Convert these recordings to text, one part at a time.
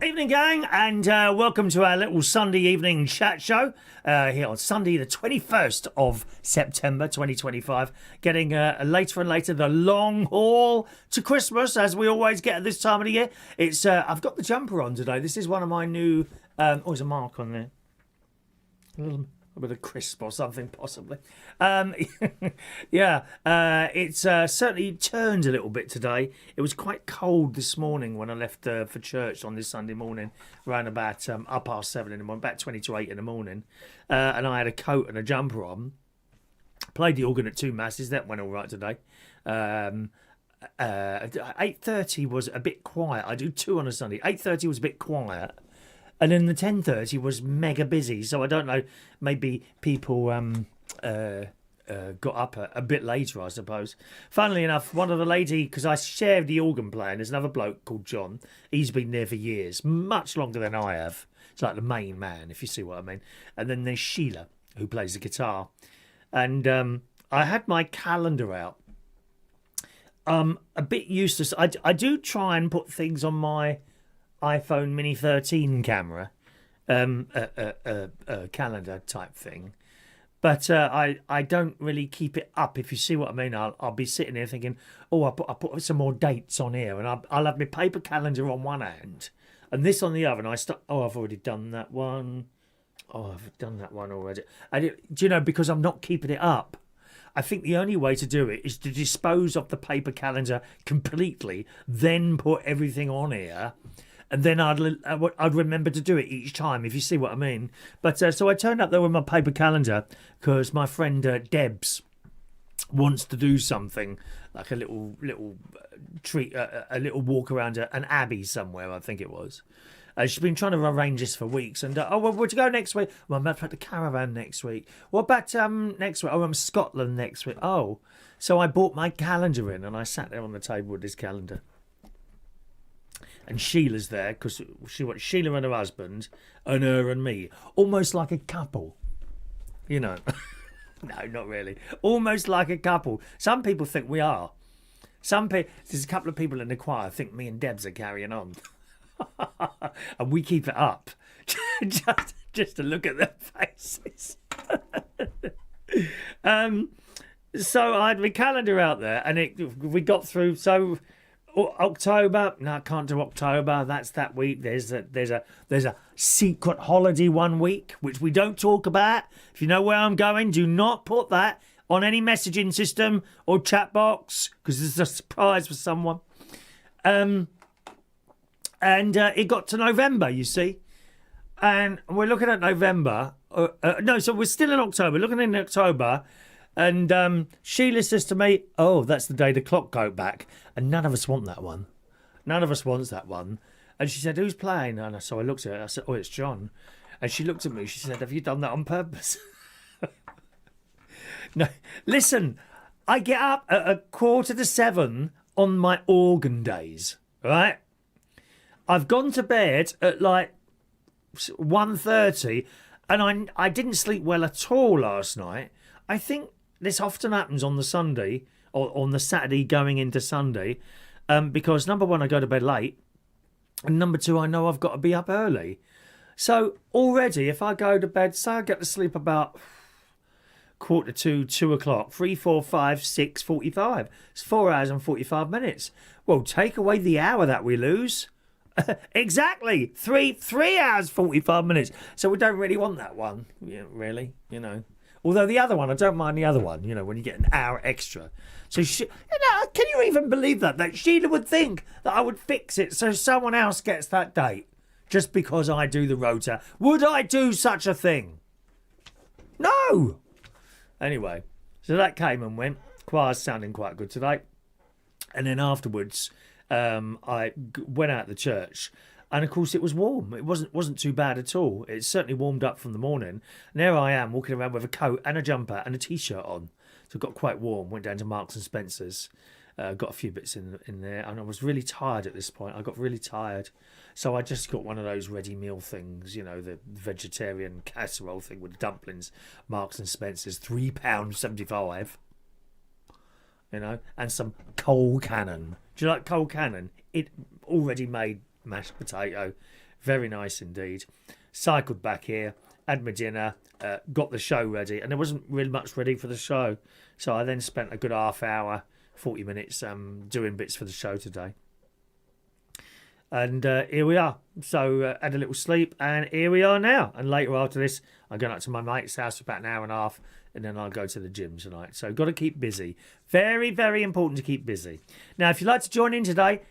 Evening, gang, and welcome to our little Sunday evening chat show here on Sunday, the 21st of September 2025. Getting later and later, the long haul to Christmas, as we always get at this time of the year. It's I've got the jumper on today. This is one of my new... there's a mark on there. A bit of crisp or something, possibly. It's certainly turned a little bit today. It was quite cold this morning when I left for church on this Sunday morning, around about 7:30 in the morning, about 20 to 8 in the morning. And I had a coat and a jumper on. Played the organ at two masses. That went all right today. 8:30 was a bit quiet. I do two on a Sunday. 8:30 was a bit quiet. And then the 10:30 was mega busy, so I don't know. Maybe people got up a bit later, I suppose. Funnily enough, one of the lady, because I shared the organ playing. There's another bloke called John. He's been there for years, much longer than I have. It's like the main man, if you see what I mean. And then there's Sheila, who plays the guitar. And I had my calendar out. A bit useless. I do try and put things on my iPhone Mini 13 camera, calendar type thing, but I don't really keep it up, if you see what I mean. I'll be sitting there thinking, oh, I put some more dates on here, and I'll have my paper calendar on one hand and this on the other, and I've already done that one. Oh, I've done that one already. Do you know, because I'm not keeping it up. I think the only way to do it is to dispose of the paper calendar completely, then put everything on here. And then I'd remember to do it each time, if you see what I mean. But so I turned up there with my paper calendar because my friend Debs wants to do something like a little treat, a little walk around an abbey somewhere, I think it was. She's been trying to arrange this for weeks. And where to go next week? Well, I'm at the caravan next week. What about next week? Oh, I'm Scotland next week. Oh, so I bought my calendar in and I sat there on the table with this calendar. And Sheila's there because she wants Sheila and her husband, and her and me, almost like a couple. You know, no, not really. Almost like a couple. Some people think we are. There's a couple of people in the choir think me and Debs are carrying on, and we keep it up, just to look at their faces. So I had my calendar out there, and we got through so. October? No, I can't do October. That's that week. There's a secret holiday one week which we don't talk about. If you know where I'm going, do not put that on any messaging system or chat box because it's a surprise for someone. And it got to November, you see, and we're looking at November. So we're still in October. Looking in October. And Sheila says to me, oh, that's the day the clock goes back. And none of us want that one. None of us wants that one. And she said, who's playing? And so I looked at her. I said, oh, it's John. And she looked at me. She said, have you done that on purpose? No. Listen, I get up at 6:45 on my organ days, right? I've gone to bed at like 1:30 and I didn't sleep well at all last night. I think this often happens on the Sunday or on the Saturday going into Sunday because number one, I go to bed late, and number two, I know I've got to be up early. So already, if I go to bed, say I get to sleep about 1:45, 2 o'clock, 3, 4, 5, 6, 45. It's 4 hours and 45 minutes. Well, take away the hour that we lose. Exactly, 3 hours 45 minutes. So we don't really want that one, really, you know. Although the other one, I don't mind the other one, you know, when you get an hour extra. So, can you even believe that Sheila would think that I would fix it so someone else gets that date just because I do the rota? Would I do such a thing? No. Anyway, so that came and went. Choir's sounding quite good today. And then afterwards, I went out of the church. And of course, it was warm. It wasn't too bad at all. It certainly warmed up from the morning. And there I am walking around with a coat and a jumper and a t-shirt on. So it got quite warm. Went down to Marks and Spencer's. Got a few bits in there. And I was really tired at this point. I got really tired. So I just got one of those ready meal things, you know, the vegetarian casserole thing with the dumplings. Marks and Spencer's, £3.75. You know, and some coal cannon. Do you like coal cannon? It already made mashed potato, Very nice indeed. Cycled back here, had my dinner, got the show ready, and there wasn't really much ready for the show. So I then spent a good half hour, 40 minutes doing bits for the show today. And here we are. So had a little sleep, and here we are now. And later after this, I'm going up to my mate's house for about an hour and a half, and then I'll go to the gym tonight. So got to keep busy. Very, very important to keep busy. Now, if you'd like to join in today,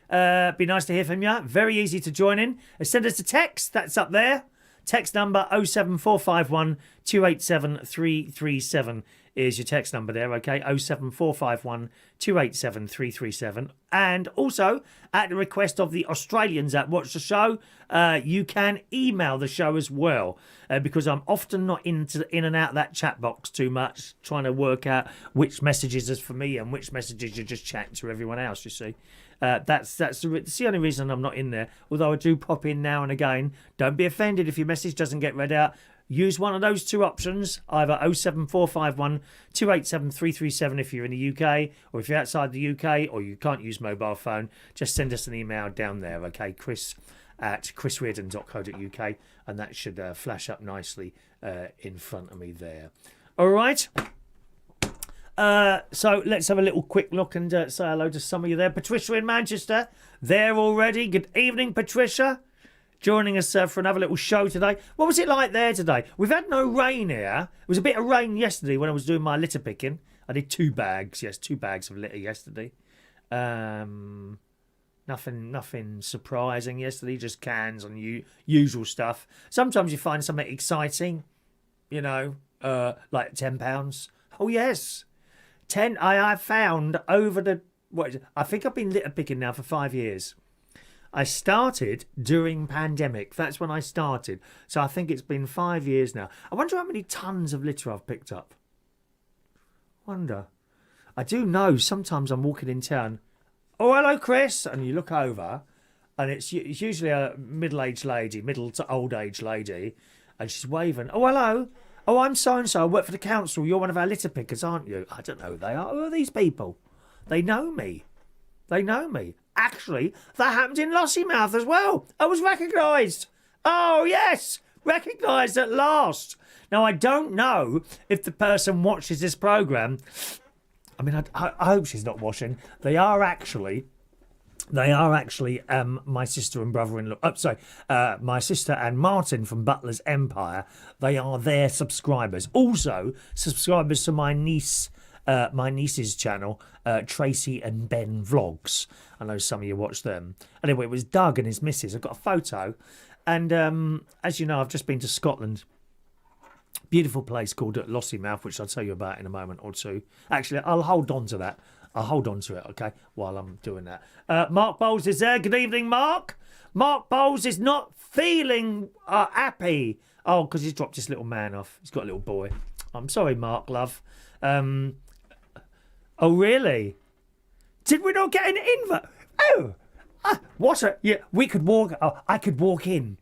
be nice to hear from you. Very easy to join in. Send us a text. That's up there. Text number 07451 287 337 is your text number there, okay? 07451 287 337. And also, at the request of the Australians that watch the show, you can email the show as well, because I'm often not in and out of that chat box too much, trying to work out which messages is for me and which messages you're just chatting to everyone else, you see. That's the only reason I'm not in there, although I do pop in now and again. Don't be offended if your message doesn't get read out. Use one of those two options, either 07451 287 337 if you're in the UK, or if you're outside the UK or you can't use mobile phone, just send us an email down there, okay? chris@chrisreardon.co.uk, and that should flash up nicely in front of me there. All right. So let's have a little quick look and say hello to some of you there. Patricia in Manchester, there already. Good evening, Patricia. Joining us for another little show today. What was it like there today? We've had no rain here. It was a bit of rain yesterday when I was doing my litter picking. I did 2 bags. Yes, 2 bags of litter yesterday. Nothing surprising yesterday. Just cans and usual stuff. Sometimes you find something exciting, you know, like £10. Oh yes, 10. I found over the I think I've been litter picking now for 5 years. I started during pandemic. That's when I started. So I think it's been 5 years now. I wonder how many tons of litter I've picked up. Wonder. I do know sometimes I'm walking in town. Oh, hello, Chris. And you look over, and it's usually a middle-aged lady, middle to old-age lady, and she's waving. Oh, hello. Oh, I'm so-and-so. I work for the council. You're one of our litter pickers, aren't you? I don't know who they are. Who are these people? They know me. They know me. Actually, that happened in Lossiemouth as well. I was recognised. Oh, yes. Recognised at last. Now, I don't know if the person watches this programme. I mean, I hope she's not watching. They are actually my sister and brother-in-law. Oh, sorry, my sister and Martin from Butler's Empire. They are their subscribers. Also, subscribers to my niece's channel, Tracy and Ben Vlogs. I know some of you watch them. Anyway, it was Doug and his missus. I've got a photo. And as you know, I've just been to Scotland. Beautiful place called Lossiemouth, which I'll tell you about in a moment or two. Actually, I'll hold on to that. I'll hold on to it, okay, while I'm doing that. Mark Bowles is there. Good evening, Mark. Mark Bowles is not feeling happy. Oh, because he's dropped his little man off. He's got a little boy. I'm sorry, Mark, love. Oh, really? Did we not get an invite? Oh, what a... Yeah, we could walk... Oh, I could walk in.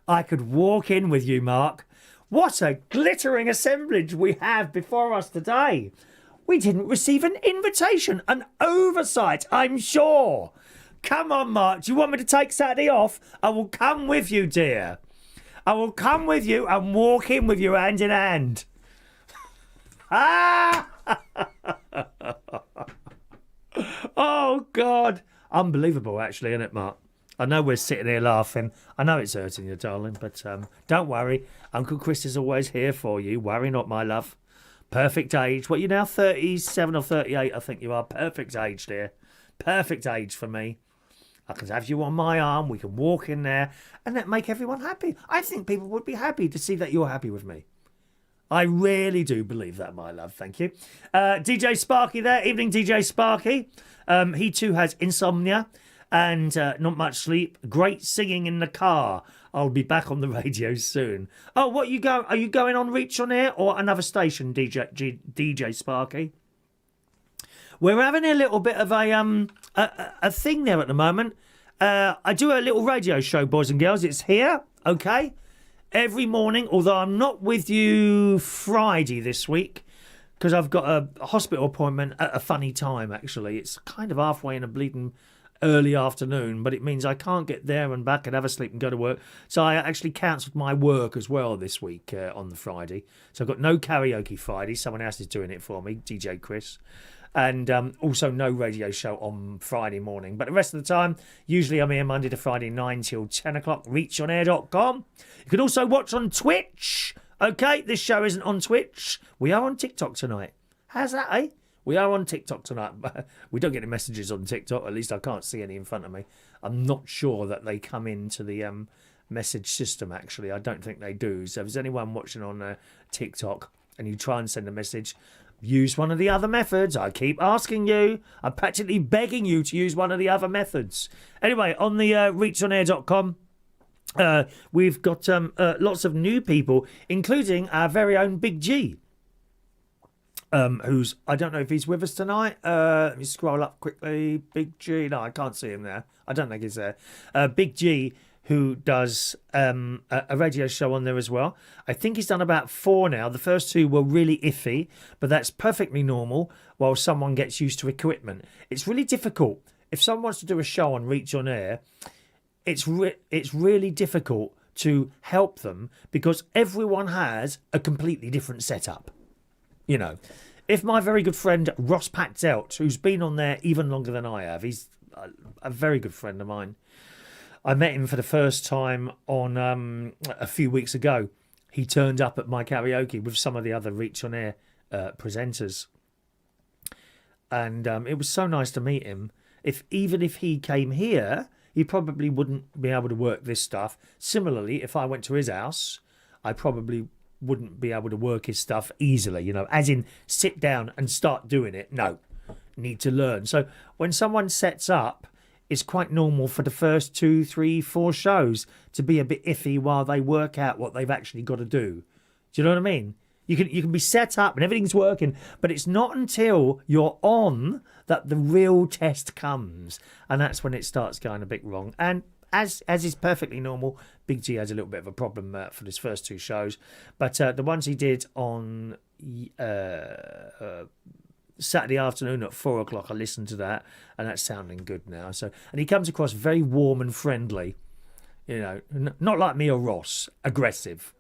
I could walk in with you, Mark. What a glittering assemblage we have before us today. We didn't receive an invitation. An oversight, I'm sure. Come on, Mark. Do you want me to take Saturday off? I will come with you, dear. I will come with you and walk in with you hand in hand. Ah! Oh, God. Unbelievable, actually, isn't it, Mark? I know we're sitting here laughing. I know it's hurting you, darling, but don't worry. Uncle Chris is always here for you. Worry not, my love. Perfect age. What, you're now 37 or 38, I think you are. Perfect age, dear. Perfect age for me. I can have you on my arm. We can walk in there and that make everyone happy. I think people would be happy to see that you're happy with me. I really do believe that, my love. Thank you. DJ Sparky there. Evening, DJ Sparky. He too has insomnia and not much sleep. Great singing in the car. I'll be back on the radio soon. Oh, what you go? Are you going on Reach on Air or another station, DJ Sparky? We're having a little bit of a thing there at the moment. I do a little radio show, boys and girls. It's here, okay? Every morning, although I'm not with you Friday this week because I've got a hospital appointment at a funny time, actually. It's kind of halfway in a bleeding early afternoon, but it means I can't get there and back and have a sleep and go to work. So I actually cancelled my work as well this week on the Friday. So I've got no karaoke Friday. Someone else is doing it for me, DJ Chris. And also no radio show on Friday morning. But the rest of the time, usually I'm here Monday to Friday, 9 till 10 o'clock, reachonair.com. You can also watch on Twitch. Okay, this show isn't on Twitch. We are on TikTok tonight. How's that, eh? We are on TikTok tonight. We don't get any messages on TikTok. At least I can't see any in front of me. I'm not sure that they come into the message system, actually. I don't think they do. So if there's anyone watching on TikTok and you try and send a message, use one of the other methods. I keep asking you. I'm practically begging you to use one of the other methods. Anyway, on the reachonair.com, we've got lots of new people, including our very own Big G, who's, I don't know if he's with us tonight. Let me scroll up quickly. Big G. No, I can't see him there. I don't think he's there. Big G, who does a radio show on there as well. I think he's done about 4 now. The first 2 were really iffy, but that's perfectly normal while someone gets used to equipment. It's really difficult. If someone wants to do a show on Reach on Air, it's really difficult to help them because everyone has a completely different setup. You know, if my very good friend Ross Patzelt, who's been on there even longer than I have, he's a very good friend of mine. I met him for the first time on a few weeks ago. He turned up at my karaoke with some of the other Reach on Air presenters. And it was so nice to meet him. Even if he came here, he probably wouldn't be able to work this stuff. Similarly, if I went to his house, I probably wouldn't be able to work his stuff easily, you know, as in sit down and start doing it. No, need to learn. So when someone sets up, it's quite normal for the first 2, 3, 4 shows to be a bit iffy while they work out what they've actually got to do. Do you know what I mean? You can be set up and everything's working, but it's not until you're on that the real test comes, and that's when it starts going a bit wrong. And as is perfectly normal, Big G has a little bit of a problem for his first 2 shows, but the ones he did on Saturday afternoon at 4 o'clock, I listened to that, and that's sounding good now. So, and he comes across very warm and friendly, you know, not like me or Ross, aggressive.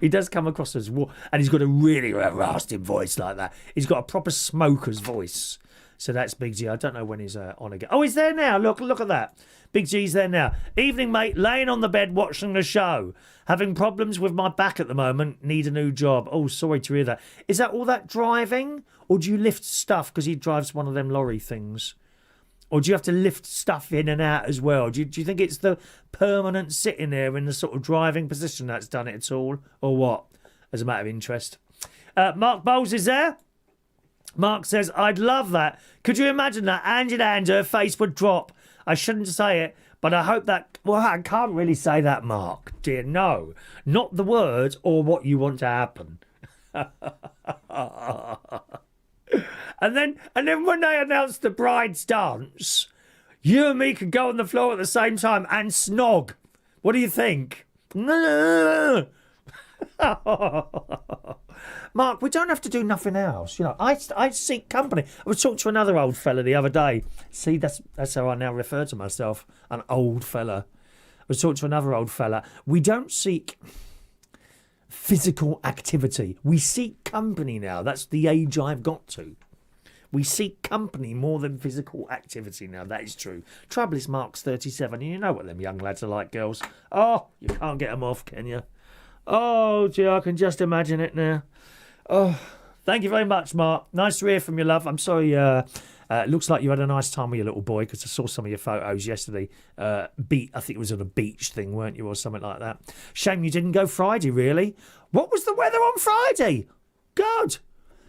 He does come across as warm, and he's got a really raspy voice like that. He's got a proper smoker's voice. So that's Big G. I don't know when he's on again. Oh, he's there now. Look at that. Big G's there now. Evening, mate. Laying on the bed watching the show. Having problems with my back at the moment. Need a new job. Oh, sorry to hear that. Is that all that driving? Or do you lift stuff because he drives one of them lorry things? Or do you have to lift stuff in and out as well? Do you think it's the permanent sitting there in the sort of driving position that's done it at all? Or what? As a matter of interest. Mark Bowles is there. Mark says, I'd love that. Could you imagine that? And her face would drop. I shouldn't say it, but I hope that... Well, I can't really say that, Mark. Dear, no. Not the words or what you want to happen. And then when they announced the bride's dance, you and me could go on the floor at the same time and snog. What do you think? Mark, we don't have to do nothing else. You know, I seek company. I was talking to another old fella the other day. See, that's how I now refer to myself, an old fella. I was talking to another old fella. We don't seek physical activity. We seek company now. That's the age I've got to. We seek company more than physical activity now. That is true. Trouble is, Mark's 37, and you know what them young lads are like, girls. Oh, you can't get them off, can you? Oh, gee, I can just imagine it now. Oh, thank you very much, Mark. Nice to hear from you, love. I'm sorry. It looks like you had a nice time with your little boy because I saw some of your photos yesterday. I think it was on a beach thing, weren't you, or something like that. Shame you didn't go Friday, really. What was the weather on Friday? God,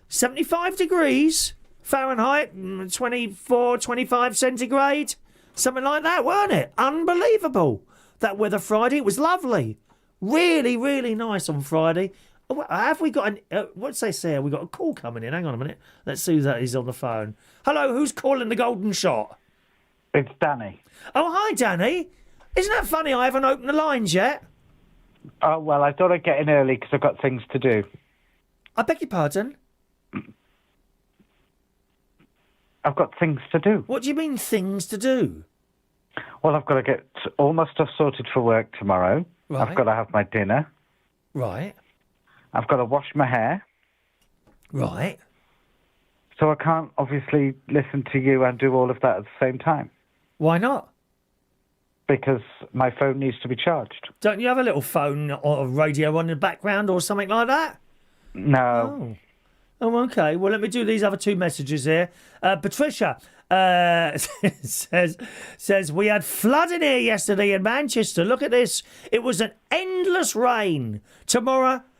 75 degrees Fahrenheit, 24, 25 centigrade, something like that, weren't it? Unbelievable. That weather Friday, it was lovely. Really, really nice on Friday. Have we got what's they say? We got a call coming in. Hang on a minute. Let's see who that is on the phone. Hello, who's calling the golden shot? It's Danny. Oh, hi, Danny. Isn't that funny? I haven't opened the lines yet. Oh, well, I thought I'd get in early because I've got things to do. I beg your pardon? I've got things to do. What do you mean things to do? Well, I've got to get all my stuff sorted for work tomorrow. Right. I've got to have my dinner. Right. I've got to wash my hair. Right. So I can't obviously listen to you and do all of that at the same time Why not? because my phone needs to be charged. Don't you have a little phone or a radio on in the background or something like that? No. Oh, okay. Well, let me do these other two messages here. Patricia says we had flooding here yesterday in Manchester. Look at this. It was an endless rain.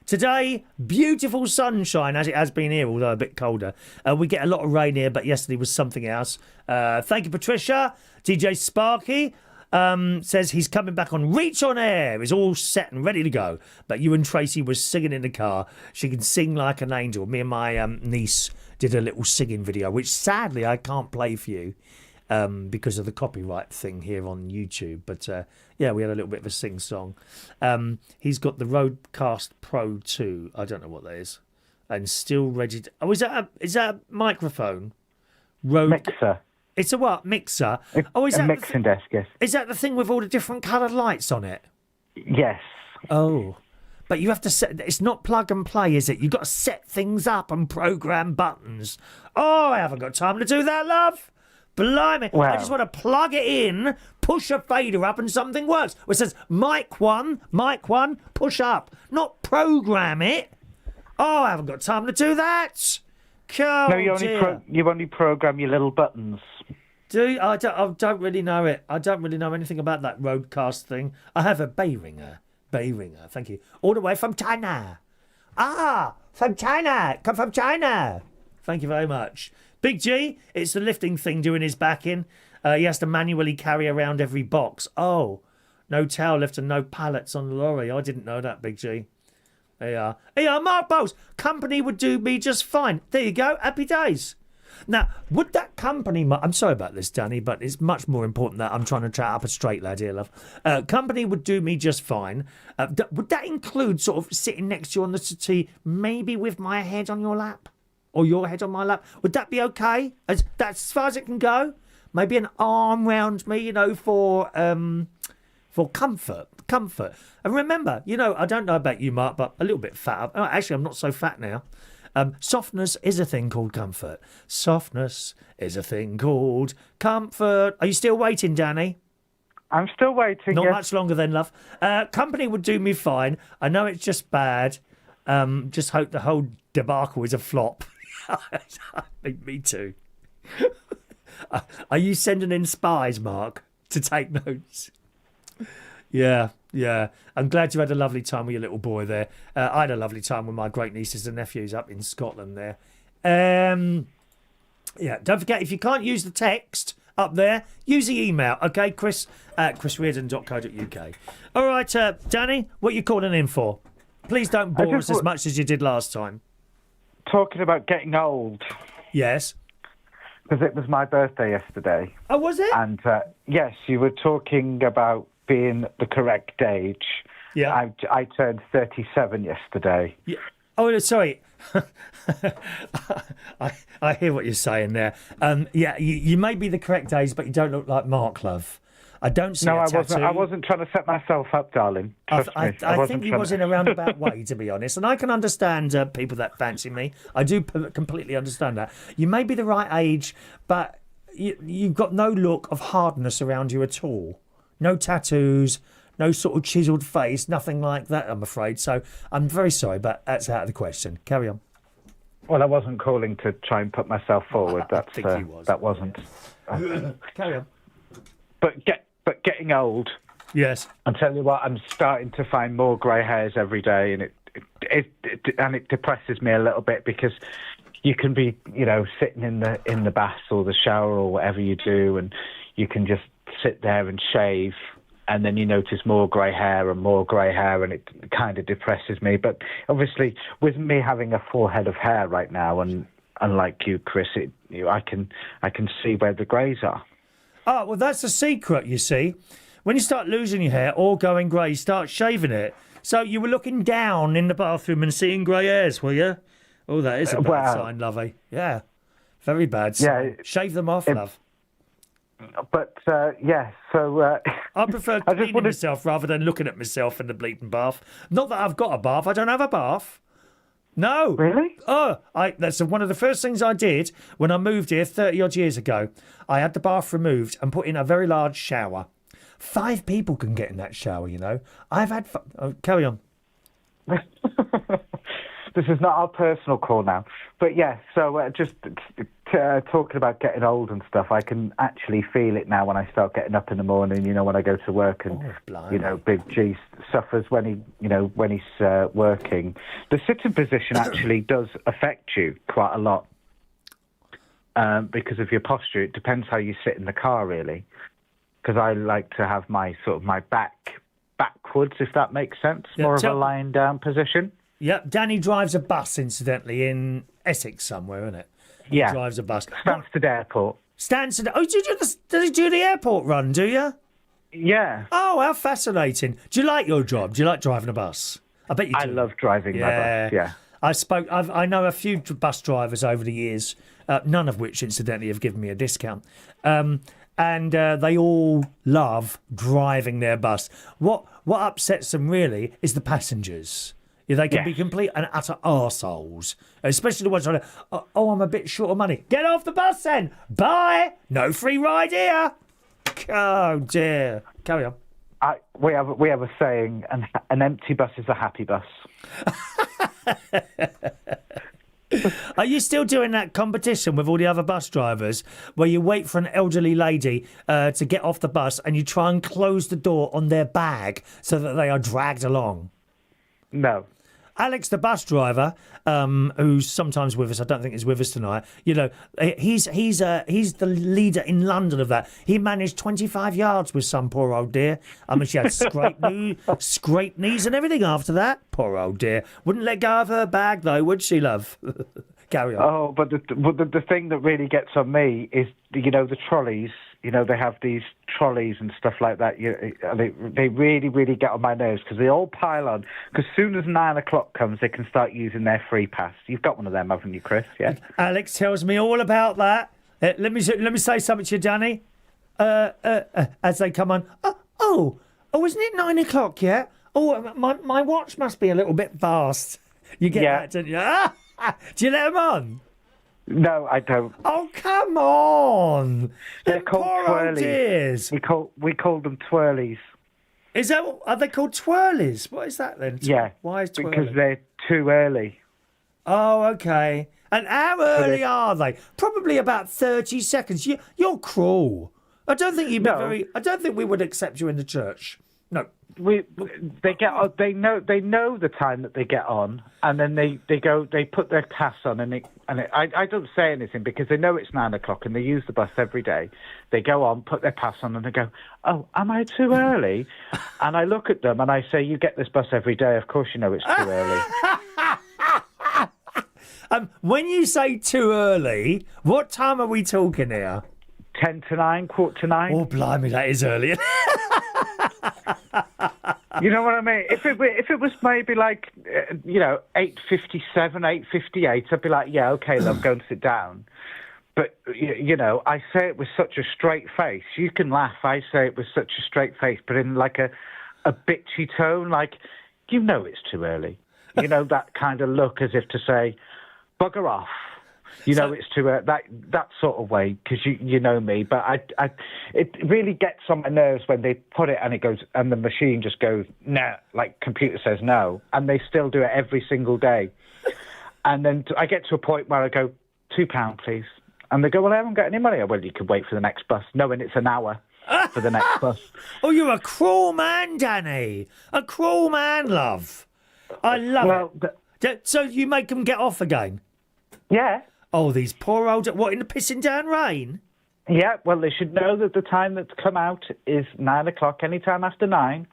Today, beautiful sunshine, as it has been here, although a bit colder. We get a lot of rain here, but yesterday was something else. Thank you, Patricia. DJ Sparky says he's coming back on Reach on Air. It's all set and ready to go. But you and Tracy was singing in the car. She can sing like an angel. Me and my niece did a little singing video, which sadly I can't play for you because of the copyright thing here on YouTube. But yeah, we had a little bit of a sing-song. He's got the Rodecaster Pro 2. I don't know what that is. And still ready to... Oh, is that a microphone? Mixer. It's a what? Mixer? Is that mixing desk, yes. Is that the thing with all the different coloured lights on it? Yes. Oh. But you have to set... It's not plug and play, is it? You've got to set things up and program buttons. Oh, I haven't got time to do that, love. Blimey. Wow. I just want to plug it in, push a fader up and something works. Well, it says mic one, push up. Not program it. Oh, I haven't got time to do that. Oh, No, you only program your little buttons. Do you? I don't really know it. I don't really know anything about that Roadcast thing. I have a Behringer. Thank you. All the way from China. From China. Come from China. Thank you very much. Big G, it's the lifting thing doing his back in. He has to manually carry around every box. Oh, no tail lift and no pallets on the lorry. I didn't know that, Big G. There you are. Here you are, Mark Bowles. Company would do me just fine. There you go. Happy days. Now, would that company... I'm sorry about this, Danny, but it's much more important that I'm trying to chat up a straight lad here, love. Company would do me just fine. Would that include sort of sitting next to you on the settee, maybe with my head on your lap? Or your head on my lap? Would that be okay? That's as far as it can go? Maybe an arm round me, for comfort. And remember, I don't know about you, Mark, but a little bit fat. Oh, actually, I'm not so fat now. Softness is a thing called comfort. Softness is a thing called comfort. Are you still waiting, Danny? I'm still waiting. Not much longer then, love. Company would do me fine. I know it's just bad. Just hope the whole debacle is a flop. Me too. Are you sending in spies, Mark, to take notes? Yeah. I'm glad you had a lovely time with your little boy there. I had a lovely time with my great nieces and nephews up in Scotland there. Yeah, don't forget, if you can't use the text up there, use the email, okay? Chris at chrisreardon.co.uk. All right, Danny, what are you calling in for? Please don't bore us as much as you did last time. Talking about getting old. Yes. Because it was my birthday yesterday. Oh, was it? And yes, you were talking about being the correct age. Yeah. I turned 37 yesterday. Yeah. Oh, sorry. I hear what you're saying there. Yeah, you may be the correct age, but you don't look like Mark, love. I don't see a tattoo. I wasn't trying to set myself up, darling. Trust me. I think he was in a roundabout way, to be honest. And I can understand people that fancy me. I do completely understand that. You may be the right age, but you've got no look of hardness around you at all. No tattoos, no sort of chiselled face, nothing like that, I'm afraid. So I'm very sorry, but that's out of the question. Carry on. Well, I wasn't calling to try and put myself forward. I think he was. That wasn't. Carry on. But getting old. Yes. I'll tell you what, I'm starting to find more grey hairs every day, and it depresses me a little bit because you can be, sitting in the bath or the shower or whatever you do, and you can just sit there and shave, and then you notice more grey hair, and it kind of depresses me. But obviously, with me having a full head of hair right now, and unlike you, Chris, I can see where the greys are. Oh, well, that's the secret, you see. When you start losing your hair or going grey, you start shaving it. So you were looking down in the bathroom and seeing grey hairs, were you? Oh, that is a bad sign, lovey. Yeah. Very bad. Yeah, Shave them off, love. But yeah, so I prefer cleaning myself rather than looking at myself in the bleeding bath. Not that I've got a bath. I don't have a bath. No. Really? Oh, that's one of the first things I did when I moved here 30-odd years ago. I had the bath removed and put in a very large shower. 5 people can get in that shower, you know. I've had... carry on. This is not our personal call now. But yeah, so just talking about getting old and stuff, I can actually feel it now when I start getting up in the morning, you know, when I go to work and, you know, Big G suffers when he's working. The sitting position actually does affect you quite a lot because of your posture. It depends how you sit in the car, really, because I like to have my back backwards, if that makes sense, more of a lying down position. Yep, Danny drives a bus, incidentally, in Essex somewhere, isn't it? He drives a bus. Stansted Airport. Stansted. Oh, does he do the airport run, do you? Yeah. Oh, how fascinating. Do you like your job? Do you like driving a bus? I bet you do. I love driving my bus, yeah. I know a few bus drivers over the years, none of which, incidentally, have given me a discount. And they all love driving their bus. What upsets them, really, is the passengers. Yeah, they can be complete and utter arseholes, especially the ones like, oh, I'm a bit short of money. Get off the bus then. Bye. No free ride here. Oh, dear. Carry on. We have a saying, an empty bus is a happy bus. Are you still doing that competition with all the other bus drivers where you wait for an elderly lady to get off the bus and you try and close the door on their bag so that they are dragged along? No. Alex, the bus driver, who's sometimes with us, I don't think he's with us tonight. You know, he's the leader in London of that. He managed 25 yards with some poor old dear. I mean, she had scraped knees and everything after that. Poor old dear. Wouldn't let go of her bag though, would she, love? Carry on. Oh, but the thing that really gets on me is, you know, the trolleys. You know, they have these trolleys and stuff like that. They really, really get on my nerves because they all pile on. Because as soon as 9 o'clock comes, they can start using their free pass. You've got one of them, haven't you, Chris? Yeah. Alex tells me all about that. Let me say something to you, Danny. As they come on. Oh, isn't it 9 o'clock yet? Oh, my watch must be a little bit fast. You get that, don't you? Do you let them on? No, I don't. Oh, come on! They're called twirlies. We call them twirlies. Are they called twirlies? What is that then? Yeah. Why is twirly? Because they're too early. Oh, okay. And how early are they? Probably about 30 seconds. You're cruel. I don't think I don't think we would accept you in the church. No. They know the time that they get on, and then they put their pass on, and I don't say anything because they know it's 9 o'clock and they use the bus every day. They go on, put their pass on, and they go, "Oh, am I too early?" And I look at them and I say, "You get this bus every day. Of course you know it's too early." When you say too early, what time are we talking here? 10 to 9, quarter to 9. Oh, blimey, that is early. You know what I mean? If it was maybe like, 8:57, 8:58, I'd be like, yeah, okay, love, go and sit down. But, you know, I say it with such a straight face. You can laugh. I say it with such a straight face, but in like a bitchy tone, like, you know it's too early. You know, that kind of look as if to say, bugger off. You know, it's too that sort of way, because you know me. But it really gets on my nerves when they put it and it goes, and the machine just goes, no, like computer says no, and they still do it every single day. And then I get to a point where I go, £2, please. And they go, well, I haven't got any money. Well, you could wait for the next bus, knowing it's an hour for the next bus. Oh, you're a cruel man, Danny. A cruel man, love. I love it. So you make them get off again? Yeah. Oh, these poor old... What, in the pissing down rain? Yeah, well, they should know that the time that's come out is 9 o'clock, any time after 9.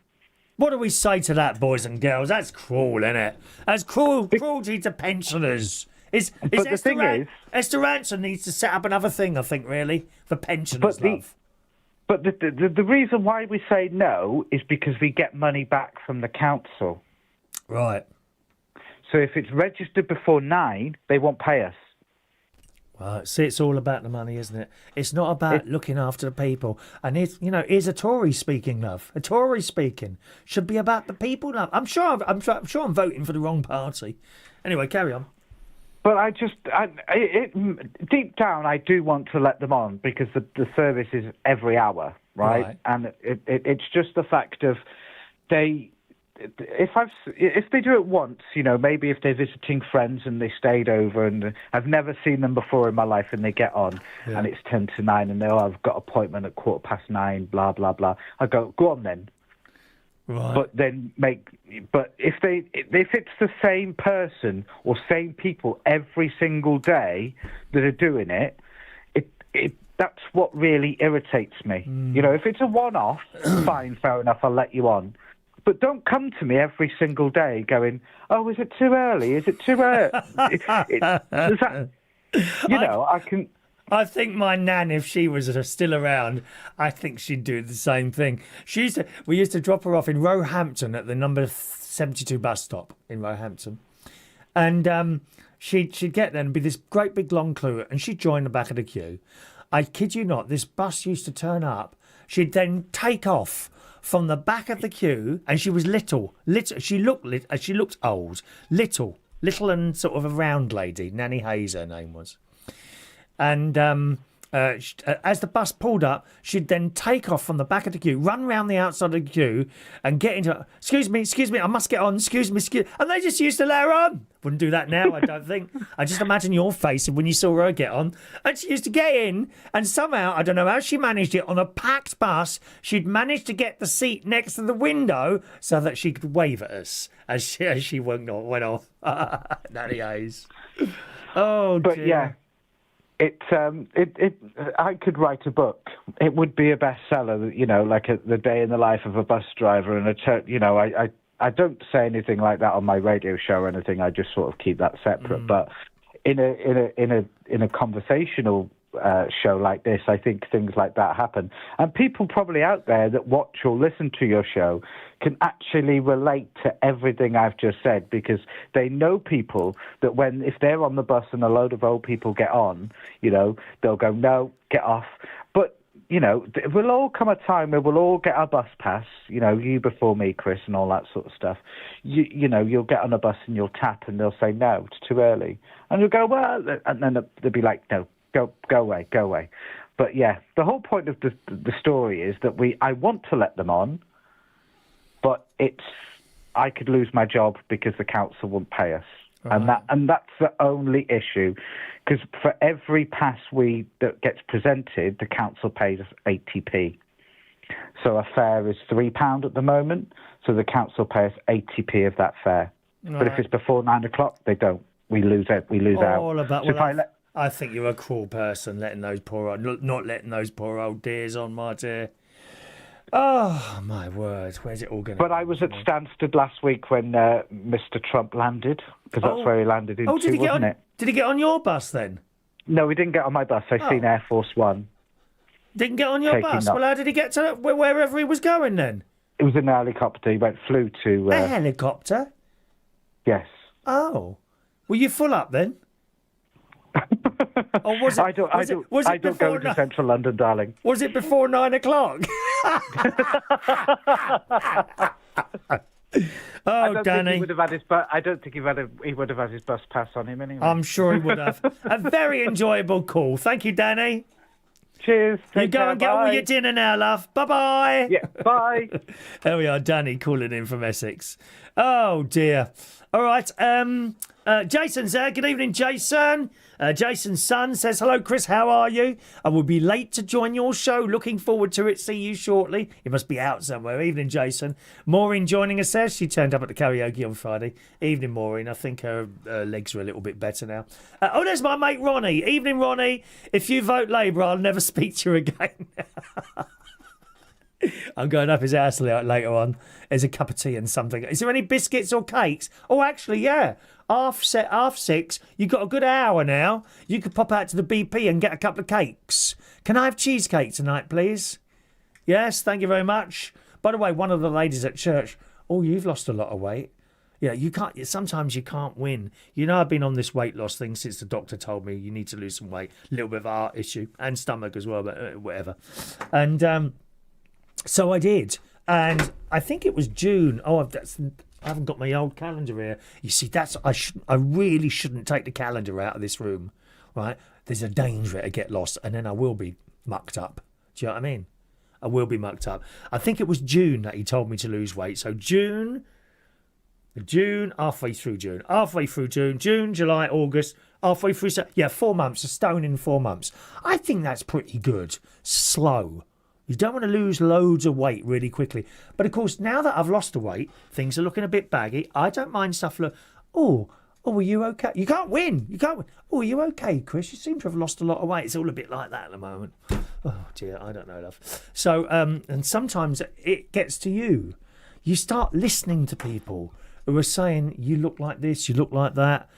What do we say to that, boys and girls? That's cruel, isn't it? That's cruelty to pensioners. Esther Ranson needs to set up another thing, I think, really, for pensioners, love. But the reason why we say no is because we get money back from the council. Right. So if it's registered before 9, they won't pay us. See, it's all about the money, isn't it? It's not about looking after the people. And here's a Tory speaking, love. A Tory speaking should be about the people, love. I'm sure I'm voting for the wrong party. Anyway, carry on. But deep down, I do want to let them on because the service is every hour, right? And it's just the fact of if they do it once, maybe if they're visiting friends and they stayed over and I've never seen them before in my life and they get on and it's 10 to 9 and I've got appointment at 9:15, blah, blah, blah. I go on then. Right. But if it's the same person or same people every single day that are doing it, that's what really irritates me. If it's a one-off, fine, fair enough, I'll let you on. But don't come to me every single day going, oh, is it too early? Is it too early? I can... I think my nan, if she was still around, I think she'd do the same thing. We used to drop her off in Roehampton at the number 72 bus stop in Roehampton. And she'd get there and be this great big long queue, and she'd join the back of the queue. I kid you not, this bus used to turn up. She'd then take off from the back of the queue, and she was little. She looked old, little and sort of a round lady. Nanny Hayes, her name was. And as the bus pulled up, she'd then take off from the back of the queue, run round the outside of the queue, and get into. Excuse me, I must get on. Excuse me, and they just used to let her on. Wouldn't do that now, I don't think. I just imagine your face when you saw her get on. And she used to get in, and somehow, I don't know how she managed it, on a packed bus, she'd managed to get the seat next to the window so that she could wave at us as she went off. Nanny Hayes. Oh, dear. But yeah, I could write a book. It would be a bestseller, like the day in the life of a bus driver, and I don't say anything like that on my radio show or anything. I just sort of keep that separate. But in a conversational show like this, I think things like that happen. And people probably out there that watch or listen to your show can actually relate to everything I've just said, because they know people that if they're on the bus and a load of old people get on, they'll go, no, get off. But there will all come a time where we'll all get our bus pass, you before me, Chris, and all that sort of stuff. You'll get on a bus and you'll tap and they'll say, no, it's too early. And you'll go, well, and then they'll be like, no, go away. But yeah, the whole point of the story is that I want to let them on, but I could lose my job because the council won't pay us. Right. And that's the only issue, because for every pass that gets presented, the council pays us 80p. So a fare is £3 at the moment, so the council pays us 80p of that fare. Right. But if it's before 9 o'clock, they don't. We lose out. All about. So I think you're a cruel person, not letting those poor old dears on, my dear. Oh, my word. Where's it all going to But I was at Stansted last week when Mr. Trump landed, because that's where he landed into, wasn't it? Did he get on your bus then? No, he didn't get on my bus. I seen Air Force One. Didn't get on your bus? Well, how did he get to wherever he was going then? It was in a helicopter. He flew to... A helicopter? Yes. Oh. Were you full up then? Or was it, I don't go to central London, darling. Was it before 9 o'clock? Oh, Danny! I don't think he would have had his bus pass on him anyway. I'm sure he would have. A very enjoyable call. Thank you, Danny. Cheers. You go and get all your dinner now, love. Bye-bye. Yeah, bye. There we are, Danny calling in from Essex. Oh, dear. All right. Jason's there. Good evening, Jason. Jason's son says, hello, Chris. How are you? I will be late to join your show. Looking forward to it. See you shortly. You must be out somewhere. Evening, Jason. Maureen joining us there. She turned up at the karaoke on Friday. Evening, Maureen. I think her legs are a little bit better now. There's my mate, Ronnie. Evening, Ronnie. If you vote Labour, I'll never speak to you again. I'm going up his house later on. There's a cup of tea and something. Is there any biscuits or cakes? Oh, actually, yeah. Half 6. You've got a good hour now. You could pop out to the BP and get a couple of cakes. Can I have cheesecake tonight, please? Yes, thank you very much. By the way, one of the ladies at church, oh, you've lost a lot of weight. Yeah, you can't. Sometimes you can't win. You know, I've been on this weight loss thing since the doctor told me you need to lose some weight. A little bit of a heart issue and stomach as well, but whatever. And so I did, and I think it was June. I haven't got my old calendar here. You see, I really shouldn't take the calendar out of this room, right? There's a danger to get lost, and then I will be mucked up. Do you know what I mean? I will be mucked up. I think it was June that he told me to lose weight. So June, halfway through June, June, July, August, halfway through. 4 months, a stone in 4 months. I think that's pretty good. Slow. You don't want to lose loads of weight really quickly. But of course, now that I've lost the weight, things are looking a bit baggy. I don't mind stuff like, oh, are you okay? You can't win. Oh, are you okay, Chris? You seem to have lost a lot of weight. It's all a bit like that at the moment. Oh, dear, I don't know, love. So, and sometimes it gets to you. You start listening to people who are saying, you look like this, you look like that.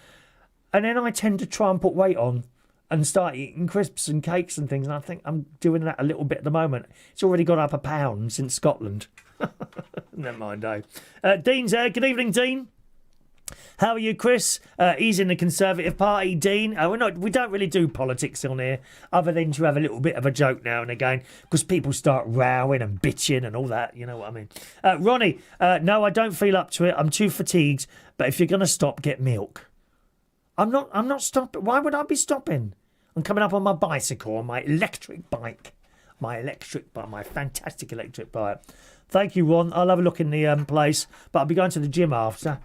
And then I tend to try and put weight on and start eating crisps and cakes and things. And I think I'm doing that a little bit at the moment. It's already gone up a pound since Scotland. Never mind, eh? Dean's there. Good evening, Dean. How are you, Chris? He's in the Conservative Party, Dean. We don't really do politics on here, other than to have a little bit of a joke now and again, because people start rowing and bitching and all that. You know what I mean? Ronnie, no, I don't feel up to it. I'm too fatigued. But if you're going to stop, get milk. I'm not stopping. Why would I be stopping? I'm coming up on my bicycle, on my electric bike. My fantastic electric bike. Thank you, Ron. I'll have a look in the place, but I'll be going to the gym after.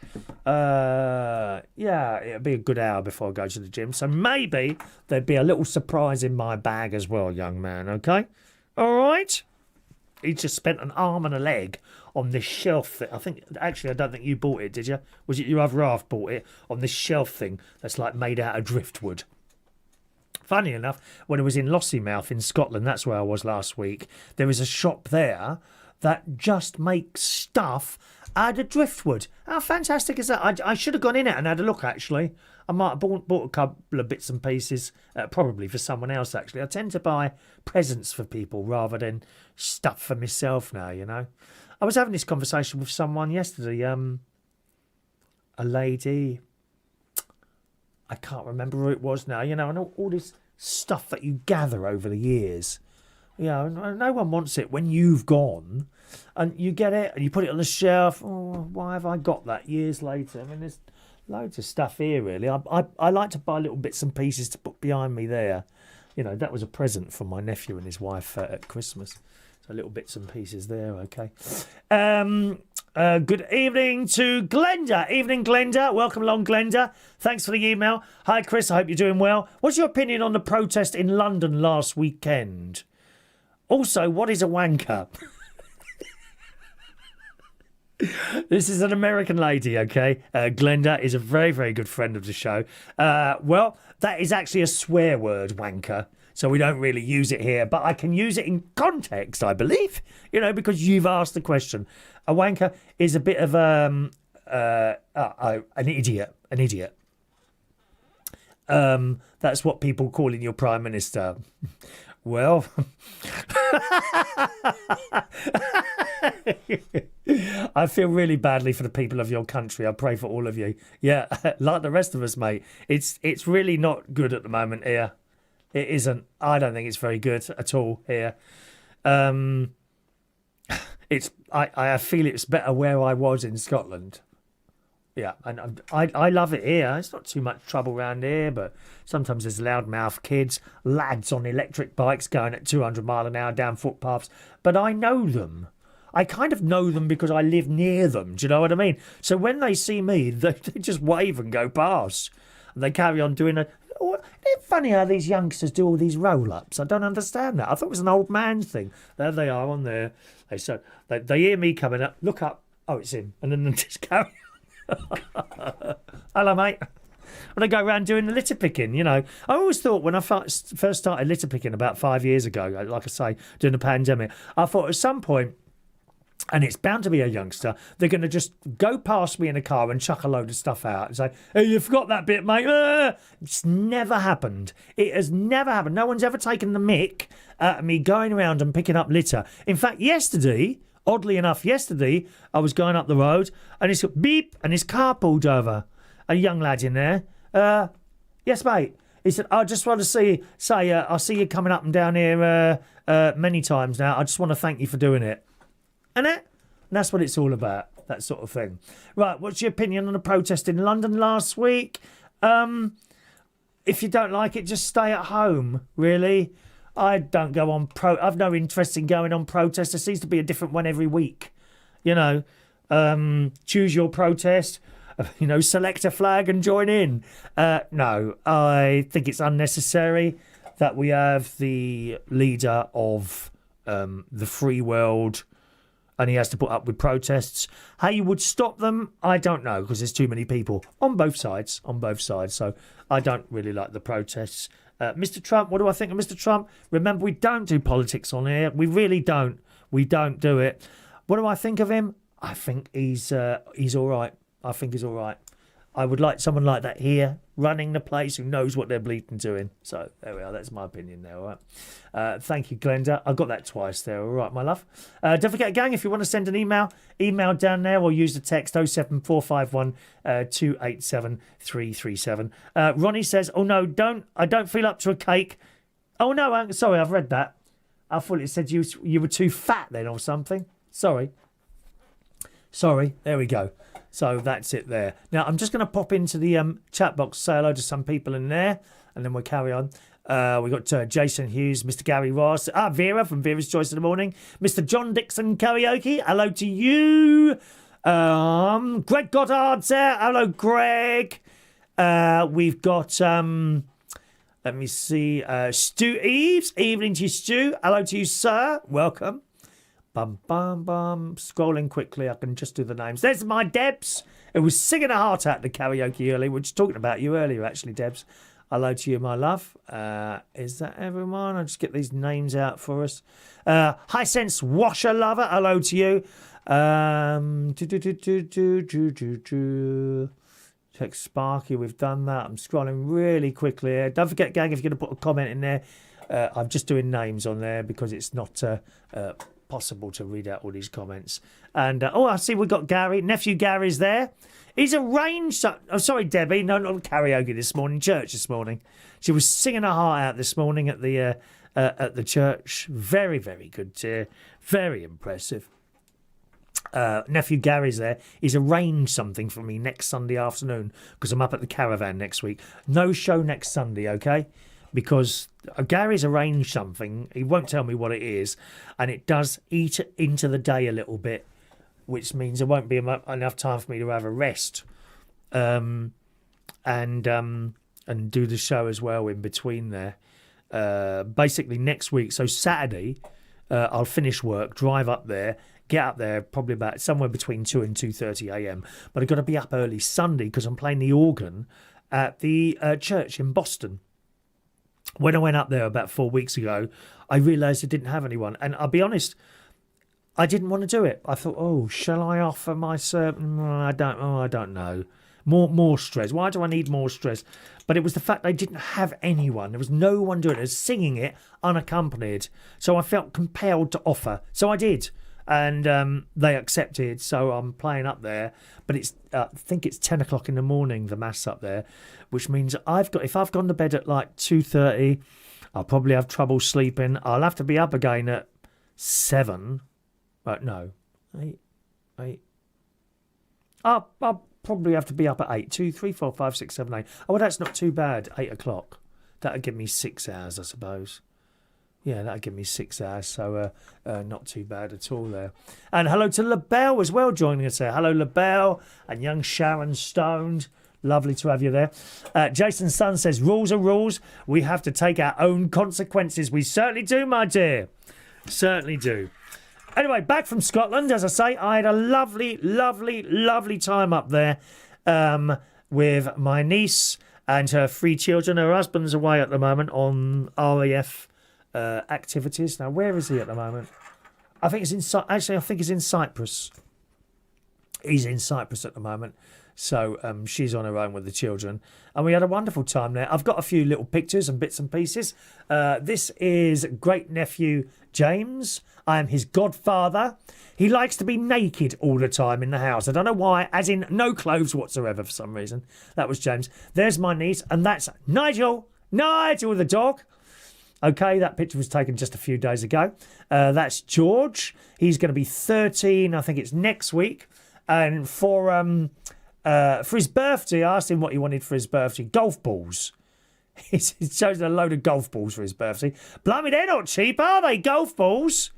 It'll be a good hour before I go to the gym. So maybe there'd be a little surprise in my bag as well, young man, okay? All right? He just spent an arm and a leg on this shelf thing. I don't think you bought it, did you? Was it your other half bought it? On this shelf thing that's like made out of driftwood. Funny enough, when I was in Lossiemouth in Scotland, that's where I was last week, there was a shop there that just makes stuff out of driftwood. How fantastic is that? I should have gone in it and had a look, actually. I might have bought a couple of bits and pieces, probably for someone else, actually. I tend to buy presents for people rather than stuff for myself now, you know. I was having this conversation with someone yesterday, a lady. I can't remember who it was now, you know, and all this stuff that you gather over the years. You know, no one wants it when you've gone, and you get it and you put it on the shelf. Oh, why have I got that years later? I mean, there's loads of stuff here, really. I like to buy little bits and pieces to put behind me there. You know, that was a present from my nephew and his wife at Christmas. So little bits and pieces there, okay. Good evening to Glenda. Evening, Glenda. Welcome along, Glenda. Thanks for the email. Hi, Chris. I hope you're doing well. What's your opinion on the protest in London last weekend? Also, what is a wanker? This is an American lady, okay? Glenda is a very, very good friend of the show. Well, that is actually a swear word, wanker. So we don't really use it here, but I can use it in context, I believe, you know, because you've asked the question. A wanker is a bit of an idiot. An idiot. That's what people call in your Prime Minister. Well, I feel really badly for the people of your country. I pray for all of you. Yeah, like the rest of us, mate. It's really not good at the moment here. It isn't. I don't think it's very good at all here. I feel it's better where I was in Scotland. Yeah, and I love it here. It's not too much trouble around here, but sometimes there's loudmouth kids, lads on electric bikes going at 200 mile an hour down footpaths. But I know them. I kind of know them because I live near them. Do you know what I mean? So when they see me, they just wave and go past. And they carry on doing it. It's funny how these youngsters do all these roll-ups. I don't understand that. I thought it was an old man thing. There they are on there. They hear me coming up, look up. Oh, it's him. And then they just carry on. Hello, mate. When I go around doing the litter picking, you know, I always thought when I first started litter picking about 5 years ago, like I say, during the pandemic, I thought at some point, and it's bound to be a youngster, they're going to just go past me in a car and chuck a load of stuff out and say, hey, you forgot that bit, mate. It's never happened. It has never happened. No one's ever taken the mick out of me going around and picking up litter. In fact, yesterday, Oddly enough, yesterday I was going up the road and it's beep and his car pulled over. A young lad in there. Yes, mate. He said, I just want to say, I see you coming up and down here many times now. I just want to thank you for doing it. And that's what it's all about, that sort of thing. Right, what's your opinion on the protest in London last week? If you don't like it, just stay at home, really. I don't go on I've no interest in going on protest. There seems to be a different one every week. You know, choose your protest. Select a flag and join in. No, I think it's unnecessary that we have the leader of the free world and he has to put up with protests. How you would stop them, I don't know, because there's too many people on both sides. So I don't really like the protests. Mr. Trump, what do I think of Mr. Trump? Remember, we don't do politics on here. We really don't. We don't do it. What do I think of him? I think he's all right. I think he's all right. I would like someone like that here, running the place, who knows what they're bleeding doing. So there we are. That's my opinion there. All right. Thank you, Glenda. I got that twice there. All right, my love. Don't forget, gang, if you want to send an email down there or use the text 07451 287 337. Ronnie says, "Oh no, I don't feel up to a cake." Oh no, sorry, I've read that. I thought it said you were too fat then or something. Sorry. There we go. So that's it there. Now, I'm just going to pop into the chat box, say hello to some people in there, and then we'll carry on. We've got Jason Hughes, Mr. Gary Ross, Vera from Vera's Choice in the Morning, Mr. John Dixon Karaoke, hello to you. Greg Goddard's there, hello, Greg. We've got, let me see, Stu Eves, evening to you, Stu. Hello to you, sir. Welcome. Bum, bum, bum. Scrolling quickly, I can just do the names. There's my Debs, who was singing a heart out to karaoke earlier. We were just talking about you earlier, actually, Debs. Hello to you, my love. Is that everyone? I'll just get these names out for us. High Sense Washer Lover, hello to you. Text Sparky, we've done that. I'm scrolling really quickly here. Don't forget, gang, if you're going to put a comment in there, I'm just doing names on there because it's not possible to read out all these comments. And I see we've got Gary. Nephew Gary's there. He's arranged. Sorry, Debbie. No, not karaoke this morning. Church this morning. She was singing her heart out this morning at the church. Very, very good. Very impressive. Nephew Gary's there. He's arranged something for me next Sunday afternoon because I'm up at the Caravan next week. No show next Sunday, okay? Because Gary's arranged something. He won't tell me what it is, and it does eat into the day a little bit, which means there won't be enough time for me to have a rest, and do the show as well in between there. Basically next week, so Saturday, I'll finish work, drive up there, get up there probably about somewhere between 2 and 2:30 a.m. But I've got to be up early Sunday because I'm playing the organ at the church in Boston. When I went up there about 4 weeks ago, I realised I didn't have anyone. And I'll be honest, I didn't want to do it. I thought, shall I offer my servant? I don't know. More stress. Why do I need more stress? But it was the fact I didn't have anyone. There was no one doing it. I was singing it unaccompanied. So I felt compelled to offer. So I did. And they accepted. So I'm playing up there. But I think it's 10 o'clock in the morning, the mass up there, which means if I've gone to bed at like 2:30, I'll probably have trouble sleeping. I'll have to be up again at 7. No, 8. I'll probably have to be up at 8. 2, 3, 4, 5, 6, 7, 8. Oh, well, that's not too bad. 8 o'clock. That'd give me 6 hours, I suppose. Yeah, that'd give me 6 hours, so not too bad at all there. And hello to LaBelle as well joining us there. Hello, LaBelle and young Sharon Stoned. Lovely to have you there. Jason Sun says, rules are rules. We have to take our own consequences. We certainly do, my dear. Certainly do. Anyway, back from Scotland, as I say, I had a lovely, lovely, lovely time up there with my niece and her 3 children. Her husband's away at the moment on RAF activities. Now, where is he at the moment? I think he's in Cyprus. He's in Cyprus at the moment. So she's on her own with the children. And we had a wonderful time there. I've got a few little pictures and bits and pieces. This is great-nephew James. I am his godfather. He likes to be naked all the time in the house. I don't know why, as in no clothes whatsoever for some reason. That was James. There's my niece, and that's Nigel. Nigel the dog. Okay, that picture was taken just a few days ago. That's George. He's going to be 13, I think it's next week. And for his birthday, I asked him what he wanted for his birthday. Golf balls. He's chosen a load of golf balls for his birthday. Blimey, they're not cheap, are they, golf balls?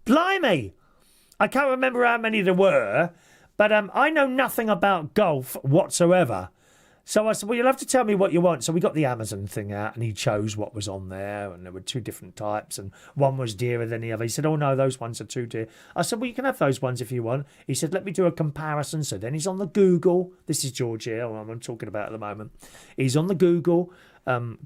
Blimey. I can't remember how many there were, but I know nothing about golf whatsoever. So I said, well, you'll have to tell me what you want. So we got the Amazon thing out, and he chose what was on there, and there were 2 different types, and one was dearer than the other. He said, oh, no, those ones are too dear. I said, well, you can have those ones if you want. He said, let me do a comparison. So then he's on the Google. This is George here, who I'm talking about at the moment. He's on the Google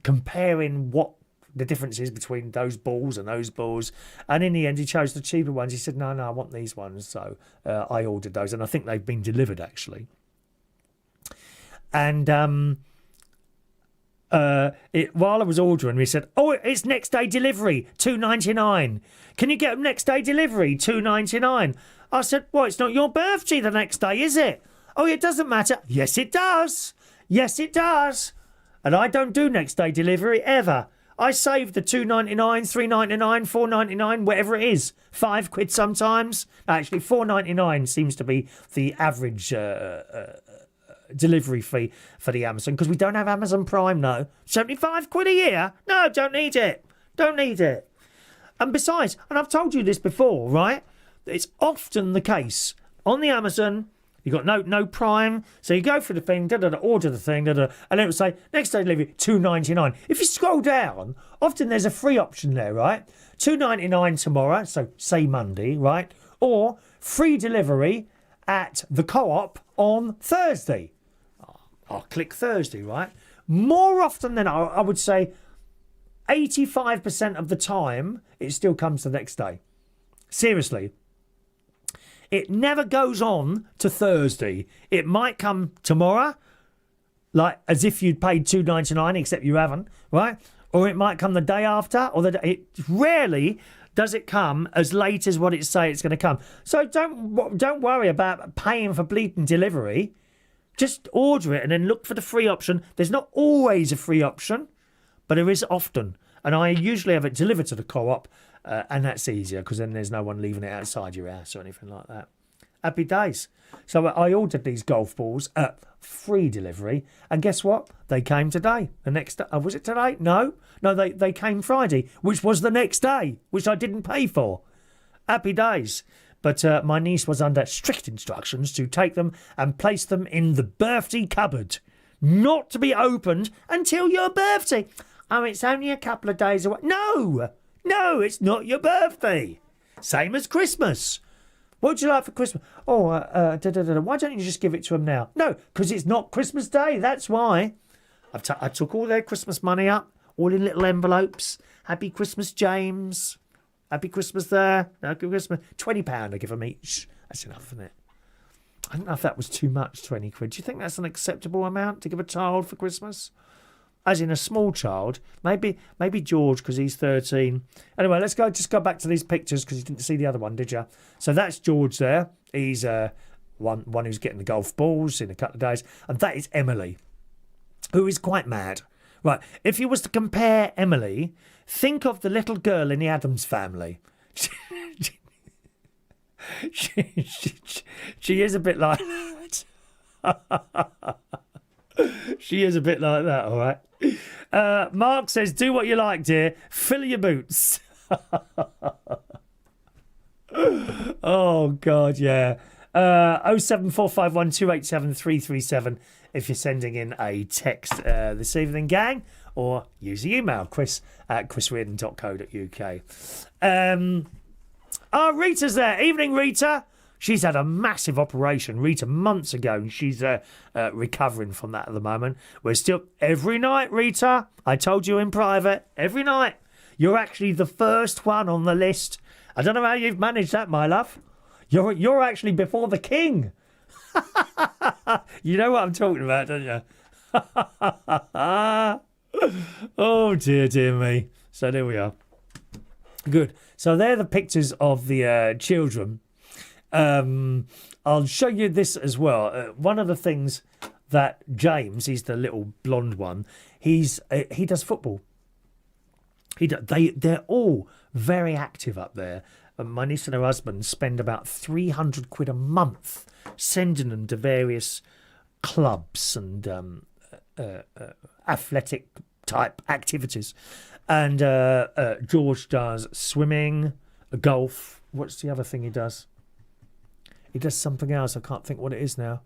comparing what the difference is between those balls and those balls. And in the end, he chose the cheaper ones. He said, no, I want these ones. So I ordered those, and I think they've been delivered, actually. And while I was ordering, we said, oh, it's next day delivery, $2.99. Can you get them next day delivery, $2.99? I said, well, it's not your birthday the next day, is it? Oh, it doesn't matter. Yes, it does. Yes, it does. And I don't do next day delivery ever. I save the $2.99, $3.99, $4.99, whatever it is. £5 sometimes. Actually, $4.99 seems to be the average delivery fee for the Amazon, because we don't have Amazon Prime, no. £75 a year? No, don't need it. Don't need it. And besides, and I've told you this before, right? It's often the case on the Amazon. You got no Prime, so you go for the thing, order the thing, and then it will say next day delivery $2.99. If you scroll down, often there's a free option there, right? $2.99 tomorrow, so say Monday, right? Or free delivery at the Co-op on Thursday. I'll click Thursday, right? More often than I would say 85% of the time, it still comes the next day. Seriously. It never goes on to Thursday. It might come tomorrow, like as if you'd paid $2.99, except you haven't, right? Or it might come the day after, or it rarely does it come as late as what it say it's going to come. So don't worry about paying for bleeding delivery. Just order it and then look for the free option. There's not always a free option, but there is often. And I usually have it delivered to the Co-op, and that's easier because then there's no one leaving it outside your house or anything like that. Happy days. So I ordered these golf balls at free delivery, and guess what? They came today. The next day. Was it today? No, they came Friday, which was the next day, which I didn't pay for. Happy days. But my niece was under strict instructions to take them and place them in the birthday cupboard, not to be opened until your birthday. Oh, it's only a couple of days away. No, it's not your birthday. Same as Christmas. What would you like for Christmas? Oh, why don't you just give it to them now? No, because it's not Christmas Day. That's why. I took all their Christmas money up, all in little envelopes. Happy Christmas, James. Happy Christmas there. Happy Christmas. £20 I give them each. That's enough, isn't it? I don't know if that was too much, 20 quid. Do you think that's an acceptable amount to give a child for Christmas? As in a small child. Maybe George, because he's 13. Anyway, just go back to these pictures, because you didn't see the other one, did you? So that's George there. He's one who's getting the golf balls in a couple of days. And that is Emily, who is quite mad. Right, if you was to compare Emily, think of the little girl in the Addams Family. She is a bit like that. She is a bit like that, all right. Mark says, do what you like, dear. Fill your boots. Oh, God, yeah. 07451287337 if you're sending in a text this evening, gang, or use the email, chris@chrisreardon.co.uk. Rita's there. Evening, Rita. She's had a massive operation, Rita, months ago, and she's recovering from that at the moment. We're still, every night, Rita, I told you in private, every night, you're actually the first one on the list. I don't know how you've managed that, my love. You're actually before the king. You know what I'm talking about, don't you? Oh, dear me. So there we are. Good. So they're the pictures of the children. I'll show you this as well. One of the things that James, he's the little blonde one, he does football. They're all very active up there. My niece and her husband spend about 300 quid a month sending them to various clubs and athletic type activities. And George does swimming, golf. What's the other thing he does? He does something else. I can't think what it is now.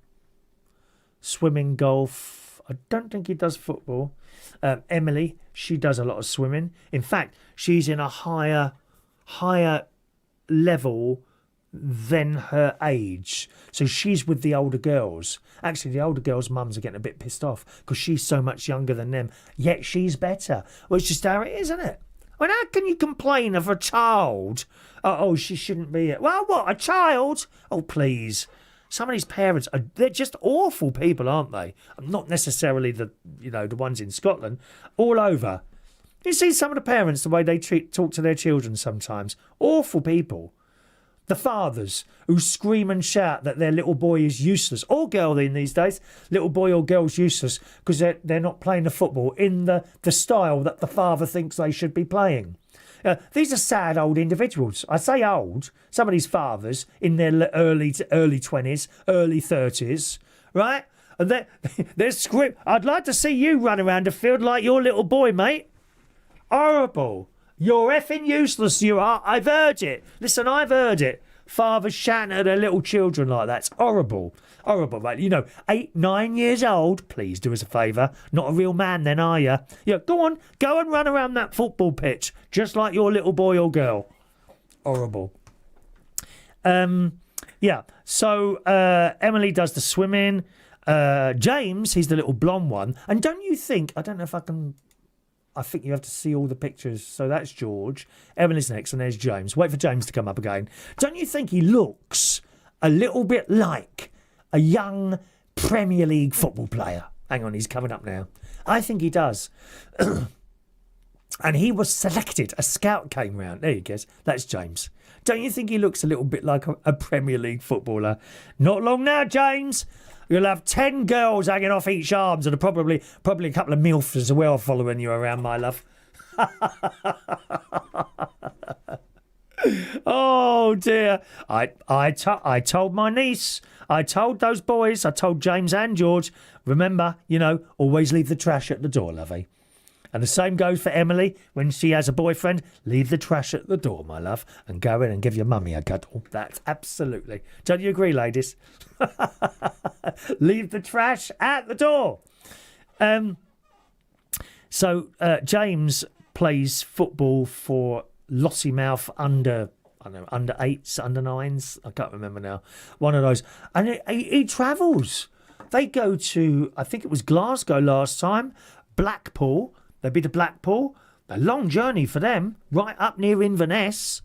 Swimming, golf. I don't think he does football. Emily, she does a lot of swimming. In fact, she's in a higher level than her age. So she's with the older girls. Actually, the older girls' mums are getting a bit pissed off because she's so much younger than them, yet she's better. Well, it's just how it is, isn't it? I mean, how can you complain of a child? Oh, she shouldn't be it. Well, what, a child? Oh, please. Some of these parents, they're just awful people, aren't they? Not necessarily the ones in Scotland. All over. You see some of the parents, the way they talk to their children sometimes. Awful people. The fathers who scream and shout that their little boy is useless, or girl in these days, little boy or girl's useless because they're not playing the football in the style that the father thinks they should be playing. These are sad old individuals. I say old. Some of these fathers in their early 20s, early 30s, right? And they're screaming. I'd like to see you run around the field like your little boy, mate. Horrible. You're effing useless, you are. I've heard it. Listen, I've heard it. Fathers shouting at their little children like that. It's horrible. Horrible, mate. 8, 9 years old. Please do us a favour. Not a real man then, are you? Yeah, go on. Go and run around that football pitch just like your little boy or girl. Horrible. Yeah, so Emily does the swimming. James, he's the little blonde one. And don't you think, I don't know if I can... I think you have to see all the pictures. So that's George. Emily's next, and there's James. Wait for James to come up again. Don't you think he looks a little bit like a young Premier League football player? Hang on, he's coming up now. I think he does. And he was selected. A scout came round. There he goes. That's James. Don't you think he looks a little bit like a Premier League footballer? Not long now, James. You'll have 10 girls hanging off each arms and probably a couple of MILFs as well following you around, my love. Oh, dear. I told my niece, I told those boys, I told James and George, remember, always leave the trash at the door, lovey. And the same goes for Emily. When she has a boyfriend, leave the trash at the door, my love, and go in and give your mummy a cuddle. That's absolutely. Don't you agree, ladies? Leave the trash at the door. So James plays football for Lossiemouth under 8s, under 9s. I can't remember now. One of those. And he travels. They go to, I think it was Glasgow last time, Blackpool. They've been to Blackpool. A long journey for them, right up near Inverness,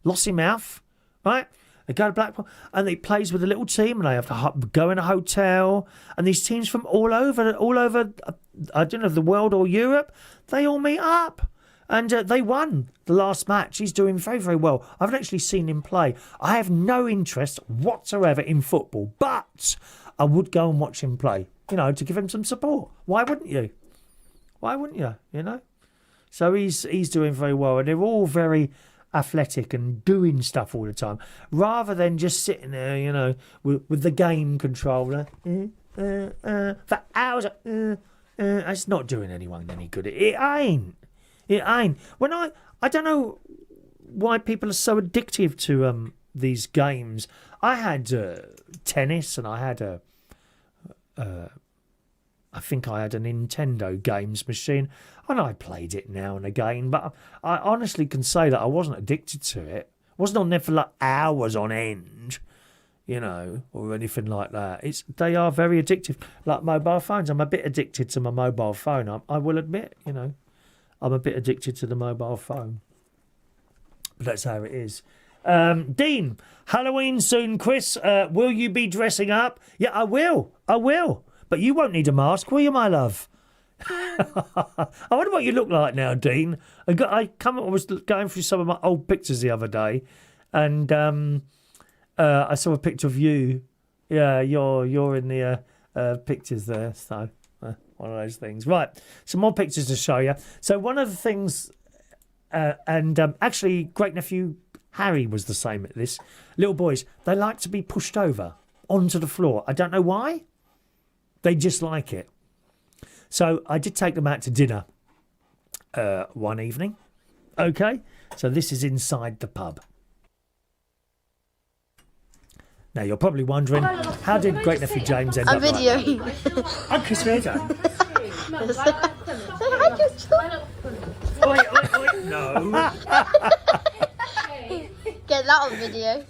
Lossiemouth, right? They go to Blackpool and they plays with a little team and they have to go in a hotel. And these teams from all over, I don't know, the world or Europe, they all meet up. And they won the last match. He's doing very, very well. I haven't actually seen him play. I have no interest whatsoever in football, but I would go and watch him play, to give him some support. Why wouldn't you? Why wouldn't you, So he's doing very well. And they're all very athletic and doing stuff all the time, rather than just sitting there, with the game controller for hours. It's not doing anyone any good. It ain't. When I don't know why people are so addictive to these games. I had tennis, and I had I think I had a Nintendo games machine, and I played it now and again, but I honestly can say that I wasn't addicted to it. I wasn't on there for like hours on end, or anything like that. They are very addictive, like mobile phones. I'm a bit addicted to my mobile phone. I will admit, I'm a bit addicted to the mobile phone. But that's how it is. Dean, Halloween soon, Chris. Will you be dressing up? Yeah, I will. But you won't need a mask, will you, my love? I wonder what you look like now, Dean. I was going through some of my old pictures the other day, and I saw a picture of you. Yeah, you're in the pictures there. So one of those things. Right, some more pictures to show you. So one of the things, actually, great nephew Harry was the same at this. Little boys, they like to be pushed over onto the floor. I don't know why. They just like it. So I did take them out to dinner one evening. Okay, so this is inside the pub. Now you're probably wondering, how did great nephew James end up like that? I'm videoing. I'm Chris Redden. No. Get that on video.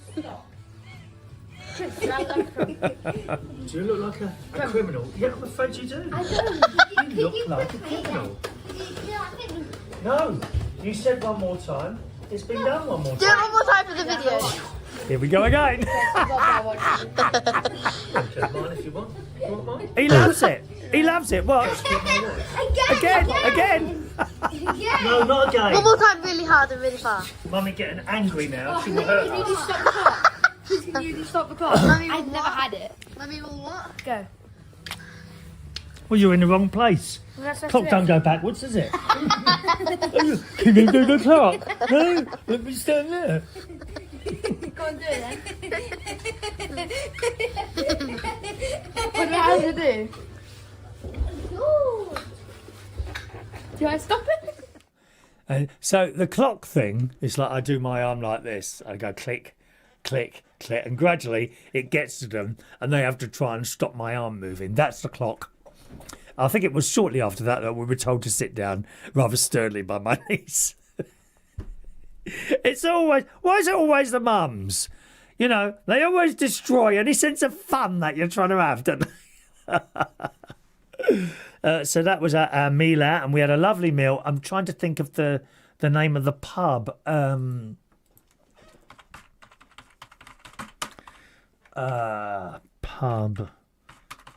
Do you look like a criminal? Yeah, I'm afraid you do. You look like a criminal. No, you said one more time. It's been done one more time. Do it one more time for the video. Here we go again. Mine if you want. You want mine? He loves it. He loves it. What? Again. No, not again. One more time, really hard and really fast. Mummy getting angry now. She will hurt us. Can you stop the clock? I've never had it. Let me roll what? Go. Well, you're in the wrong place. Clock don't go backwards, does it? Can you do the clock? No, let me stand there. Go and do it then. What do I have to do? Do I stop it? So the clock thing is like I do my arm like this. I go click, click, click, and gradually it gets to them and they have to try and stop my arm moving. That's the clock. I think it was shortly after that we were told to sit down rather sternly by my niece. Why is it always the mums? You know, they always destroy any sense of fun that you're trying to have, don't they? So that was our meal out, and we had a lovely meal. I'm trying to think of the name of the pub. Pub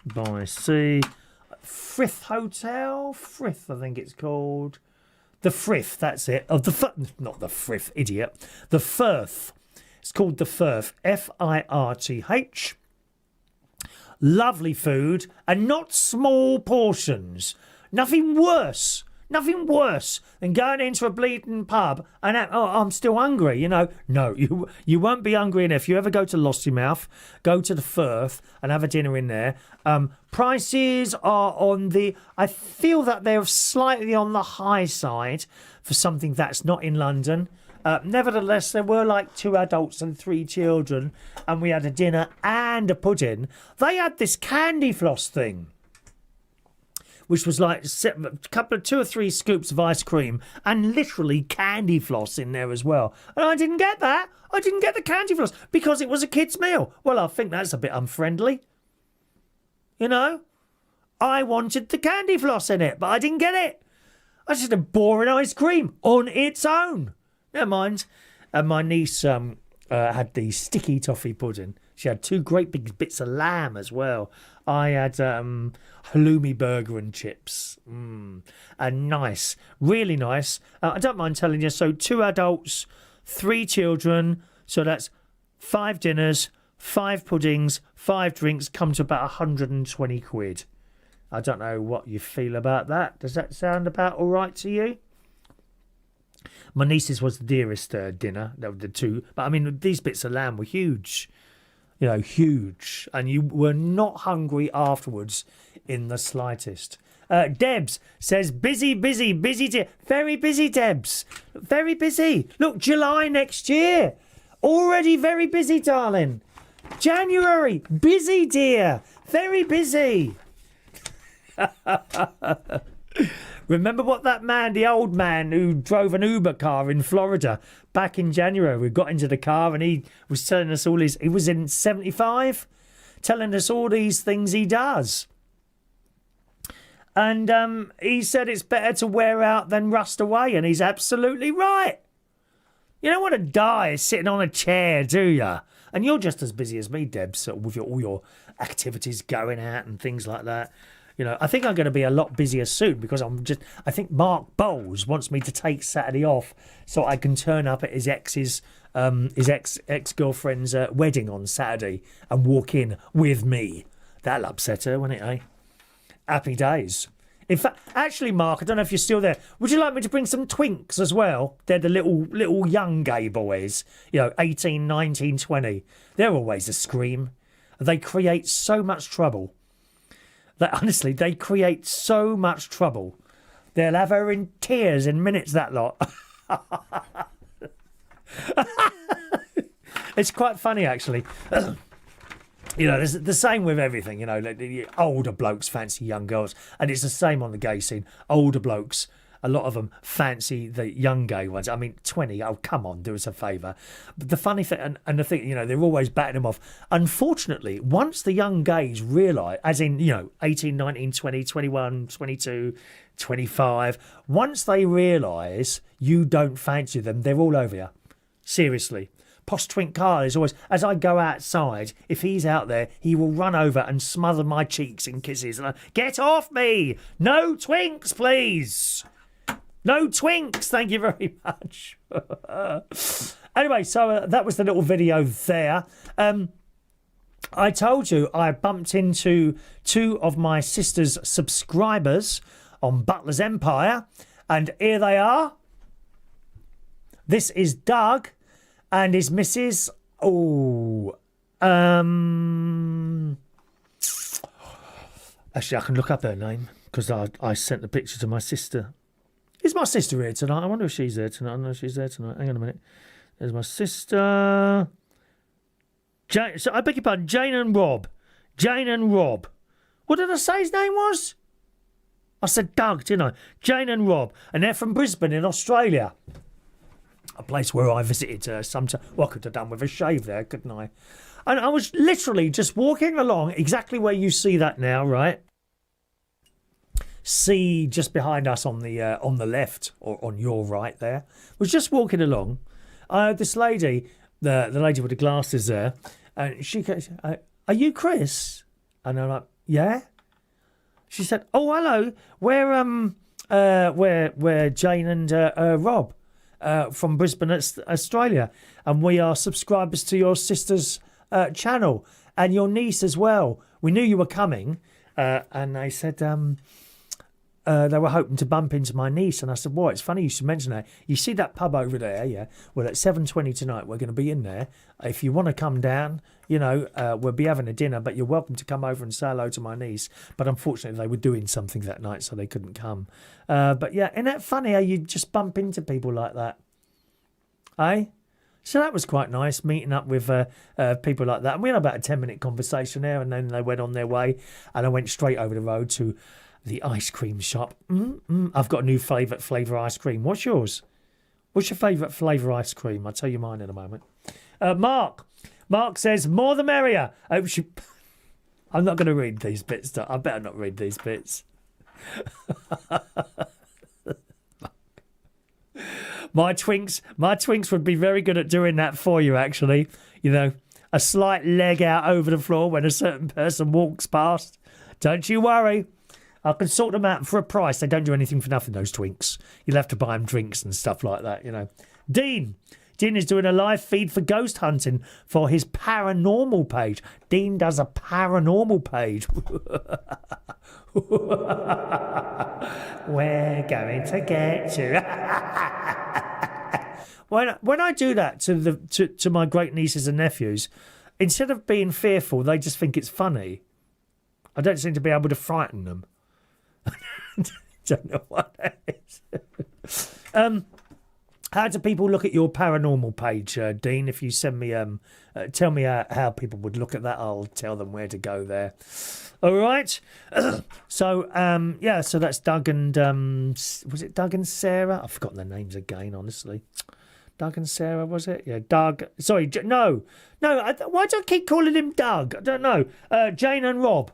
by sea. Frith Hotel? Frith, I think it's called. The Frith, that's it. Not the Frith, idiot. The Firth. It's called the Firth. Firth. Lovely food and not small portions. Nothing worse than going into a bleeding pub and I'm still hungry, you know. No, you won't be hungry enough. If you ever go to Lossiemouth, go to the Firth and have a dinner in there. Prices are I feel that they're slightly on the high side for something that's not in London. Nevertheless, there were like 2 adults and 3 children, and we had a dinner and a pudding. They had this candy floss thing, which was like a couple of 2 or 3 scoops of ice cream and literally candy floss in there as well. And I didn't get that. I didn't get the candy floss because it was a kid's meal. Well, I think that's a bit unfriendly. You know? I wanted the candy floss in it, but I didn't get it. I just had boring ice cream on its own. Never mind. And my niece had the sticky toffee pudding. She had 2 great big bits of lamb as well. I had halloumi burger and chips. And nice. Really nice. I don't mind telling you. So 2 adults, 3 children. So that's 5 dinners, 5 puddings, 5 drinks. Come to about 120 quid. I don't know what you feel about that. Does that sound about all right to you? My niece's was the dearest dinner. That were the 2. But I mean, these bits of lamb were huge. You know, huge. And you were not hungry afterwards in the slightest. Debs says, busy. Very busy, Debs. Very busy. Look, July next year. Already very busy, darling. January. Busy, dear. Very busy. Remember what that man, the old man who drove an Uber car in Florida back in January, we got into the car and he was telling us all he was in 75, telling us all these things he does. And he said it's better to wear out than rust away, and he's absolutely right. You don't want to die sitting on a chair, do you? And you're just as busy as me, Deb, so with all your activities going out and things like that. You know, I think I'm going to be a lot busier soon because I think Mark Bowles wants me to take Saturday off so I can turn up at his ex-girlfriend's wedding on Saturday and walk in with me. That'll upset her, won't it, eh? Happy days. In fact, actually, Mark, I don't know if you're still there. Would you like me to bring some twinks as well? They're the little young gay boys, 18, 19, 20. They're always a scream. They create so much trouble. Honestly, they create so much trouble. They'll have her in tears in minutes, that lot. It's quite funny, actually. There's the same with everything, the older blokes fancy young girls. And it's the same on the gay scene. Older blokes, a lot of them fancy the young gay ones. I mean, 20, oh, come on, do us a favour. But the funny thing, and the thing, they're always batting them off. Unfortunately, once the young gays realise, as in, 18, 19, 20, 21, 22, 25, once they realise you don't fancy them, they're all over you. Seriously. Posh Twink Carl is always, as I go outside, if he's out there, he will run over and smother my cheeks in kisses. And get off me! No twinks, please! No twinks, thank you very much. Anyway, so that was the little video there. I told you I bumped into two of my sister's subscribers on Butler's Empire, and here they are. This is Doug and his missus. Actually, I can look up her name because I sent the picture to my sister. Is my sister here tonight? I wonder if she's there tonight. I know she's there tonight. Hang on a minute. There's my sister. So I beg your pardon, Jane and Rob. Jane and Rob. What did I say his name was? I said Doug, didn't I? Jane and Rob. And they're from Brisbane in Australia. A place where I visited sometime. Well, I could have done with a shave there, couldn't I? And I was literally just walking along exactly where you see that now, right? See just behind us on the left, or on your right there. Was just walking along. This lady, the lady with the glasses there, and she goes, "Are you Chris?" And I'm like, "Yeah." She said, "Oh, hello. We're Jane and Rob from Brisbane, Australia, and we are subscribers to your sister's channel and your niece as well. We knew you were coming." And they said they were hoping to bump into my niece. And I said, "Well, it's funny you should mention that. You see that pub over there, yeah? Well, at 7:20 tonight, we're going to be in there. If you want to come down, we'll be having a dinner, but you're welcome to come over and say hello to my niece." But unfortunately, they were doing something that night, so they couldn't come. But yeah, isn't that funny how you just bump into people like that? Eh? So that was quite nice, meeting up with people like that. And we had about a 10-minute conversation there, and then they went on their way, and I went straight over the road to the ice cream shop. I've got a new favourite flavour ice cream. What's yours? What's your favourite flavour ice cream? I'll tell you mine in a moment. Mark says, more the merrier. I'm not going to read these bits. I better not read these bits. My twinks would be very good at doing that for you, actually. A slight leg out over the floor when a certain person walks past. Don't you worry. I can sort them out for a price. They don't do anything for nothing, those twinks. You'll have to buy them drinks and stuff like that, Dean is doing a live feed for ghost hunting for his paranormal page. Dean does a paranormal page. We're going to get you. When I do that to my great nieces and nephews, instead of being fearful, they just think it's funny. I don't seem to be able to frighten them. Don't know what that is. How do people look at your paranormal page, Dean? If you send me, tell me how people would look at that, I'll tell them where to go there. All right. So that's Doug and was it Doug and Sarah? I've forgotten their names again, honestly. Doug and Sarah, was it? Yeah, Doug. Sorry, no. Why do I keep calling him Doug? I don't know. Jane and Rob.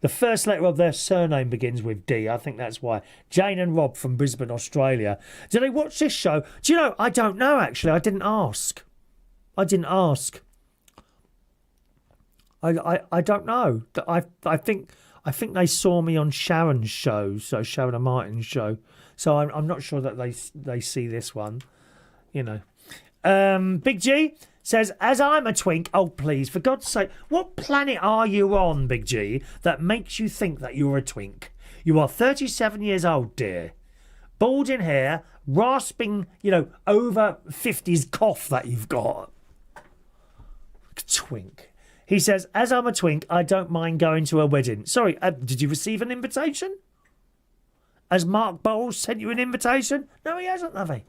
The first letter of their surname begins with D. I think that's why. Jane and Rob from Brisbane, Australia. Do they watch this show? Do you know? I don't know, actually. I didn't ask. I don't know. I think they saw me on Sharon's show, so Sharon and Martin's show. So I'm not sure that they see this one. You know. Big G says, as I'm a twink, oh please, for God's sake, what planet are you on, Big G, that makes you think that you're a twink? You are 37 years old, dear. Balding hair, rasping, over 50s cough that you've got. Twink. He says, as I'm a twink, I don't mind going to a wedding. Sorry, did you receive an invitation? Has Mark Bowles sent you an invitation? No, he hasn't, have he?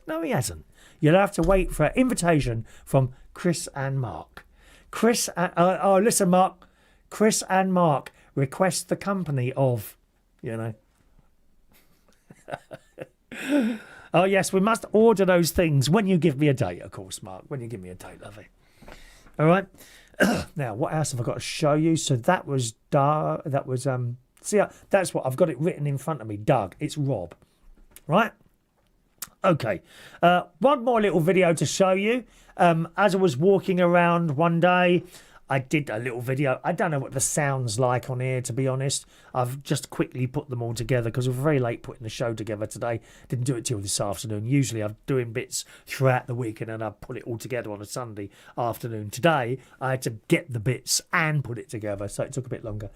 No, he hasn't. You'll have to wait for an invitation from Chris and Mark. Listen, Mark. Chris and Mark request the company of, Oh, yes, we must order those things when you give me a date, of course, Mark. When you give me a date, lovely. All right. Now, what else have I got to show you? So that was that's what I've got it written in front of me. Doug, it's Rob. Right? Okay. One more little video to show you. As I was walking around one day, I did a little video. I don't know what the sound's like on here, to be honest. I've just quickly put them all together because we're very late putting the show together today. Didn't do it till this afternoon. Usually I'm doing bits throughout the week and then I put it all together on a Sunday afternoon. Today I had to get the bits and put it together, so it took a bit longer.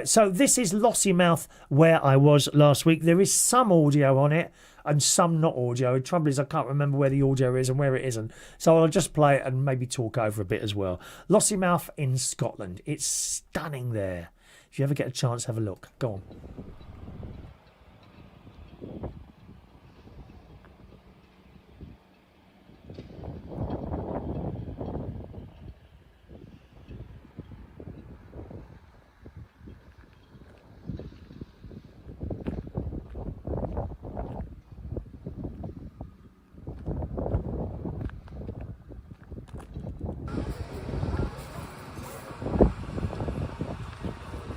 So this is Lossiemouth, where I was last week. There is some audio on it and some not audio. The trouble is I can't remember where the audio is and where it isn't. So I'll just play it and maybe talk over a bit as well. Lossiemouth in Scotland. It's stunning there. If you ever get a chance, have a look. Go on.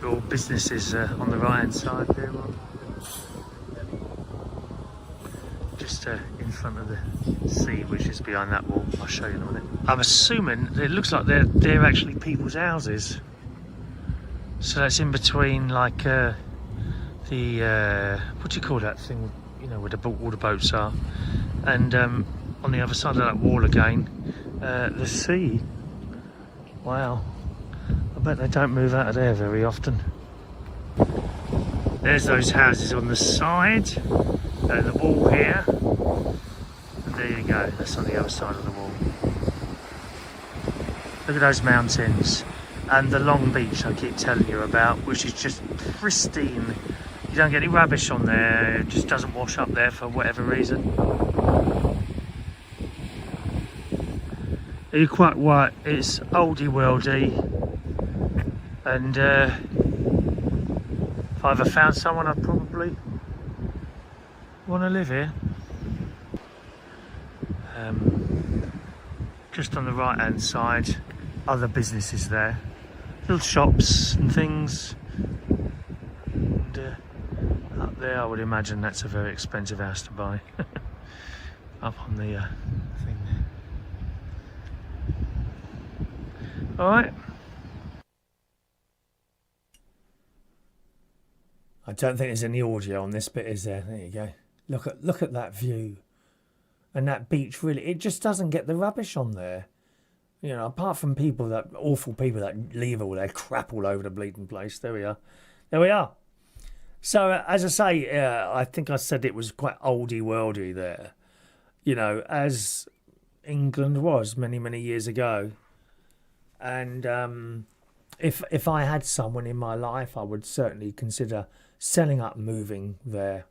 All businesses on the right hand side there, just in front of the sea, which is behind that wall. I'll show you in a minute. I'm assuming it looks like they're actually people's houses, so that's in between like the what do you call that thing, where all the boats are, and on the other side of that wall again, the sea. Wow. I bet they don't move out of there very often. There's those houses on the side, the wall here, and there you go, that's on the other side of the wall. Look at those mountains and the long beach I keep telling you about, which is just pristine. You don't get any rubbish on there, it just doesn't wash up there for whatever reason. You're quite right, it's oldie worldy. And if I ever found someone, I'd probably want to live here. Just on the right hand side, other businesses there, little shops and things. And up there, I would imagine that's a very expensive house to buy. Up on the thing there. All right. I don't think there's any audio on this bit, is there? There you go. Look at that view. And that beach, really, it just doesn't get the rubbish on there. Apart from awful people that leave all their crap all over the bleeding place. There we are. There we are. So, as I say, I think I said it was quite oldie worldy there. As England was many, many years ago. And if I had someone in my life, I would certainly consider selling up, moving there.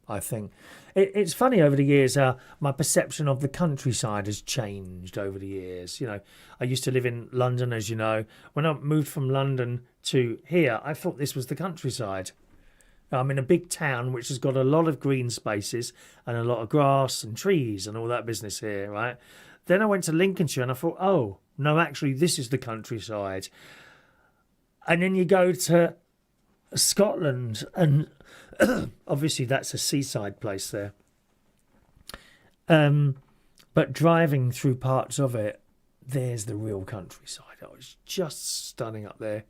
I think it's funny, over the years my perception of the countryside has changed over the years. I used to live in London, as you know. When I moved from London to here, I thought this was the countryside. I'm in a big town which has got a lot of green spaces and a lot of grass and trees and all that business here, right? Then I went to Lincolnshire and I thought, oh no, actually this is the countryside. And then you go to Scotland, and obviously that's a seaside place there. But driving through parts of it, there's the real countryside. Oh, it's just stunning up there.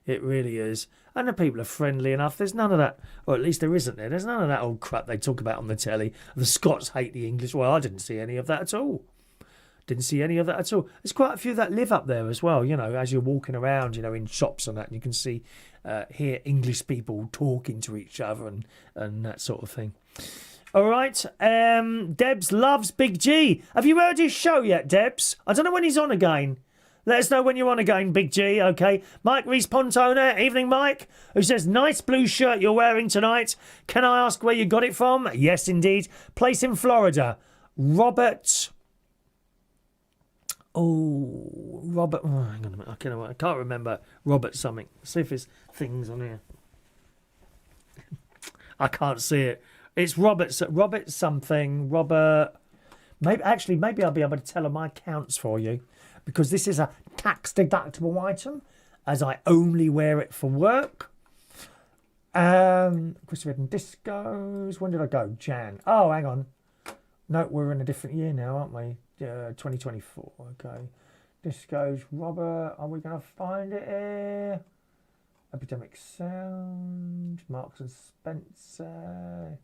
It really is. And the people are friendly enough. There's none of that, or at least there isn't there. There's none of that old crap they talk about on the telly. The Scots hate the English. Well, I didn't see any of that at all. Didn't see any of that at all. There's quite a few that live up there as well, you know, as you're walking around, you know, in shops and that, and you can see, hear English people talking to each other and that sort of thing. All right. Debs loves Big G. Have you heard his show yet, Debs? I don't know when he's on again. Let us know when you're on again, Big G, okay? Mike Rees-Pontona, evening Mike, who says, nice blue shirt you're wearing tonight. Can I ask where you got it from? Yes, indeed. Place in Florida. Robert... Oh, Robert... Oh, hang on a minute. I can't remember. Robert something. See if there's things on here. I can't see it. It's Robert something. Robert... Maybe I'll be able to tell on my accounts for you, because this is a tax-deductible item, as I only wear it for work. Chris Redden Discos. When did I go? Jan. Oh, hang on. No, we're in a different year now, aren't we? 2024. Okay. Discos. Robert. Are we going to find it here? Epidemic Sound. Marks and Spencer.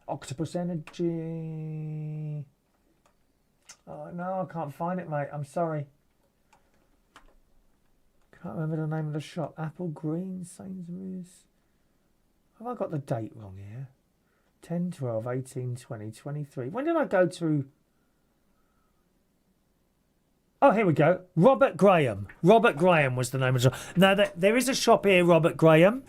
Octopus Energy. Oh, no, I can't find it, mate. I'm sorry. Can't remember the name of the shop. Apple Green, Sainsbury's. Have I got the date wrong here? 10, 12, 18, 20, 23. When did I go to... Oh, here we go. Robert Graham. Robert Graham was the name of the shop. Now, there is a shop here, Robert Graham,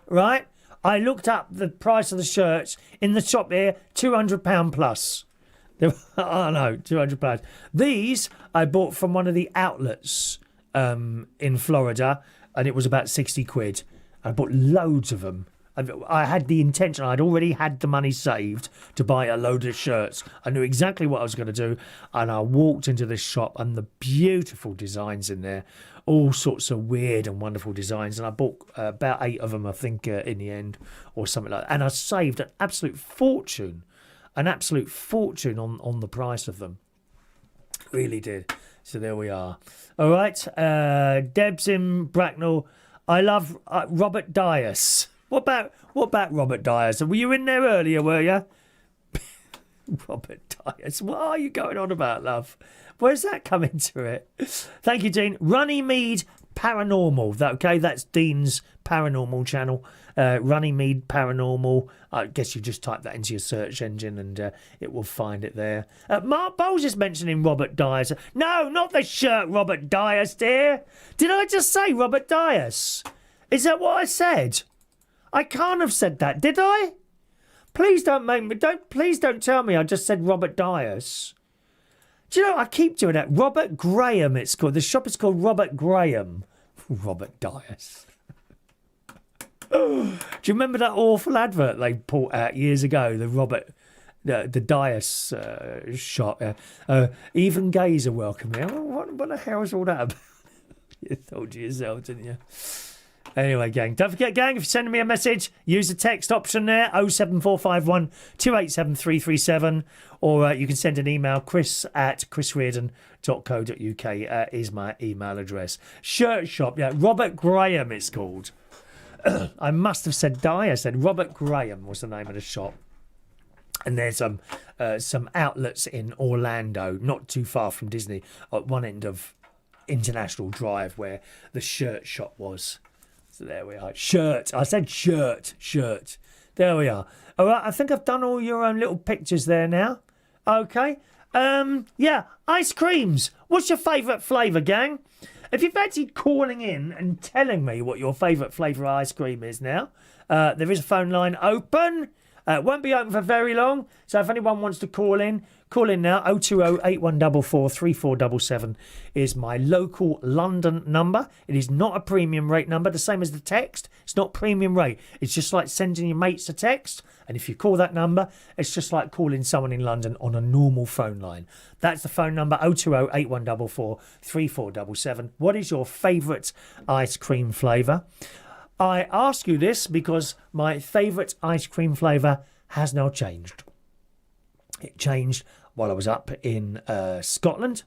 right? I looked up the price of the shirts in the shop here, £200 plus. Oh, no, £200. These I bought from one of the outlets in Florida, and it was about 60 quid. I bought loads of them. I had the intention, I'd already had the money saved to buy a load of shirts. I knew exactly what I was going to do, and I walked into this shop, and the beautiful designs in there, all sorts of weird and wonderful designs, and I bought about 8 of them, I think, in the end, or something like that. And I saved an absolute fortune on the price of them. Really did. So there we are. All right. Debs in Bracknell. I love Robert Dias. What about Robert Dias? Were you in there earlier, were you? Robert Dias. What are you going on about, love? Where's that come into it? Thank you, Dean. Runnymede Paranormal. Okay, that's Dean's paranormal channel. Runnymede Paranormal. I guess you just type that into your search engine and it will find it there. Mark Bowles is mentioning Robert Dias. No, not the shirt Robert Dias, dear. Did I just say Robert Dias? Is that what I said? I can't have said that, did I? Please please don't tell me I just said Robert Dias. Do you know, I keep doing that. Robert Graham, it's called. The shop is called Robert Graham. Robert Dias. Do you remember that awful advert they put out years ago? The Dias shop. Even gays are welcome here. What the hell is all that about? You thought to yourself, didn't you? Anyway, gang, don't forget, gang, if you're sending me a message, use the text option there, 07451 287 337, or you can send an email, chris@chrisreardon.co.uk is my email address. Shirt shop, yeah, Robert Graham it's called. I must have said I said Robert Graham was the name of the shop. And there's some outlets in Orlando, not too far from Disney, at one end of International Drive where the shirt shop was. So there we are. Shirt. I said shirt. There we are. All right, I think I've done all your own little pictures there now. Okay. Yeah, ice creams. What's your favourite flavour, gang? If you're actually calling in and telling me what your favourite flavour ice cream is now, there is a phone line open. It won't be open for very long, so if anyone wants to call in now. 020 8144 3477 is my local London number. It is not a premium rate number, the same as the text. It's not premium rate. It's just like sending your mates a text, and if you call that number, it's just like calling someone in London on a normal phone line. That's the phone number, 020 8144 3477. What is your favourite ice cream flavour? I ask you this because my favourite ice cream flavour has now changed. It changed while I was up in Scotland.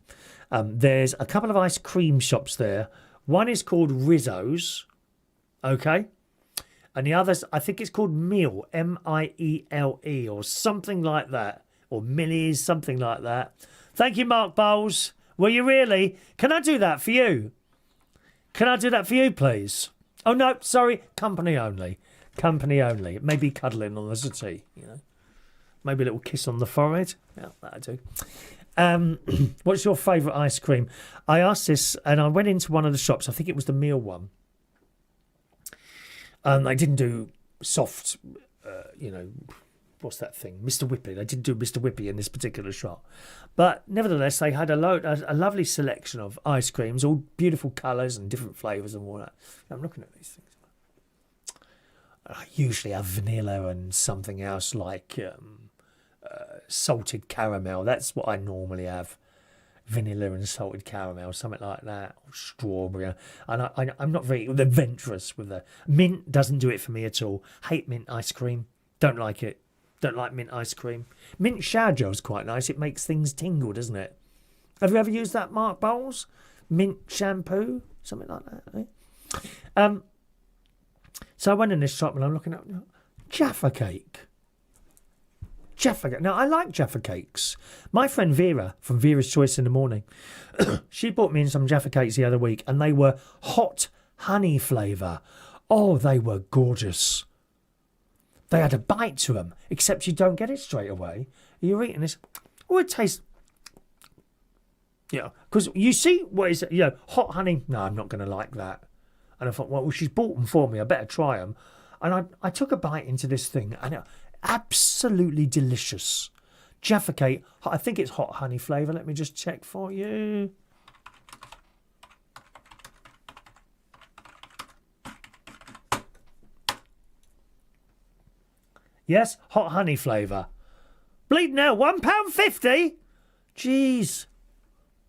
There's a couple of ice cream shops there. One is called Rizzo's, okay? And the others, I think it's called Miele, M-I-E-L-E, or something like that. Or Millie's, something like that. Thank you, Mark Bowles. Were you really? Can I do that for you? Can I do that for you, please? Oh, no, sorry. Company only. Company only. Maybe cuddling on the settee, you know. Maybe a little kiss on the forehead. Yeah, that'll do. What's your favourite ice cream? I asked this, and I went into one of the shops. I think it was the Miele one. They didn't do soft, what's that thing? Mr. Whippy. They didn't do Mr. Whippy in this particular shop. But nevertheless, they had a lovely selection of ice creams, all beautiful colours and different flavours and all that. I'm looking at these things. I usually have vanilla and something else like salted caramel. That's what I normally have. Vanilla and salted caramel, something like that, or strawberry. And I'm not very adventurous with the mint. Doesn't do it for me at all. Hate mint ice cream. Don't like it. Don't like mint ice cream. Mint shower gel's quite nice. It makes things tingle, doesn't it? Have you ever used that, Mark Bowles? Mint shampoo, something like that. Eh? So I went in this shop and I'm looking at Jaffa cake. Jaffa cake. Now, I like Jaffa cakes. My friend Vera from Vera's Choice in the Morning, she bought me in some Jaffa cakes the other week and they were hot honey flavour. Oh, they were gorgeous. They had a bite to them, except you don't get it straight away. You're eating this. Oh, it tastes... Yeah, because you see what is, hot honey. No, I'm not going to like that. And I thought, well, she's bought them for me. I better try them. And I took a bite into this thing, and absolutely delicious. Jaffa cake. I think it's hot honey flavour. Let me just check for you. Yes, hot honey flavour. Bleeding hell, £1.50? Jeez.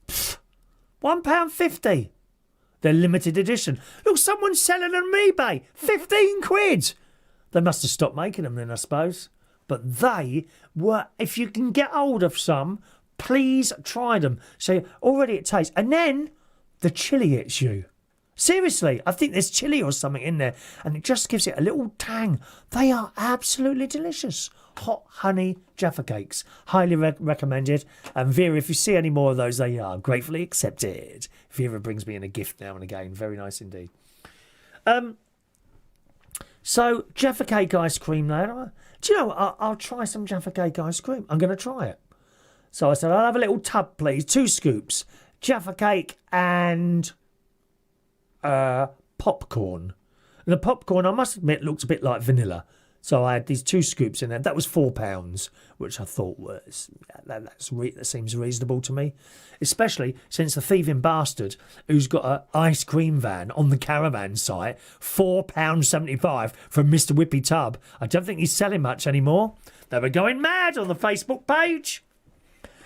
Pfft. £1.50. They're limited edition. Look, someone's selling them on eBay. 15 quid. They must have stopped making them then, I suppose. But they were, if you can get hold of some, please try them. So already it tastes. And then the chili hits you. Seriously, I think there's chili or something in there, and it just gives it a little tang. They are absolutely delicious. Hot honey Jaffa cakes. Highly recommended. And Vera, if you see any more of those, they are gratefully accepted. Vera brings me in a gift now and again. Very nice indeed. So, Jaffa cake ice cream now. Do you know, I'll try some Jaffa cake ice cream. I'm going to try it. So I said, I'll have a little tub, please. 2 scoops. Jaffa cake and... popcorn. And the popcorn, I must admit, looks a bit like vanilla. So I had these 2 scoops in there. That was £4, which I thought was that seems reasonable to me, especially since the thieving bastard who's got an ice cream van on the caravan site, £4.75 from Mr. Whippy Tub. I don't think he's selling much anymore. They were going mad on the Facebook page.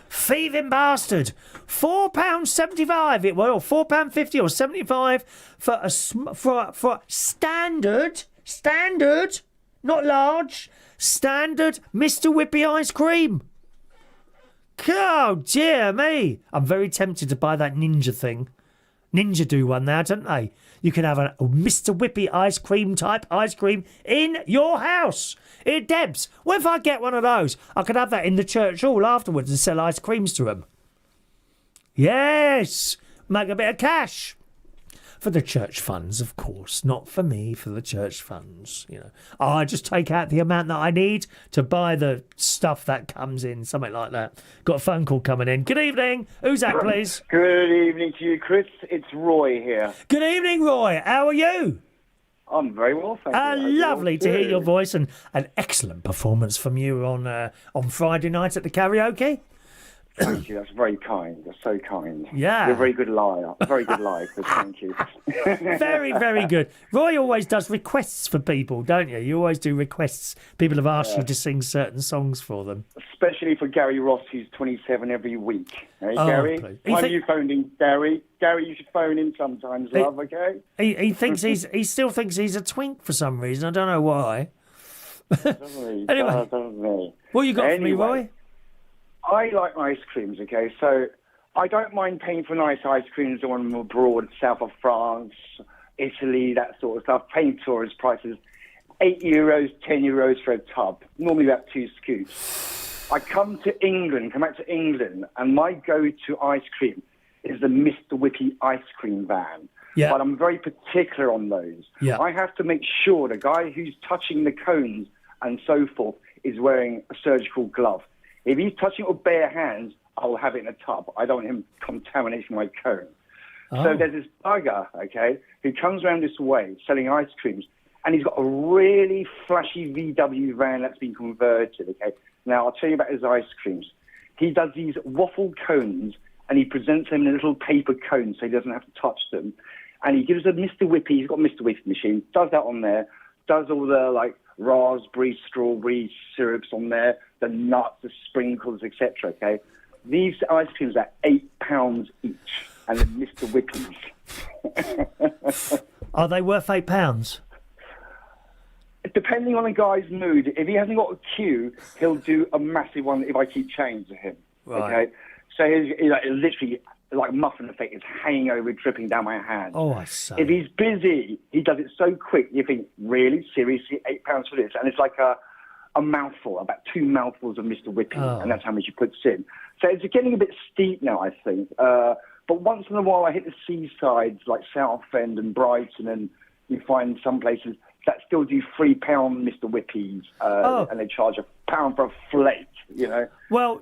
Thieving bastard. £4.75 it was, or £4.50 or 75 for standard, not large, standard Mr. Whippy ice cream. Oh dear me. I'm very tempted to buy that Ninja thing. Ninja do one now, don't they? You can have a Mr. Whippy ice cream type ice cream in your house. Here, Debs, what if I get one of those? I could have that in the church hall afterwards and sell ice creams to them. Yes, make a bit of cash. For the church funds, of course. Not for me, for the church funds. I just take out the amount that I need to buy the stuff that comes in, something like that. Got a phone call coming in. Good evening. Who's that, please? Good evening to you, Chris. It's Roy here. Good evening, Roy. How are you? I'm very well, thank you. Lovely to hear your voice, and an excellent performance from you on Friday night at the karaoke. Thank you. That's very kind. That's so kind. Yeah. You're a very good liar. A very good liar, Chris. Thank you. Very, very good. Roy always does requests for people, don't you? You always do requests. People have asked you to sing certain songs for them. Especially for Gary Ross, who's 27 every week. Hey, Oh, Gary? please. Why you phoned in, Gary? Gary, you should phone in sometimes, love, okay? He thinks he still thinks he's a twink for some reason. I don't know why. Doesn't he? Anyway. Doesn't he? What you got for me, Anyway. Roy? I like ice creams, okay? So I don't mind paying for nice ice creams when I'm abroad, south of France, Italy, that sort of stuff. Paying tourist prices, €8, €10 for a tub, normally about 2 scoops. I come back to England, and my go-to ice cream is the Mr. Whippy ice cream van. Yeah. But I'm very particular on those. Yeah. I have to make sure the guy who's touching the cones and so forth is wearing a surgical glove. If he's touching it with bare hands, I will have it in a tub. I don't want him contaminating my cone. Oh. So there's this bugger, okay, who comes around this way selling ice creams, and he's got a really flashy VW van that's been converted, okay? Now, I'll tell you about his ice creams. He does these waffle cones, and he presents them in a little paper cone so he doesn't have to touch them. And he gives a Mr. Whippy, he's got a Mr. Whippy machine, does that on there, does all the, like, raspberry, strawberry syrups on there, the nuts, the sprinkles, etc., okay? These ice creams are £8 each, and they're Mr. Whippies. Are they worth £8? Depending on the guy's mood, if he hasn't got a queue, he'll do a massive one if I keep change to him, Right. okay? So he's like, literally, like muffin effect, it's hanging over, dripping down my hand. Oh, I say. If he's busy, he does it so quick, you think, really? Seriously, £8 for this? And it's like a mouthful, about 2 mouthfuls of Mr. Whippy, and that's how much he puts in. So it's getting a bit steep now, I think. But once in a while, I hit the seasides, like Southend and Brighton, and you find some places that still do £3 Mr. Whippies, and they charge £1 for a flake, you know. Well,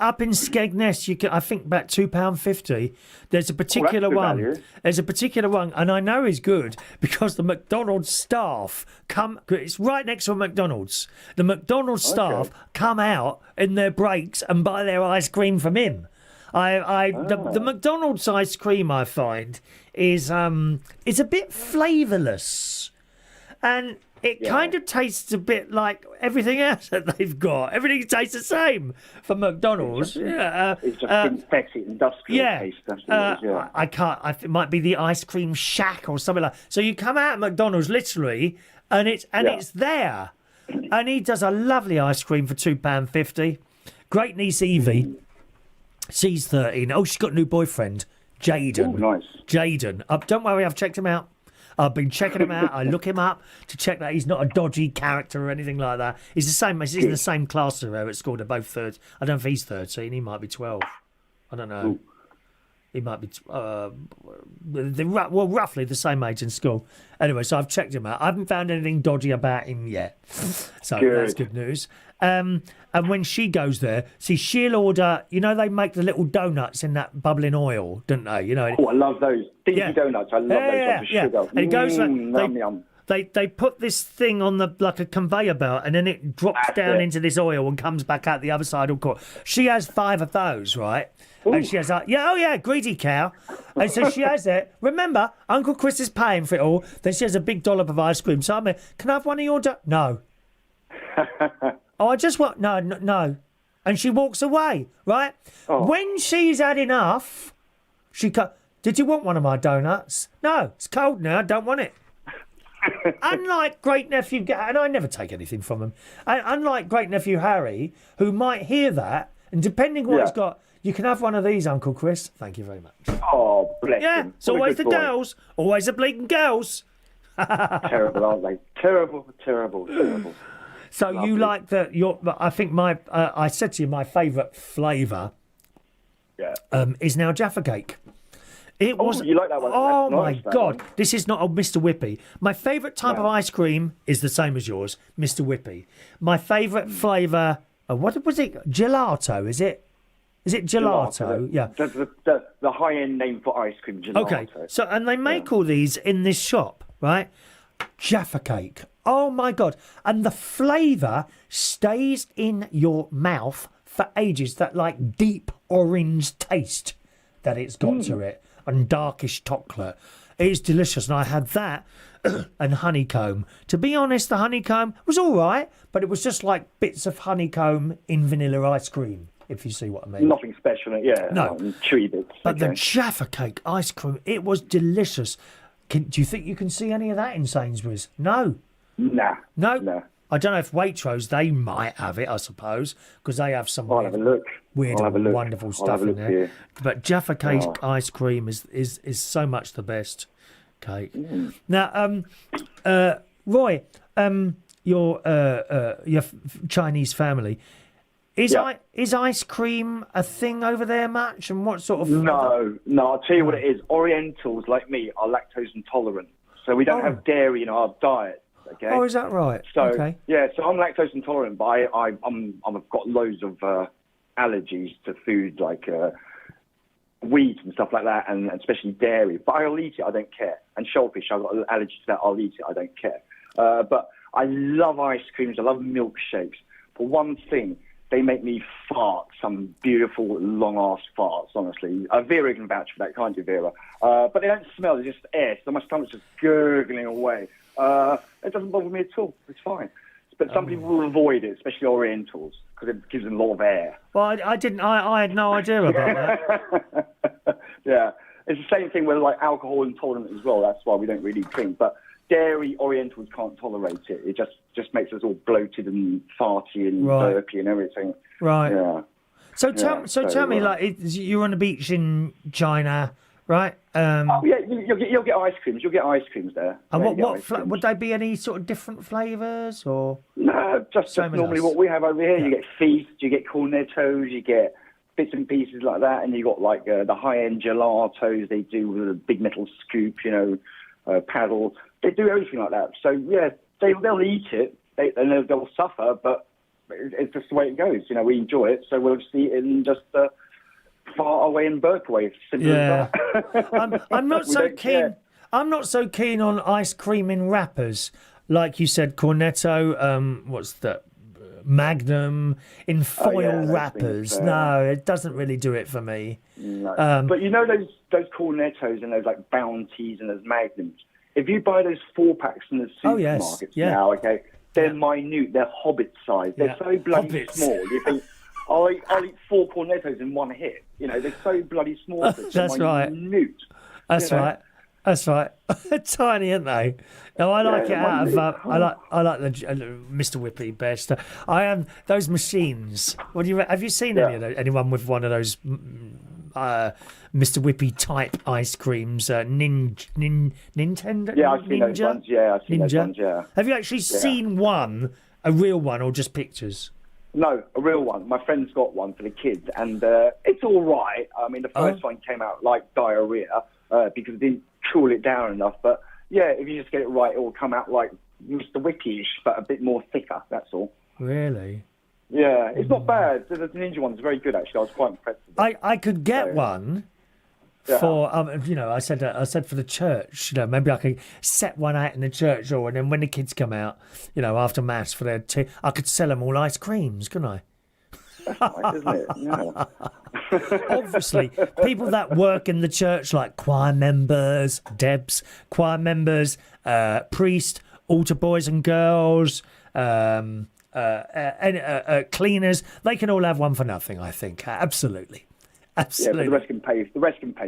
up in Skegness, you can, I think about £2.50. There's a particular good one. value. There's a particular one, and I know is good because the McDonald's staff come. It's right next to a McDonald's. The McDonald's staff come out in their breaks and buy their ice cream from him. The McDonald's ice cream I find is a bit flavourless, and it kind of tastes a bit like everything else that they've got. Everything tastes the same for McDonald's. It's just synthetic, industrial taste. That's what it is, I can't. It might be the ice cream shack or something like. So you come out at McDonald's literally, and it's there, and he does a lovely ice cream for £2.50. Great niece Evie. She's 13. Oh, she's got a new boyfriend, Jaden. Oh, nice. Jaden. Don't worry, I've checked him out. I've been checking him out. I look him up to check that he's not a dodgy character or anything like that. He's the same. He's in the same class as her at school. They're both 13. I don't know if he's 13. He might be 12. I don't know. Ooh. He might be, roughly the same age in school. Anyway, so I've checked him out. I haven't found anything dodgy about him yet. So that's good news. And when she goes there, she'll order, they make the little donuts in that bubbling oil, don't they? Oh, I love those. Dinky donuts. I love those ones with sugar. And it goes yum. They put this thing on like a conveyor belt, and then it drops down into this oil and comes back out the other side of course. She has 5 of those, right? Ooh. And she has greedy cow. And so she has it. Remember, Uncle Chris is paying for it all. Then she has a big dollop of ice cream. So I'm like, can I have one of your No. Oh, I just want... No. And she walks away, right? Oh. When she's had enough, did you want one of my donuts? No, it's cold now. I don't want it. Unlike great nephew, and I never take anything from him. Unlike great nephew Harry, who might hear that, and depending on what he's got, you can have one of these, Uncle Chris. Thank you very much. Oh, bless him. It's always the girls, always the bleeding girls. Terrible, aren't they? Terrible. So lovely. You like I think I said to you my favourite flavour. Is now Jaffa Cake. It was. You like that one? Oh my God! This is not a Mr. Whippy. My favourite type of ice cream is the same as yours, Mr. Whippy. My favourite flavour. What was it? Gelato? Is it? Is it gelato? Yeah. The high-end name for ice cream, gelato. Okay. So and they make all these in this shop, right? Jaffa Cake. Oh my God! And the flavour stays in your mouth for ages. That like deep orange taste that it's got to it, and darkish chocolate. It's delicious, and I had that and honeycomb. To be honest, the honeycomb was all right, but it was just like bits of honeycomb in vanilla ice cream, if you see what I mean. Nothing special, yeah. No. Chewy bits. But the Jaffa cake ice cream, it was delicious. Do you think you can see any of that in Sainsbury's? No. Nah. No. I don't know if Waitrose, they might have it, I suppose, because they have some I'll have a look. weird I'll have a and look. wonderful I'll stuff have a in look there. here. But Jaffa cake ice cream is so much the best cake. Now, Roy, your Chinese family, is ice cream a thing over there much? And what sort of... No. I'll tell you what it is. Orientals, like me, are lactose intolerant. So we don't have dairy in our diet. Okay. Oh, is that right? So okay. yeah, so I'm lactose intolerant, but I've got loads of allergies to food like wheat and stuff like that, and especially dairy. But I'll eat it. I don't care. And shellfish, I've got an allergy to that. I'll eat it. I don't care. But I love ice creams. I love milkshakes. For one thing, they make me fart some beautiful long-ass farts, honestly. Vera can vouch for that, can't you, Vera? But they don't smell. They're just air. So my stomach's just gurgling away. It doesn't bother me at all. It's fine. But some people will avoid it, especially Orientals, because it gives them a lot of air. Well, I didn't. I had no idea about that. Yeah. It's the same thing with like alcohol intolerant as well. That's why we don't really drink. But dairy Orientals can't tolerate it. It just makes us all bloated and farty and burpy and everything. Right. Yeah. So tell me, like, you're on the beach in China, right? Oh yeah, you'll get ice creams. You'll get ice creams there. And would they be any sort of different flavours or? No, just normally what we have over here. Yeah. You get feast, you get cornettos, you get bits and pieces like that, and you got like the high-end gelatos they do with a big metal scoop, paddle. They do everything like that. So yeah, they'll eat it. They'll suffer, but it's just the way it goes. We enjoy it, so we'll just eat it and just fart away and burp away. Simple as that. I'm not so keen. Care. I'm not so keen on ice cream in wrappers, like you said, Cornetto. What's that? Magnum in foil wrappers. No, it doesn't really do it for me. No. But those Cornettos and those like Bounties and those Magnums. If you buy those 4-packs in the supermarkets now, okay, they're minute. They're hobbit size. They're so bloody small. You think, I'll eat 4 Cornettos in one hit. They're so bloody small. That's right. Minute. That's right. That's right. Tiny, aren't they? No, I like it out of. I like the Mr. Whippy best. I am those machines. What do you have you seen anyone with one of those Mr. Whippy type ice creams? Nintendo. Yeah, I've seen those ones. Yeah, I've seen those ones. Yeah. Have you actually seen one, a real one, or just pictures? No, a real one. My friend's got one for the kids, and it's all right. I mean, the first one came out like diarrhea because it didn't cool it down enough. But yeah, if you just get it right, it will come out like Mr. Whippy-ish, but a bit more thicker. That's all. Really? Yeah, it's not bad. The ninja one's very good, actually. I was quite impressed with it. I could get one for I said for the church. Maybe I could set one out in the church, and then when the kids come out, after mass for their tea, I could sell them all ice creams, couldn't I? That's nice, isn't it? Yeah. Obviously, people that work in the church, like choir members, Debs, choir members, priest, altar boys and girls, cleaners, they can all have one for nothing, I think. Absolutely. Yeah, but the rest can pay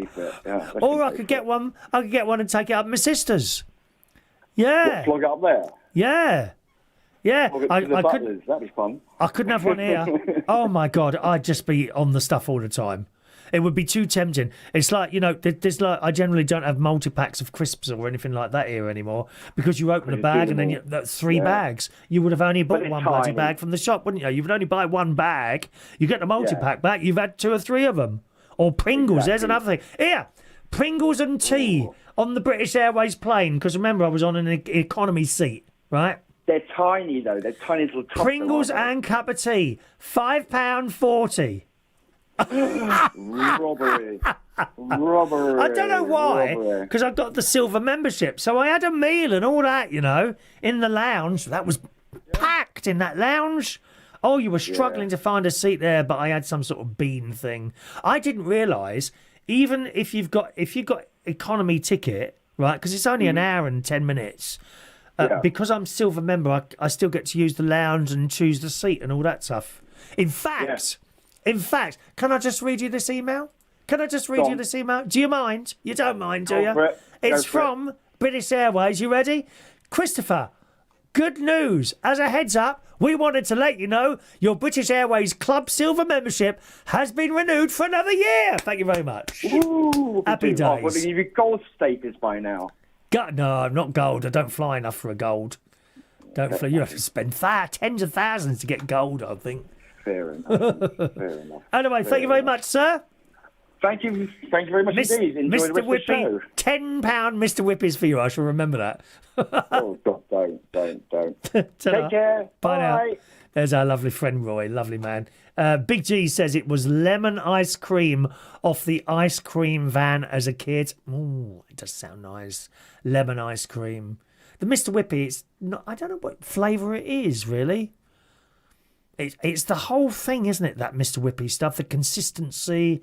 for it. Yeah, or I could get one. I could get one and take it up my sister's. Yeah. Plug it up there. Yeah. Yeah, I could. That'd be fun. I couldn't have one here. Oh my God, I'd just be on the stuff all the time. It would be too tempting. It's like there's like I generally don't have multi-packs of crisps or anything like that here anymore because you open a bag and then that's 3 bags. You would have only bought one bloody bag from the shop, wouldn't you? You would only buy one bag. You get the multi-pack back. You've had 2 or 3 of them. Or Pringles. There's another thing. Here, Pringles and tea on the British Airways plane because remember I was on an economy seat, right? They're tiny, though. They're tiny little tots. Pringles and cup of tea. £5.40. Robbery. I don't know why, because I've got the silver membership. So I had a meal and all that, in the lounge. That was packed in that lounge. Oh, you were struggling to find a seat there, but I had some sort of bean thing. I didn't realise, even if you've got economy ticket, right, because it's only an hour and 10 minutes, because I'm silver member, I still get to use the lounge and choose the seat and all that stuff. In fact, can I just read you this email? Do you mind? You don't mind, do you? It's from British Airways. You ready? Christopher, good news. As a heads up, we wanted to let you know your British Airways Club Silver membership has been renewed for another year. Thank you very much. Ooh, Happy days. Well, they give you gold status by now. No, not gold. I don't fly enough for a gold. Don't fly. You have to spend tens of thousands to get gold, I think. Fair enough. Anyway, thank you very much, sr. Thank you very much indeed. Enjoy Mr. the rest of the Whippy, show. £10 Mr. Whippy's for you. I shall remember that. Oh, God, don't. Take care. Bye now. There's our lovely friend Roy, lovely man. Big G says it was lemon ice cream off the ice cream van as a kid. Ooh, it does sound nice. Lemon ice cream. The Mr. Whippy, it's not, I don't know what flavour it is, really. It's the whole thing, isn't it, that Mr. Whippy stuff, the consistency.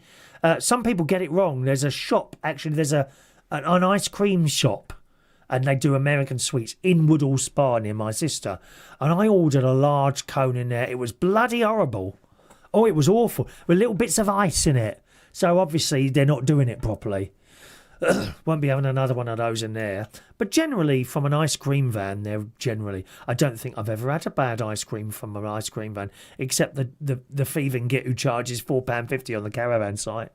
Some people get it wrong. There's a shop, actually, there's an ice cream shop, and they do American sweets in Woodall Spa near my sister. And I ordered a large cone in there. It was bloody horrible. Oh, it was awful, with little bits of ice in it. So obviously they're not doing it properly. Won't be having another one of those in there. But generally, from an ice cream van, I don't think I've ever had a bad ice cream from an ice cream van, except the thieving git who charges £4.50 on the caravan site.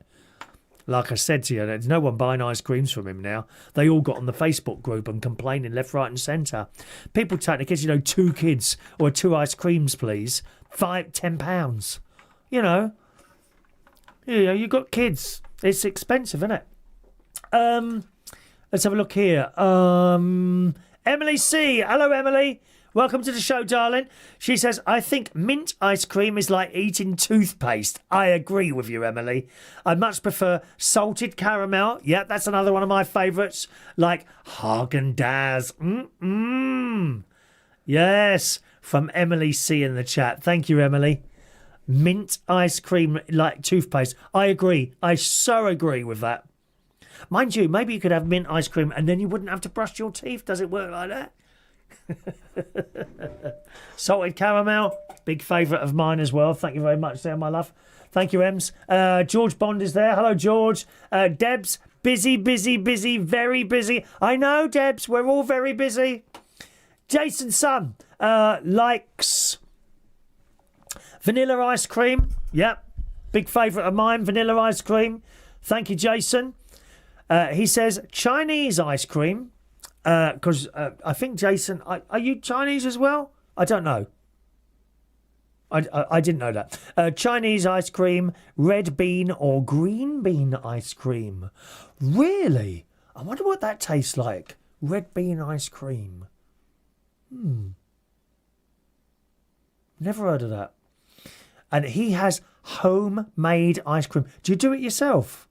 Like I said to you, there's no one buying ice creams from him now. They all got on the Facebook group and complaining left, right and centre. People take the kids, 2 kids or 2 ice creams, please. £10. You got kids. It's expensive, isn't it? Let's have a look here. Emily C. Hello, Emily. Welcome to the show, darling. She says, I think mint ice cream is like eating toothpaste. I agree with you, Emily. I much prefer salted caramel. Yeah, that's another one of my favourites. Like Haagen-Dazs. Yes, from Emily C in the chat. Thank you, Emily. Mint ice cream like toothpaste. I agree. I so agree with that. Mind you, maybe you could have mint ice cream and then you wouldn't have to brush your teeth. Does it work like that? Salted caramel, big favourite of mine as well. Thank you very much there, my love. Thank you, Ems. George Bond is there. Hello, George. Debs, busy, very busy. I know, Debs, we're all very busy. Jason Sun likes vanilla ice cream. Yep, big favourite of mine, vanilla ice cream. Thank you, Jason. He says Chinese ice cream, because I think, Jason, are you Chinese as well? I don't know. I didn't know that. Chinese ice cream, red bean or green bean ice cream. Really? I wonder what that tastes like. Red bean ice cream. Never heard of that. And he has homemade ice cream. Do you do it yourself?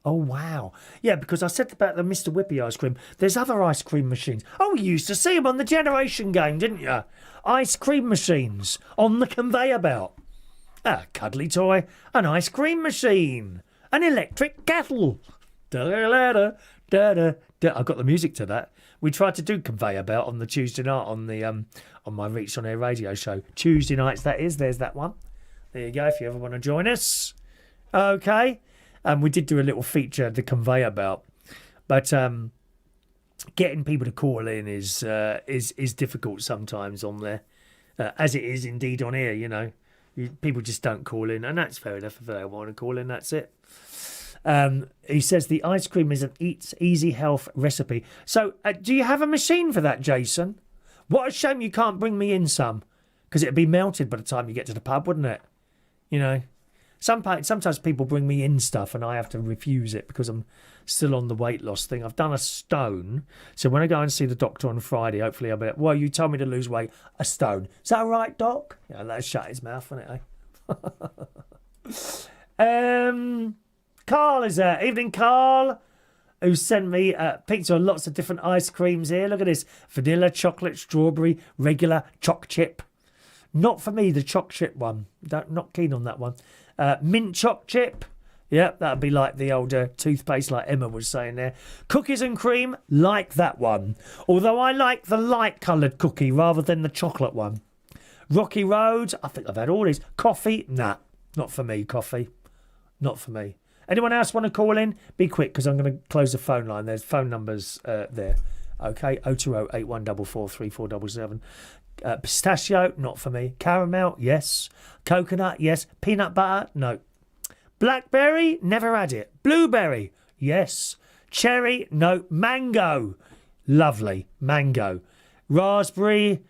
Oh, wow. Yeah, because I said about the Mr. Whippy ice cream. There's other ice cream machines. Oh, you used to see them on the Generation game, didn't you? Ice cream machines on the conveyor belt. A cuddly toy, an ice cream machine, an electric kettle. Da-da-da-da, da-da-da. I've got the music to that. We tried to do conveyor belt on the Tuesday night on the on my Reach on Air radio show. Tuesday nights, that is. There's that one. There you go, if you ever want to join us. Okay. And we did do a little feature, the conveyor belt, but getting people to call in is difficult sometimes on there, as it is indeed on here. People just don't call in, and that's fair enough. If they don't want to call in, that's it. He says the ice cream is an Eats Easy Health recipe. So, do you have a machine for that, Jason? What a shame you can't bring me in some, because it'd be melted by the time you get to the pub, wouldn't it? Sometimes people bring me in stuff and I have to refuse it because I'm still on the weight loss thing. I've done a stone. So when I go and see the doctor on Friday, hopefully I'll be like, well, you told me to lose weight, a stone. Is that all right, Doc? Yeah, let us shut his mouth, won't it, eh? Carl is there. Evening, Carl, who sent me a picture of lots of different ice creams here. Look at this. Vanilla, chocolate, strawberry, regular, choc chip. Not for me, the choc chip one. Not keen on that one. Mint choc chip. Yeah, that'd be like the older toothpaste, like Emma was saying there. Cookies and cream, like that one. Although I like the light-coloured cookie rather than the chocolate one. Rocky Road, I think I've had all these. Coffee, nah, not for me, coffee. Not for me. Anyone else want to call in? Be quick, because I'm going to close the phone line. There's phone numbers there. Okay, 020-8144-3477. Pistachio, not for me. Caramel, yes. Coconut, yes. Peanut butter, no. Blackberry, never had it. Blueberry, yes. Cherry, no. Mango, lovely. Mango. Raspberry,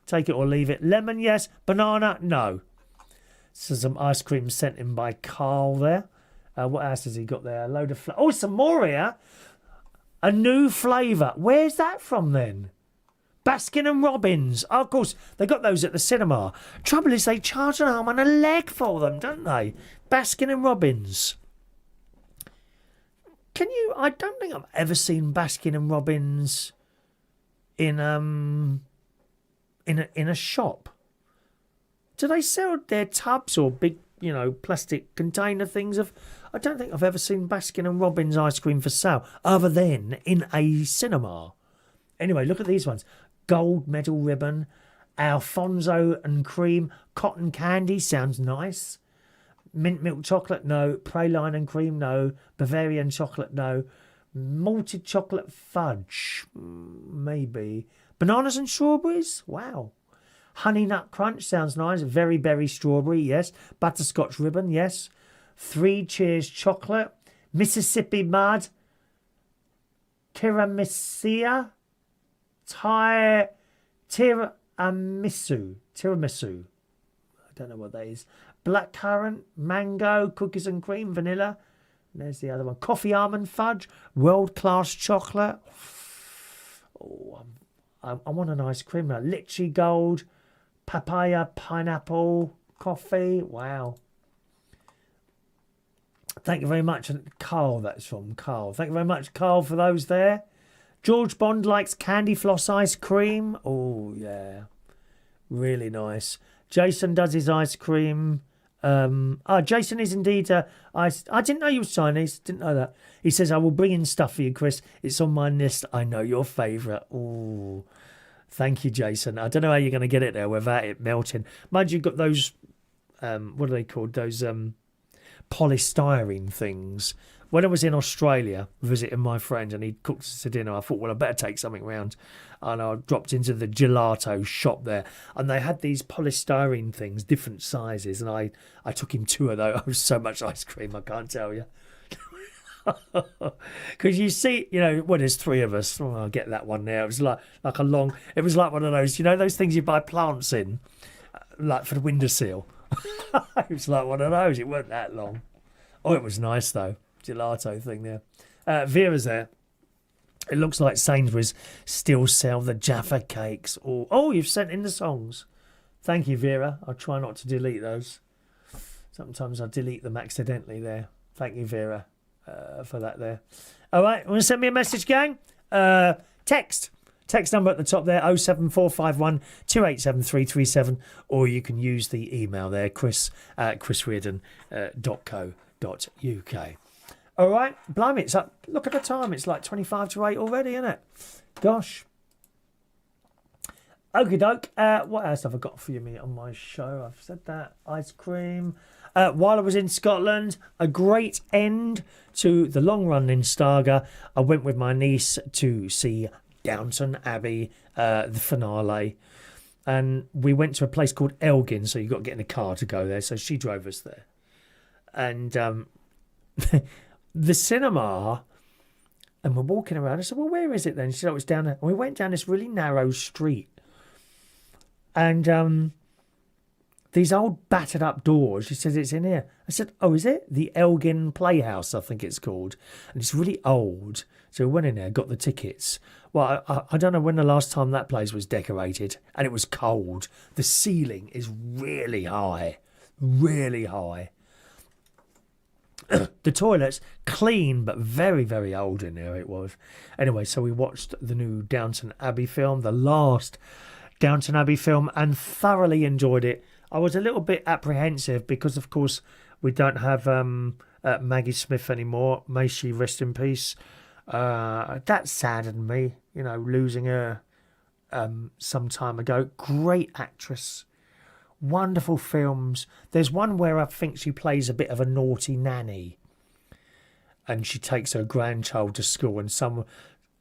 take it or leave it. Lemon, yes. Banana, no. So some ice cream sent in by Carl there. What else has he got there? A load of... Oh, some more here. A new flavour. Where's that from then? Baskin and Robbins. Oh, of course, they got those at the cinema. Trouble is they charge an arm and a leg for them, don't they? Baskin and Robbins. Can you... I don't think I've ever seen Baskin and Robbins in a shop. Do they sell their tubs or big, plastic container things of... I don't think I've ever seen Baskin and Robbins ice cream for sale other than in a cinema. Anyway, look at these ones. Gold medal ribbon, Alfonso and cream, cotton candy, sounds nice. Mint milk chocolate, no. Praline and cream, no. Bavarian chocolate, no. Malted chocolate fudge, maybe. Bananas and strawberries, wow. Honey nut crunch, sounds nice. Very berry strawberry, yes. Butterscotch ribbon, yes. 3 Cheers chocolate. Mississippi mud. Tiramisu. Tiramisu. I don't know what that is. Blackcurrant, mango, cookies and cream, vanilla. And there's the other one. Coffee almond fudge, world class chocolate. Oh, I want an ice cream now. Lychee gold, papaya, pineapple, coffee. Wow. Thank you very much, Carl. That's from Carl. Thank you very much, Carl, for those there. George Bond likes candy floss ice cream. Oh, yeah. Really nice. Jason does his ice cream. Jason is indeed... I didn't know you were Chinese. Didn't know that. He says, I will bring in stuff for you, Chris. It's on my list. I know your favourite. Oh, thank you, Jason. I don't know how you're going to get it there without it melting. Mind you, got those... what are they called? Those polystyrene things. When I was in Australia visiting my friend and he cooked us a dinner, I thought, well, I better take something round. And I dropped into the gelato shop there and they had these polystyrene things, different sizes. And I took him 2 of those. So much ice cream, I can't tell you. Because you see, there's 3 of us. Oh, I'll get that one now. It was like a long, it was like one of those, those things you buy plants in, like for the windowsill. It was like one of those. It wasn't that long. Oh, it was nice though. Gelato thing there. Vera's there. It looks like Sainsbury's still sell the Jaffa cakes. Oh, you've sent in the songs. Thank you, Vera. I'll try not to delete those. Sometimes I delete them accidentally there. Thank you, Vera, for that there. All right, want to send me a message, gang? Text. Text number at the top there, 07451 287337, or you can use the email there, chris@chrisreardon.co.uk. All right, blimey, it's up. Look at the time. It's like 25 to 8 already, isn't it? Gosh. Okie doke. What else have I got for you on my show? I've said that. Ice cream. While I was in Scotland, a great end to the long run in Saga. I went with my niece to see Downton Abbey, the finale. And we went to a place called Elgin, so you've got to get in a car to go there. So she drove us there. And... the cinema, and we're walking around. I said, well, where is it then? She said, oh, it's down there. And we went down this really narrow street. And these old battered up doors, she says, it's in here. I said, oh, is it? The Elgin Playhouse, I think it's called. And it's really old. So we went in there, got the tickets. Well, I don't know when the last time that place was decorated. And it was cold. The ceiling is really high. Really high. The toilets, clean, but very, very old in there it was. Anyway, so we watched the new Downton Abbey film, the last Downton Abbey film and thoroughly enjoyed it. I was a little bit apprehensive because, of course, we don't have Maggie Smith anymore. May she rest in peace. That saddened me, losing her some time ago. Great actress. Wonderful films. There's one where I think she plays a bit of a naughty nanny. And she takes her grandchild to school and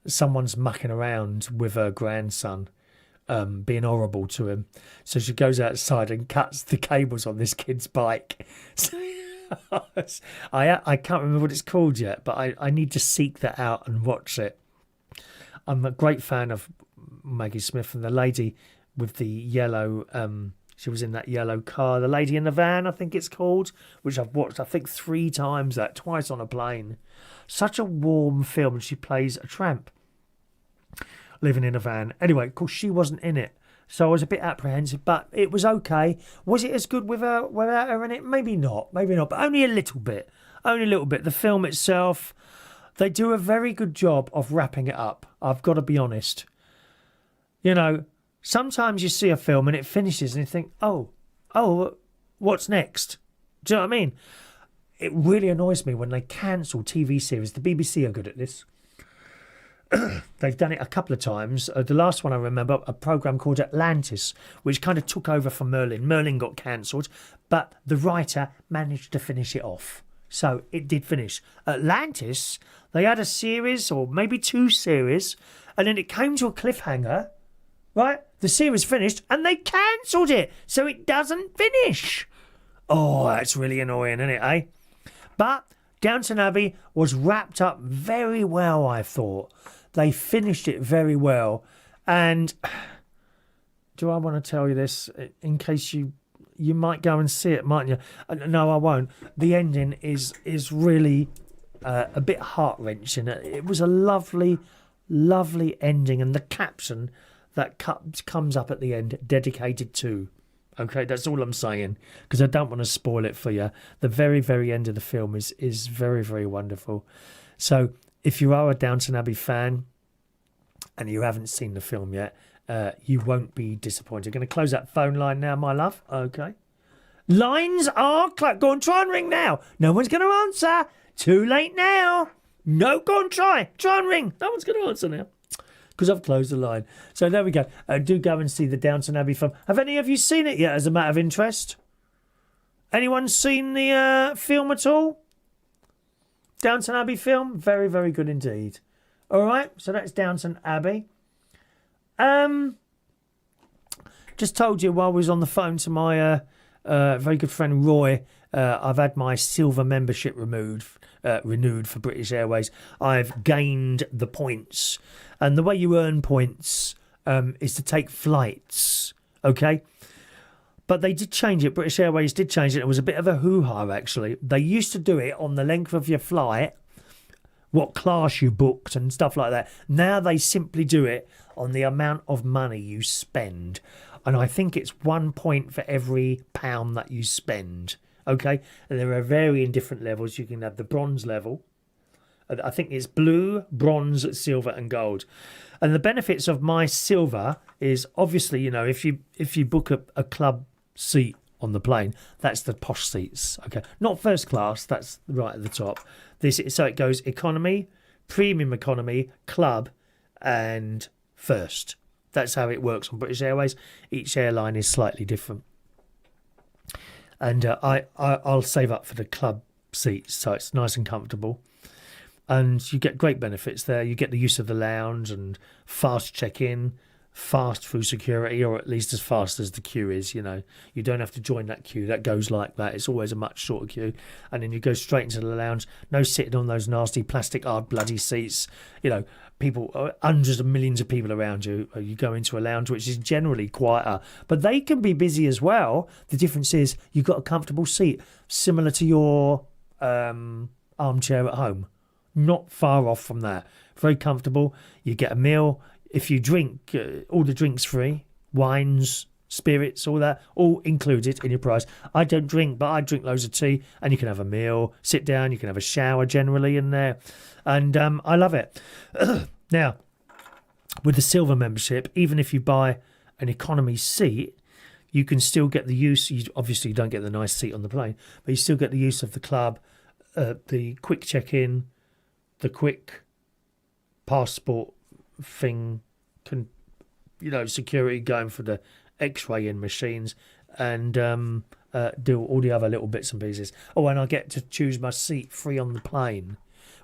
someone's mucking around with her grandson, being horrible to him. So she goes outside and cuts the cables on this kid's bike. So, I can't remember what it's called yet, but I need to seek that out and watch it. I'm a great fan of Maggie Smith and the lady with the yellow... she was in that yellow car, The Lady in the Van, I think it's called, which I've watched, I think, 3 times, twice on a plane. Such a warm film, and she plays a tramp living in a van. Anyway, of course, she wasn't in it, so I was a bit apprehensive, but it was okay. Was it as good without her in it? Maybe not, but only a little bit. The film itself, they do a very good job of wrapping it up. I've got to be honest. Sometimes you see a film and it finishes and you think, oh, what's next? Do you know what I mean? It really annoys me when they cancel TV series. The BBC are good at this. They've done it a couple of times. The last one I remember, a programme called Atlantis, which kind of took over from Merlin. Merlin got cancelled, but the writer managed to finish it off. So it did finish. Atlantis, they had a series or maybe 2 series, and then it came to a cliffhanger. Right? The series finished and they cancelled it, so it doesn't finish. Oh, that's really annoying, isn't it, eh? But Downton Abbey was wrapped up very well, I thought. They finished it very well. And do I want to tell you this in case you might go and see it, mightn't you? No, I won't. The ending is really a bit heart-wrenching. It was a lovely, lovely ending, and the caption that comes up at the end, dedicated to. Okay, that's all I'm saying, because I don't want to spoil it for you. The very, very end of the film is very, very wonderful. So if you are a Downton Abbey fan and you haven't seen the film yet, you won't be disappointed. Going to close that phone line now, my love. Okay. Lines are closed. Go on, try and ring now. No one's going to answer. Too late now. No, go on, try. Try and ring. No one's going to answer now, because I've closed the line. So there we go. Do go and see the Downton Abbey film. Have any of you seen it yet, as a matter of interest? Anyone seen the film at all? Downton Abbey film? Very, very good indeed. All right, so that's Downton Abbey. Just told you while I was on the phone to my very good friend Roy, I've had my silver membership renewed for British Airways. I've gained the points. And the way you earn points is to take flights, okay? But they did change it. British Airways did change it. It was a bit of a hoo-ha, actually. They used to do it on the length of your flight, what class you booked and stuff like that. Now they simply do it on the amount of money you spend. And I think it's 1 point for every pound that you spend, okay? And there are varying different levels. You can have the bronze level. I think it's blue, bronze, silver and gold. And the benefits of my silver is obviously, if you book a club seat on the plane, that's the posh seats. Okay, not first class, that's right at the top. So it goes economy, premium economy, club and first. That's how it works on British Airways. Each airline is slightly different. And I'll save up for the club seats, so it's nice and comfortable. And you get great benefits there. You get the use of the lounge and fast check-in, fast through security, or at least as fast as the queue is, You don't have to join that queue. That goes like that. It's always a much shorter queue. And then you go straight into the lounge. No sitting on those nasty plastic hard bloody seats. People, hundreds of millions of people around you. You go into a lounge which is generally quieter. But they can be busy as well. The difference is you've got a comfortable seat, similar to your armchair at home. Not far off from that. Very comfortable. You get a meal. If you drink, all the drinks free. Wines, spirits, all that, all included in your price. I don't drink, but I drink loads of tea. And you can have a meal, sit down, you can have a shower generally in there. And I love it. Now, with the silver membership, even if you buy an economy seat, you can still get the use. You obviously don't get the nice seat on the plane, but you still get the use of the club, the quick check-in, the quick passport thing, security going for the X-ray in machines, and do all the other little bits and pieces. Oh, and I get to choose my seat free on the plane,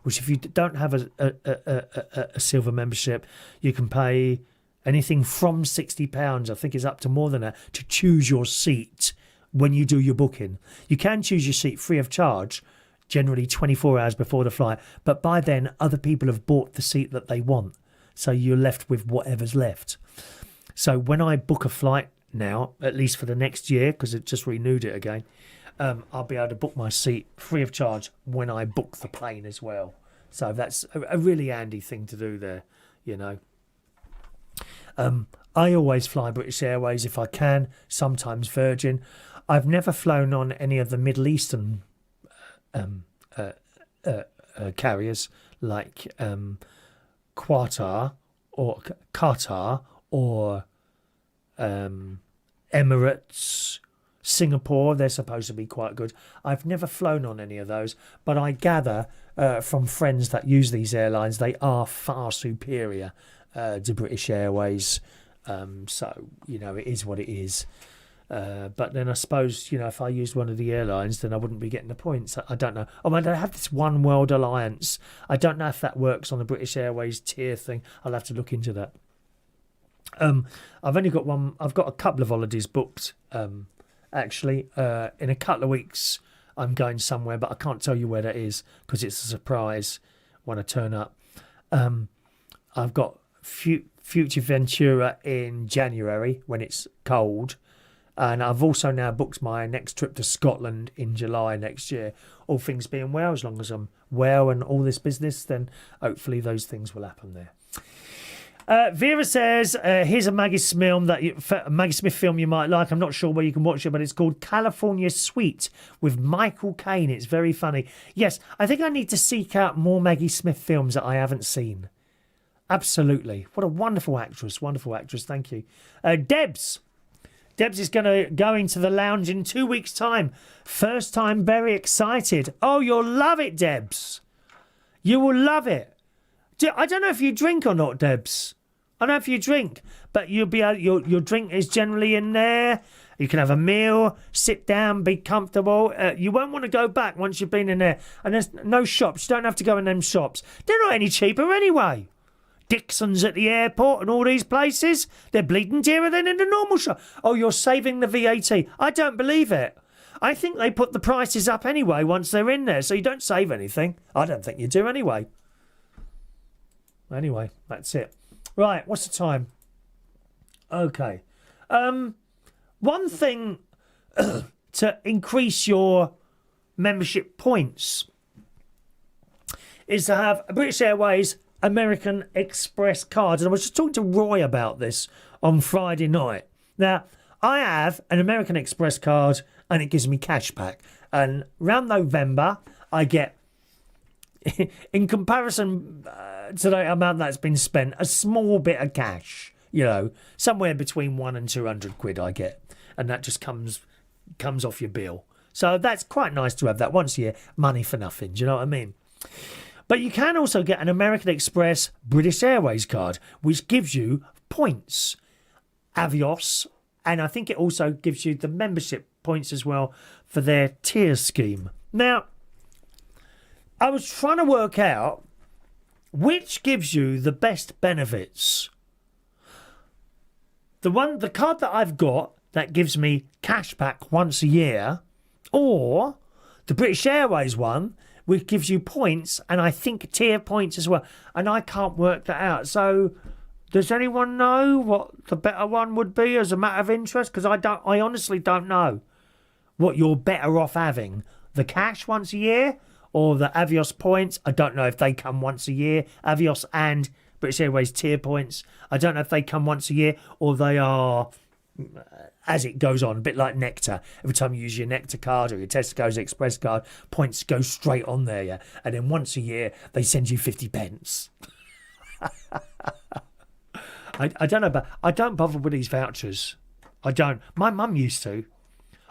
which if you don't have a silver membership, you can pay anything from £60. I think it's up to more than that to choose your seat when you do your booking. You can choose your seat free of charge, generally 24 hours before the flight, but by then other people have bought the seat that they want, so you're left with whatever's left. So when I book a flight now, at least for the next year, because it just renewed it again, I'll be able to book my seat free of charge when I book the plane as well. So that's a really handy thing to do there, I always fly British Airways if I can, sometimes Virgin. I've never flown on any of the Middle Eastern carriers like Qatar or Emirates, Singapore. They're supposed to be quite good. I've never flown on any of those, but I gather from friends that use these airlines, they are far superior to British Airways. So, it is what it is. But then I suppose, if I used one of the airlines, then I wouldn't be getting the points. I don't know. Oh, I have this One World Alliance. I don't know if that works on the British Airways tier thing. I'll have to look into that. I've only got one. I've got a couple of holidays booked. Actually, in a couple of weeks, I'm going somewhere, but I can't tell you where that is because it's a surprise when I turn up. I've got Future Ventura in January when it's cold. And I've also now booked my next trip to Scotland in July next year. All things being well, as long as I'm well and all this business, then hopefully those things will happen there. Vera says, here's a Maggie Smith film you might like. I'm not sure where you can watch it, but it's called California Suite with Michael Caine. It's very funny. Yes, I think I need to seek out more Maggie Smith films that I haven't seen. Absolutely. What a wonderful actress. Wonderful actress. Thank you. Debs is going to go into the lounge in 2 weeks' time. First time, very excited. Oh, you'll love it, Debs. You will love it. I don't know if you drink or not, Debs. I don't know if you drink, but you'll be able, your drink is generally in there. You can have a meal, sit down, be comfortable. You won't want to go back once you've been in there. And there's no shops. You don't have to go in them shops. They're not any cheaper anyway. Dixon's at the airport and all these places, they're bleeding dearer than in the normal shop. Oh, you're saving the VAT. I don't believe it. I think they put the prices up anyway once they're in there, so you don't save anything. I don't think you do anyway. Anyway, that's it. Right, what's the time? Okay. One thing to increase your membership points is to have a British Airways American Express card. And I was just talking to Roy about this on Friday night. Now, I have an American Express card and it gives me cashback. And around November, I get, in comparison to the amount that's been spent, a small bit of cash. Somewhere between £100 and £200 I get. And that just comes off your bill. So that's quite nice to have that once a year. Money for nothing. Do you know what I mean? But you can also get an American Express British Airways card, which gives you points. Avios, and I think it also gives you the membership points as well for their tier scheme. Now, I was trying to work out which gives you the best benefits. The card that I've got that gives me cash back once a year, or the British Airways one, which gives you points, and I think tier points as well. And I can't work that out. So, does anyone know what the better one would be as a matter of interest? Because I honestly don't know what you're better off having. The cash once a year or the Avios points? I don't know if they come once a year. Avios and British Airways tier points. I don't know if they come once a year or they are, as it goes on, a bit like Nectar. Every time you use your Nectar card or your Tesco's Express card, points go straight on there, yeah. And then once a year, they send you 50 pence. I don't know, but I don't bother with these vouchers. I don't. My mum used to.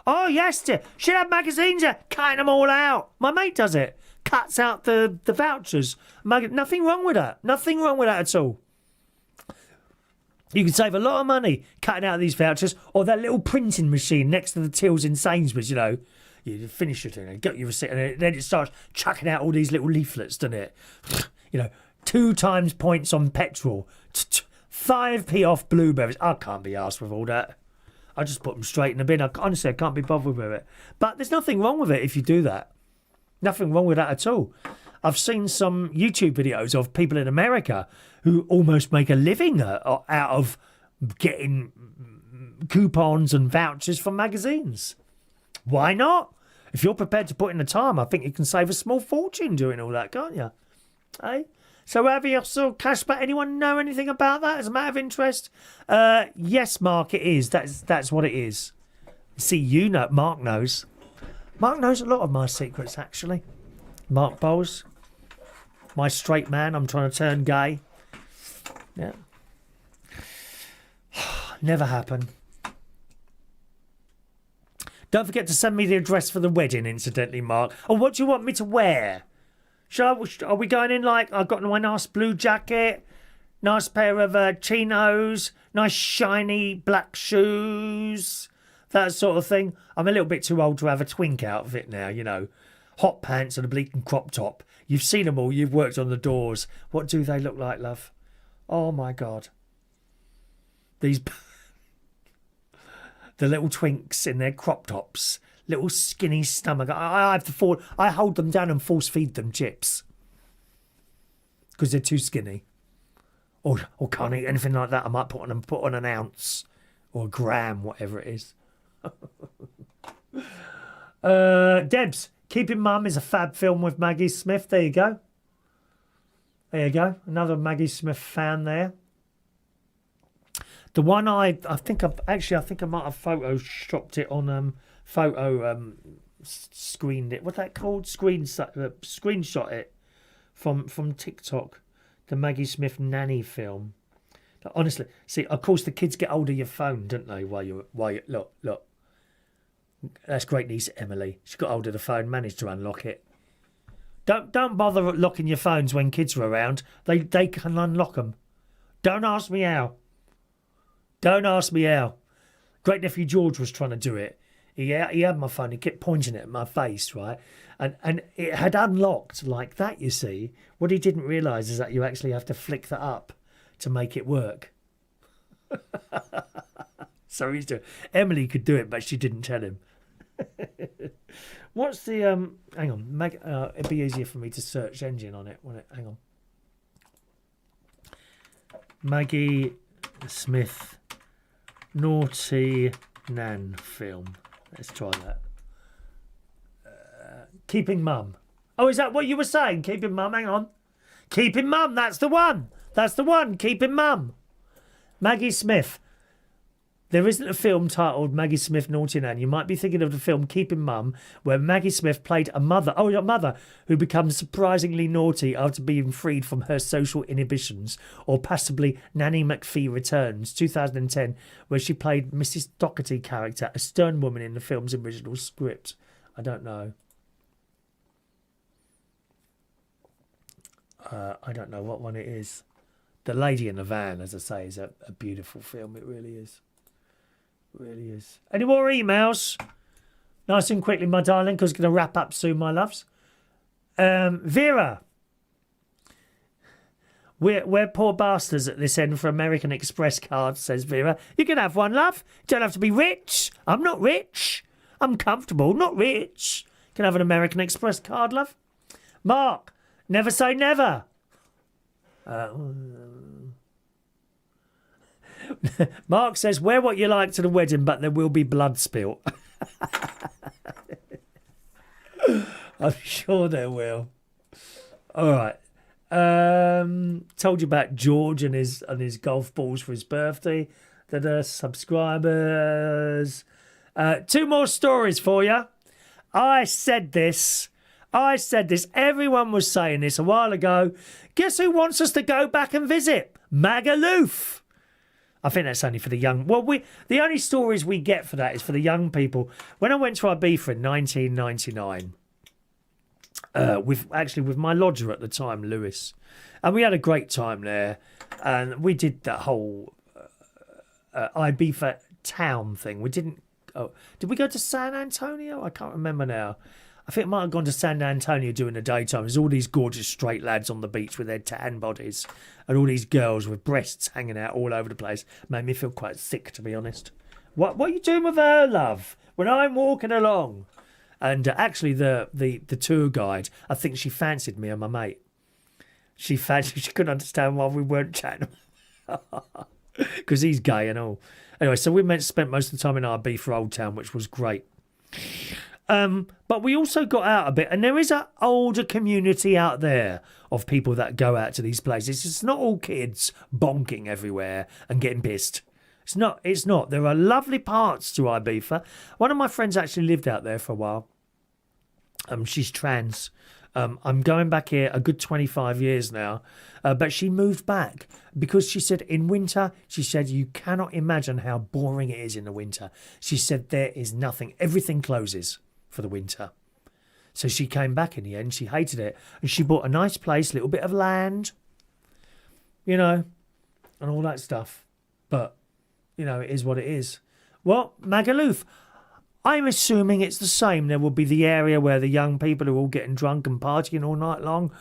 Oh, yes, dear. She'd have magazines there, cutting them all out. My mate does it. Cuts out the vouchers. Nothing wrong with that. Nothing wrong with that at all. You can save a lot of money cutting out these vouchers, or that little printing machine next to the tills in Sainsbury's, you know. You finish it and get your receipt, and then it starts chucking out all these little leaflets, doesn't it? You know, 2 times points on petrol, 5p off blueberries. I can't be arsed with all that. I just put them straight in the bin. Honestly, I can't be bothered with it. But there's nothing wrong with it if you do that. Nothing wrong with that at all. I've seen some YouTube videos of people in America who almost make a living out of getting coupons and vouchers from magazines. Why not? If you're prepared to put in the time, I think you can save a small fortune doing all that, can't you? Hey? So Avios or cashback, anyone know anything about that as a matter of interest? Yes, Mark, it is. That's what it is. See, you know, Mark knows. Mark knows a lot of my secrets, actually. Mark Bowles. My straight man, I'm trying to turn gay. Yeah. Never happened. Don't forget to send me the address for the wedding, incidentally, Mark. Oh, what do you want me to wear? Are we going in like, I've got my nice blue jacket, nice pair of chinos, nice shiny black shoes, that sort of thing. I'm a little bit too old to have a twink outfit now, you know. Hot pants and a bleaking crop top. You've seen them all, you've worked on the doors. What do they look like, love? Oh, my God. These... the little twinks in their crop tops. Little skinny stomach. I hold them down and force feed them chips. Because they're too skinny. Or can't eat anything like that. I might put on an ounce. Or a gram, whatever it is. Debs, Keeping Mum is a fab film with Maggie Smith. There you go. There you go. Another Maggie Smith fan there. The one I think I might have photoshopped it on screened it. What's that called? Screenshot it from TikTok. The Maggie Smith nanny film. Honestly, see, of course the kids get hold of your phone, don't they? While you look. That's great niece Emily. She got hold of the phone, managed to unlock it. Don't bother locking your phones when kids are around. They can unlock them. Don't ask me how. Don't ask me how. Great nephew George was trying to do it. He had my phone. He kept pointing it at my face, right? And it had unlocked like that, you see. What he didn't realise is that you actually have to flick that up to make it work. So he's doing. Emily could do it, but she didn't tell him. What's the hang on, it'd be easier for me to search engine on it, wouldn't it? Hang on. Maggie Smith naughty nan film. Let's try that. Keeping Mum. Oh, is that what you were saying? Keeping Mum, hang on. Keeping Mum, that's the one. That's the one, Keeping Mum. Maggie Smith. There isn't a film titled Maggie Smith Naughty Nan. You might be thinking of the film Keeping Mum, where Maggie Smith played a mother who becomes surprisingly naughty after being freed from her social inhibitions, or possibly Nanny McPhee Returns, 2010, where she played Mrs. Doherty character, a stern woman in the film's original script. I don't know. I don't know what one it is. The Lady in the Van, as I say, is a beautiful film. It really is. Really is. Any more emails? Nice and quickly, my darling, because it's going to wrap up soon, my loves. Vera. We're poor bastards at this end for American Express cards, says Vera. You can have one, love. You don't have to be rich. I'm not rich. I'm comfortable, not rich. You can have an American Express card, love. Mark, never say never. Mark says, wear what you like to the wedding, but there will be blood spilt. I'm sure there will. All right. Told you about George and his golf balls for his birthday. Subscribers. 2 more stories for you. I said this. Everyone was saying this a while ago. Guess who wants us to go back and visit? Magaluf. I think that's only for the young. Well, the only stories we get for that is for the young people. When I went to Ibiza in 1999, with my lodger at the time, Lewis, and we had a great time there, and we did that whole Ibiza town thing. We didn't. Oh, did we go to San Antonio? I can't remember now. I think I might have gone to San Antonio during the daytime. There's all these gorgeous straight lads on the beach with their tan bodies and all these girls with breasts hanging out all over the place. Made me feel quite sick, to be honest. What are you doing with her, love, when I'm walking along? And actually, the tour guide, I think she fancied me and my mate. She couldn't understand why we weren't chatting. Because he's gay and all. Anyway, so we spent most of the time in Ibiza Old Town, which was great. But we also got out a bit, and there is an older community out there of people that go out to these places. It's not all kids bonking everywhere and getting pissed. It's not. There are lovely parts to Ibiza. One of my friends actually lived out there for a while. She's trans. I'm going back here a good 25 years now, but she moved back because she said in winter, she said you cannot imagine how boring it is in the winter. She said there is nothing. Everything closes for the winter. So she came back in the end. She hated it. And she bought a nice place, a little bit of land, and all that stuff. But, it is what it is. Well, Magaluf, I'm assuming it's the same. There will be the area where the young people are all getting drunk and partying all night long.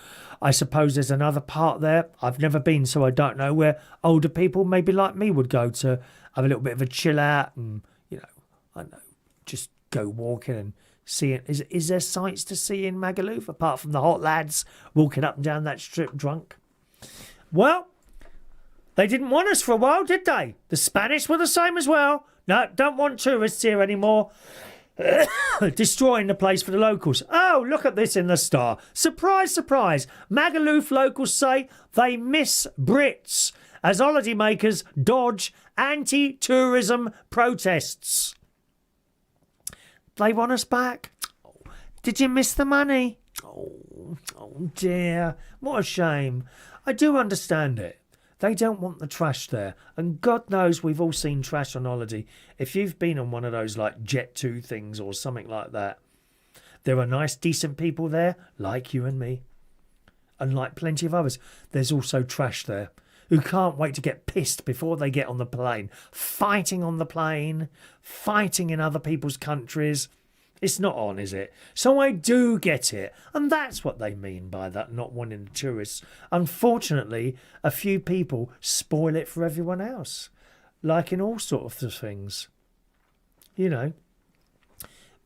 I suppose there's another part there. I've never been, so I don't know, where older people, maybe like me, would go to have a little bit of a chill out and, I don't know, just go walking and see it. Is there sights to see in Magaluf apart from the hot lads walking up and down that strip drunk? Well, they didn't want us for a while, did they? The Spanish were the same as well. No, don't want tourists here anymore. Destroying the place for the locals. Oh, look at this in the Star. Surprise, surprise. Magaluf locals say they miss Brits as holidaymakers dodge anti-tourism protests. They want us back. Did you miss the money? Oh dear. What a shame. I do understand it. They don't want the trash there. And God knows we've all seen trash on holiday. If you've been on one of those like Jet2 things or something like that, there are nice, decent people there, like you and me. And like plenty of others. There's also trash there who can't wait to get pissed before they get on the plane. Fighting on the plane, fighting in other people's countries. It's not on, is it? So I do get it. And that's what they mean by that, not wanting the tourists. Unfortunately, a few people spoil it for everyone else. Like in all sorts of things.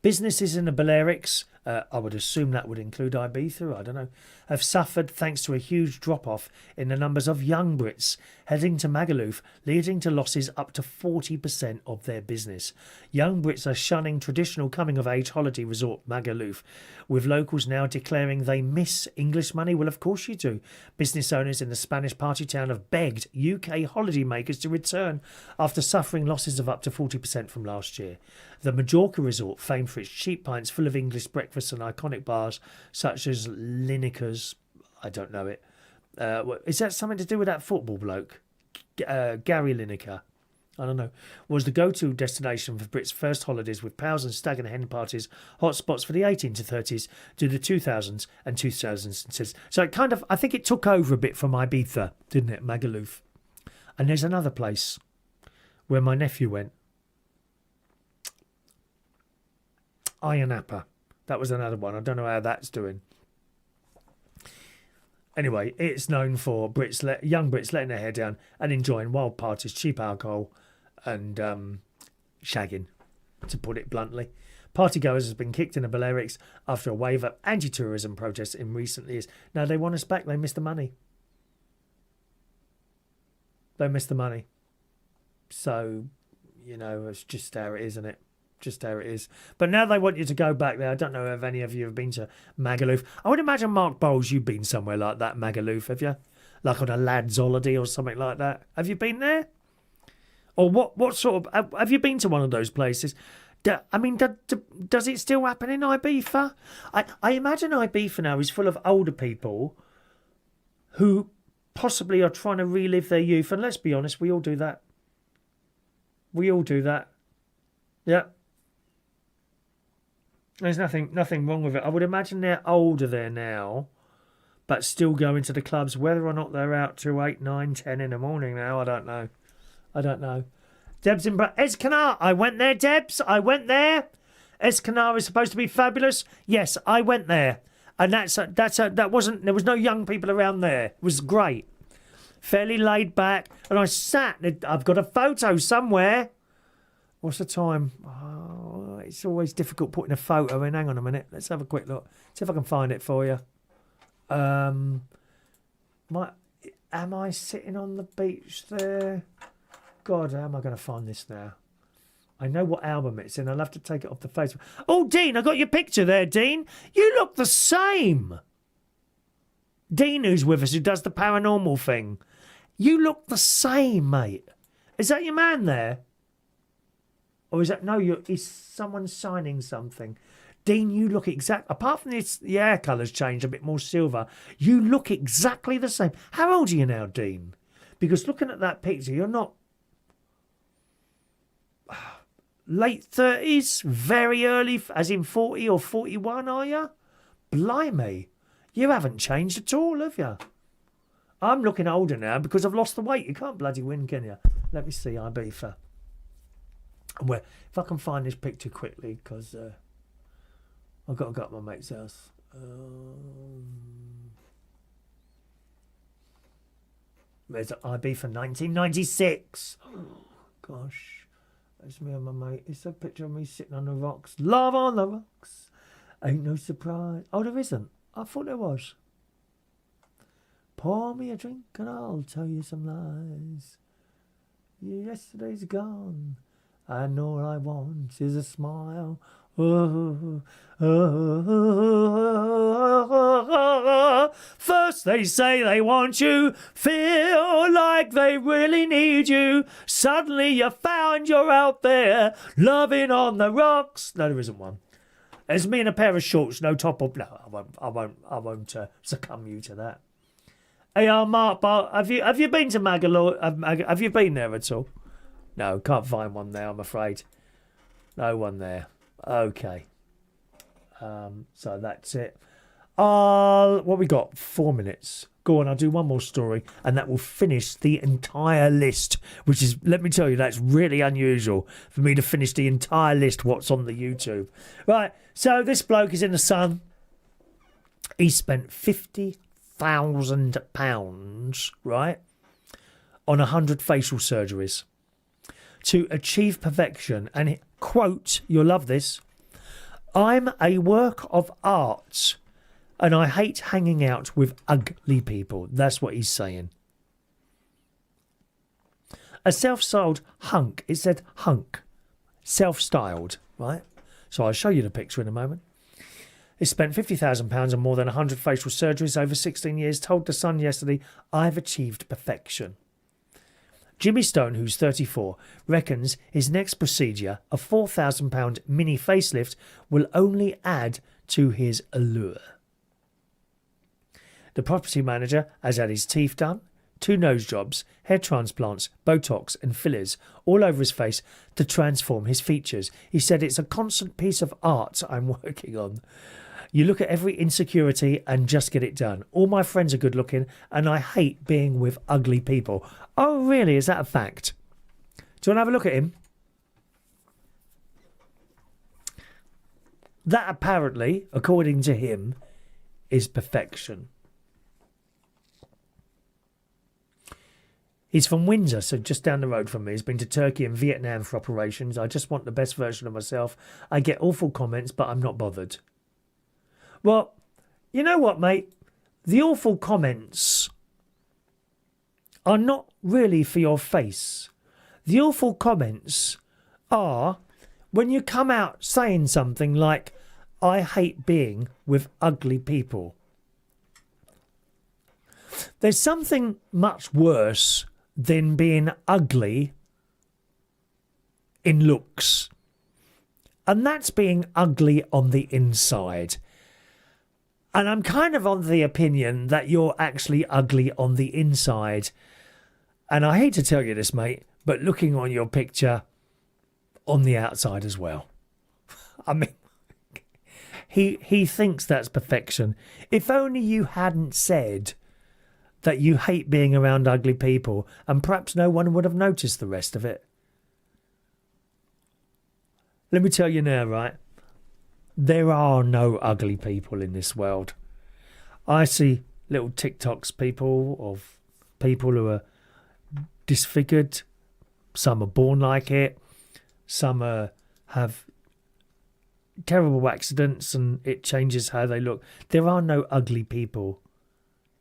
Businesses in the Balearics, I would assume that would include Ibiza, I don't know, have suffered thanks to a huge drop-off in the numbers of young Brits heading to Magaluf, leading to losses up to 40% of their business. Young Brits are shunning traditional coming-of-age holiday resort Magaluf, with locals now declaring they miss English money. Well, of course you do. Business owners in the Spanish party town have begged UK holidaymakers to return after suffering losses of up to 40% from last year. The Majorca resort, famed for its cheap pints full of English breakfasts and iconic bars such as Lineker's, I don't know it. Is that something to do with that football bloke? Gary Lineker, I don't know, was the go-to destination for Brits' first holidays with pals and stag and hen parties, hot spots for the 18 to 30s to the 2000s and 2010s. So it kind of, I think it took over a bit from Ibiza, didn't it, Magaluf? And there's another place where my nephew went. Ayia Napa. That was another one. I don't know how that's doing. Anyway, it's known for young Brits letting their hair down and enjoying wild parties, cheap alcohol and shagging, to put it bluntly. Partygoers have been kicked in the Balearics after a wave of anti-tourism protests in recent years. Now they want us back. They miss the money. They miss the money. So, it's just how it is, isn't it? Just how it is. But now they want you to go back there. I don't know if any of you have been to Magaluf. I would imagine, Mark Bowles, you've been somewhere like that, Magaluf, have you? Like on a lad's holiday or something like that. Have you been there? Or what sort of... Have you been to one of those places? Does it still happen in Ibiza? I imagine Ibiza now is full of older people who possibly are trying to relive their youth. And let's be honest, we all do that. We all do that. Yeah. There's nothing wrong with it. I would imagine they're older there now, but still going to the clubs. Whether or not they're out till 8, 9, 10 in the morning now, I don't know. Deb's in Escanar. I went there, Debs. I went there. Escanar is supposed to be fabulous. Yes, I went there, and there was no young people around there. It was great, fairly laid back, and I sat. I've got a photo somewhere. What's the time? Oh, it's always difficult putting a photo in. Hang on a minute. Let's have a quick look. See if I can find it for you. Am I sitting on the beach there? God, how am I going to find this now? I know what album it's in. I'll have to take it off the Facebook. Oh, Dean, I got your picture there, Dean. You look the same. Dean, who's with us, who does the paranormal thing. You look the same, mate. Is that your man there? Or is that... No, is someone signing something? Dean, you look apart from this, the hair colour's changed a bit more silver. You look exactly the same. How old are you now, Dean? Because looking at that picture, you're not... Late 30s, very early, as in 40 or 41, are you? Blimey. You haven't changed at all, have you? I'm looking older now because I've lost the weight. You can't bloody win, can you? Let me see, Ibiza. Well, if I can find this picture quickly, because I've got to go up my mate's house. There's Ibiza 1996. Oh, gosh. That's me and my mate. It's a picture of me sitting on the rocks. Love on the rocks. Ain't no surprise. Oh, there isn't. I thought there was. Pour me a drink and I'll tell you some lies. Yesterday's gone. And all I want is a smile. Oh, oh, oh. First they say they want you, feel like they really need you. Suddenly you found you're out there, loving on the rocks. No, there isn't one. There's me in a pair of shorts, no top up. No, I won't succumb you to that. Hey, Mark, have you been to Magalore? Have you been there at all? No, can't find one there, I'm afraid. No one there. Okay. So that's it. What we got? 4 minutes. Go on, I'll do one more story, and that will finish the entire list, which is, let me tell you, that's really unusual for me to finish the entire list what's on the YouTube. Right, so this bloke is in the sun. He spent £50,000, right, on 100 facial surgeries to achieve perfection. And, quote, you'll love this, I'm a work of art and I hate hanging out with ugly people. That's what he's saying. A self-styled hunk. It said hunk. Self-styled, right? So I'll show you the picture in a moment. He spent £50,000 on more than 100 facial surgeries over 16 years, told The Sun yesterday, I've achieved perfection. Jimmy Stone, who's 34, reckons his next procedure, a £4,000 mini facelift, will only add to his allure. The property manager has had his teeth done, 2 nose jobs, hair transplants, Botox and fillers all over his face to transform his features. He said, it's a constant piece of art I'm working on. You look at every insecurity and just get it done. All my friends are good looking and I hate being with ugly people. Oh, really? Is that a fact? Do you want to have a look at him? That apparently, according to him, is perfection. He's from Windsor, so just down the road from me. He's been to Turkey and Vietnam for operations. I just want the best version of myself. I get awful comments, but I'm not bothered. Well, you know what, mate? The awful comments are not really for your face. The awful comments are when you come out saying something like, I hate being with ugly people. There's something much worse than being ugly in looks. And that's being ugly on the inside. And I'm kind of on the opinion that you're actually ugly on the inside. And I hate to tell you this, mate, but looking on your picture, on the outside as well. I mean, he thinks that's perfection. If only you hadn't said that you hate being around ugly people, and perhaps no one would have noticed the rest of it. Let me tell you now, right? There are no ugly people in this world. I see little TikToks of people who are disfigured. Some are born like it. Some have terrible accidents and it changes how they look. There are no ugly people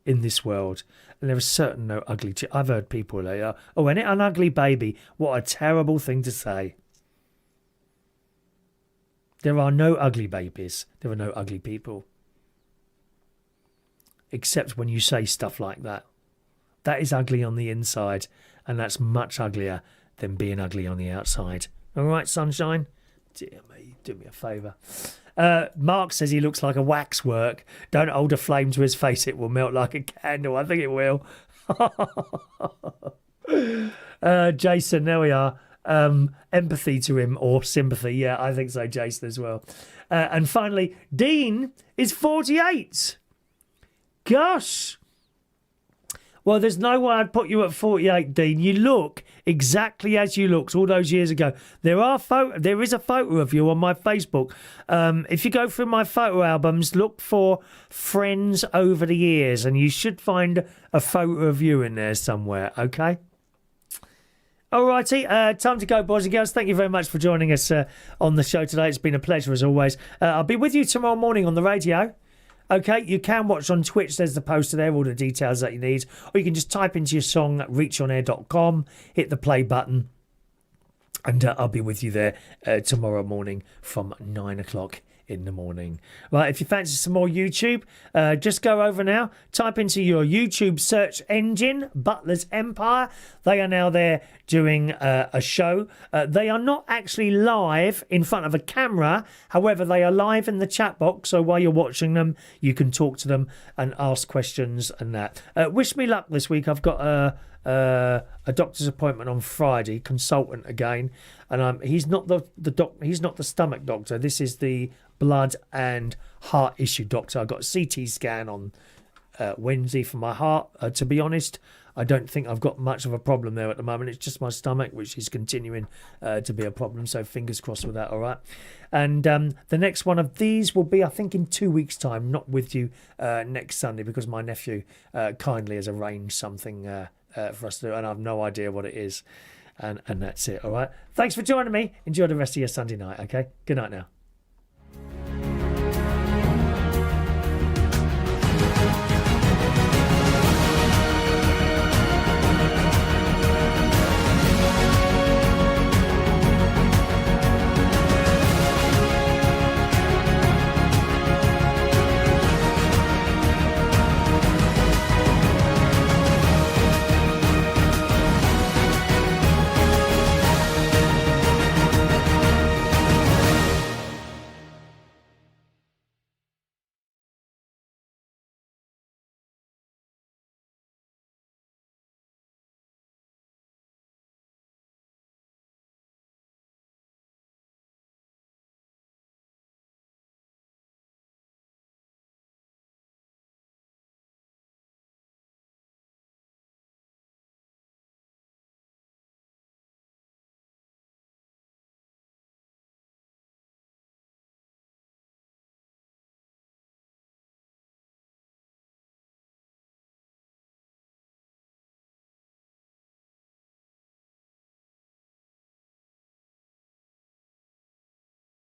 in this world. And there are certain no ugly... I've heard people say, oh, and an ugly baby. What a terrible thing to say. There are no ugly babies. There are no ugly people. Except when you say stuff like that. That is ugly on the inside, and that's much uglier than being ugly on the outside. All right, sunshine? Dear me, do me a favour. Mark says he looks like a waxwork. Don't hold a flame to his face, it will melt like a candle. I think it will. Jason, there we are. Empathy to him, or sympathy. Yeah, I think so, Jason, as well. And finally, Dean is 48. Gosh. Well, there's no way I'd put you at 48, Dean. You look exactly as you looked all those years ago. There is a photo of you on my Facebook. If you go through my photo albums, look for friends over the years, and you should find a photo of you in there somewhere, okay? Alrighty, time to go, boys and girls. Thank you very much for joining us on the show today. It's been a pleasure as always. I'll be with you tomorrow morning on the radio. Okay, you can watch on Twitch. There's the poster there, all the details that you need. Or you can just type into your song at reachonair.com, hit the play button, and I'll be with you there tomorrow morning from 9 o'clock in the morning. Right, if you fancy some more YouTube, just go over now, type into your YouTube search engine, Butler's Empire. They are now there doing a show. They are not actually live in front of a camera. However, they are live in the chat box. So while you're watching them, you can talk to them and ask questions and that. Wish me luck this week. I've got a doctor's appointment on Friday, consultant again, and he's not he's not the stomach doctor. This is the blood and heart issue doctor. I got a CT scan on Wednesday for my heart. To be honest, I don't think I've got much of a problem there at the moment. It's just my stomach, which is continuing to be a problem. So fingers crossed with that, all right? And the next one of these will be, I think, in 2 weeks' time, not with you next Sunday, because my nephew kindly has arranged something for us to do, and I have no idea what it is. And that's it, all right? Thanks for joining me. Enjoy the rest of your Sunday night, okay? Good night now.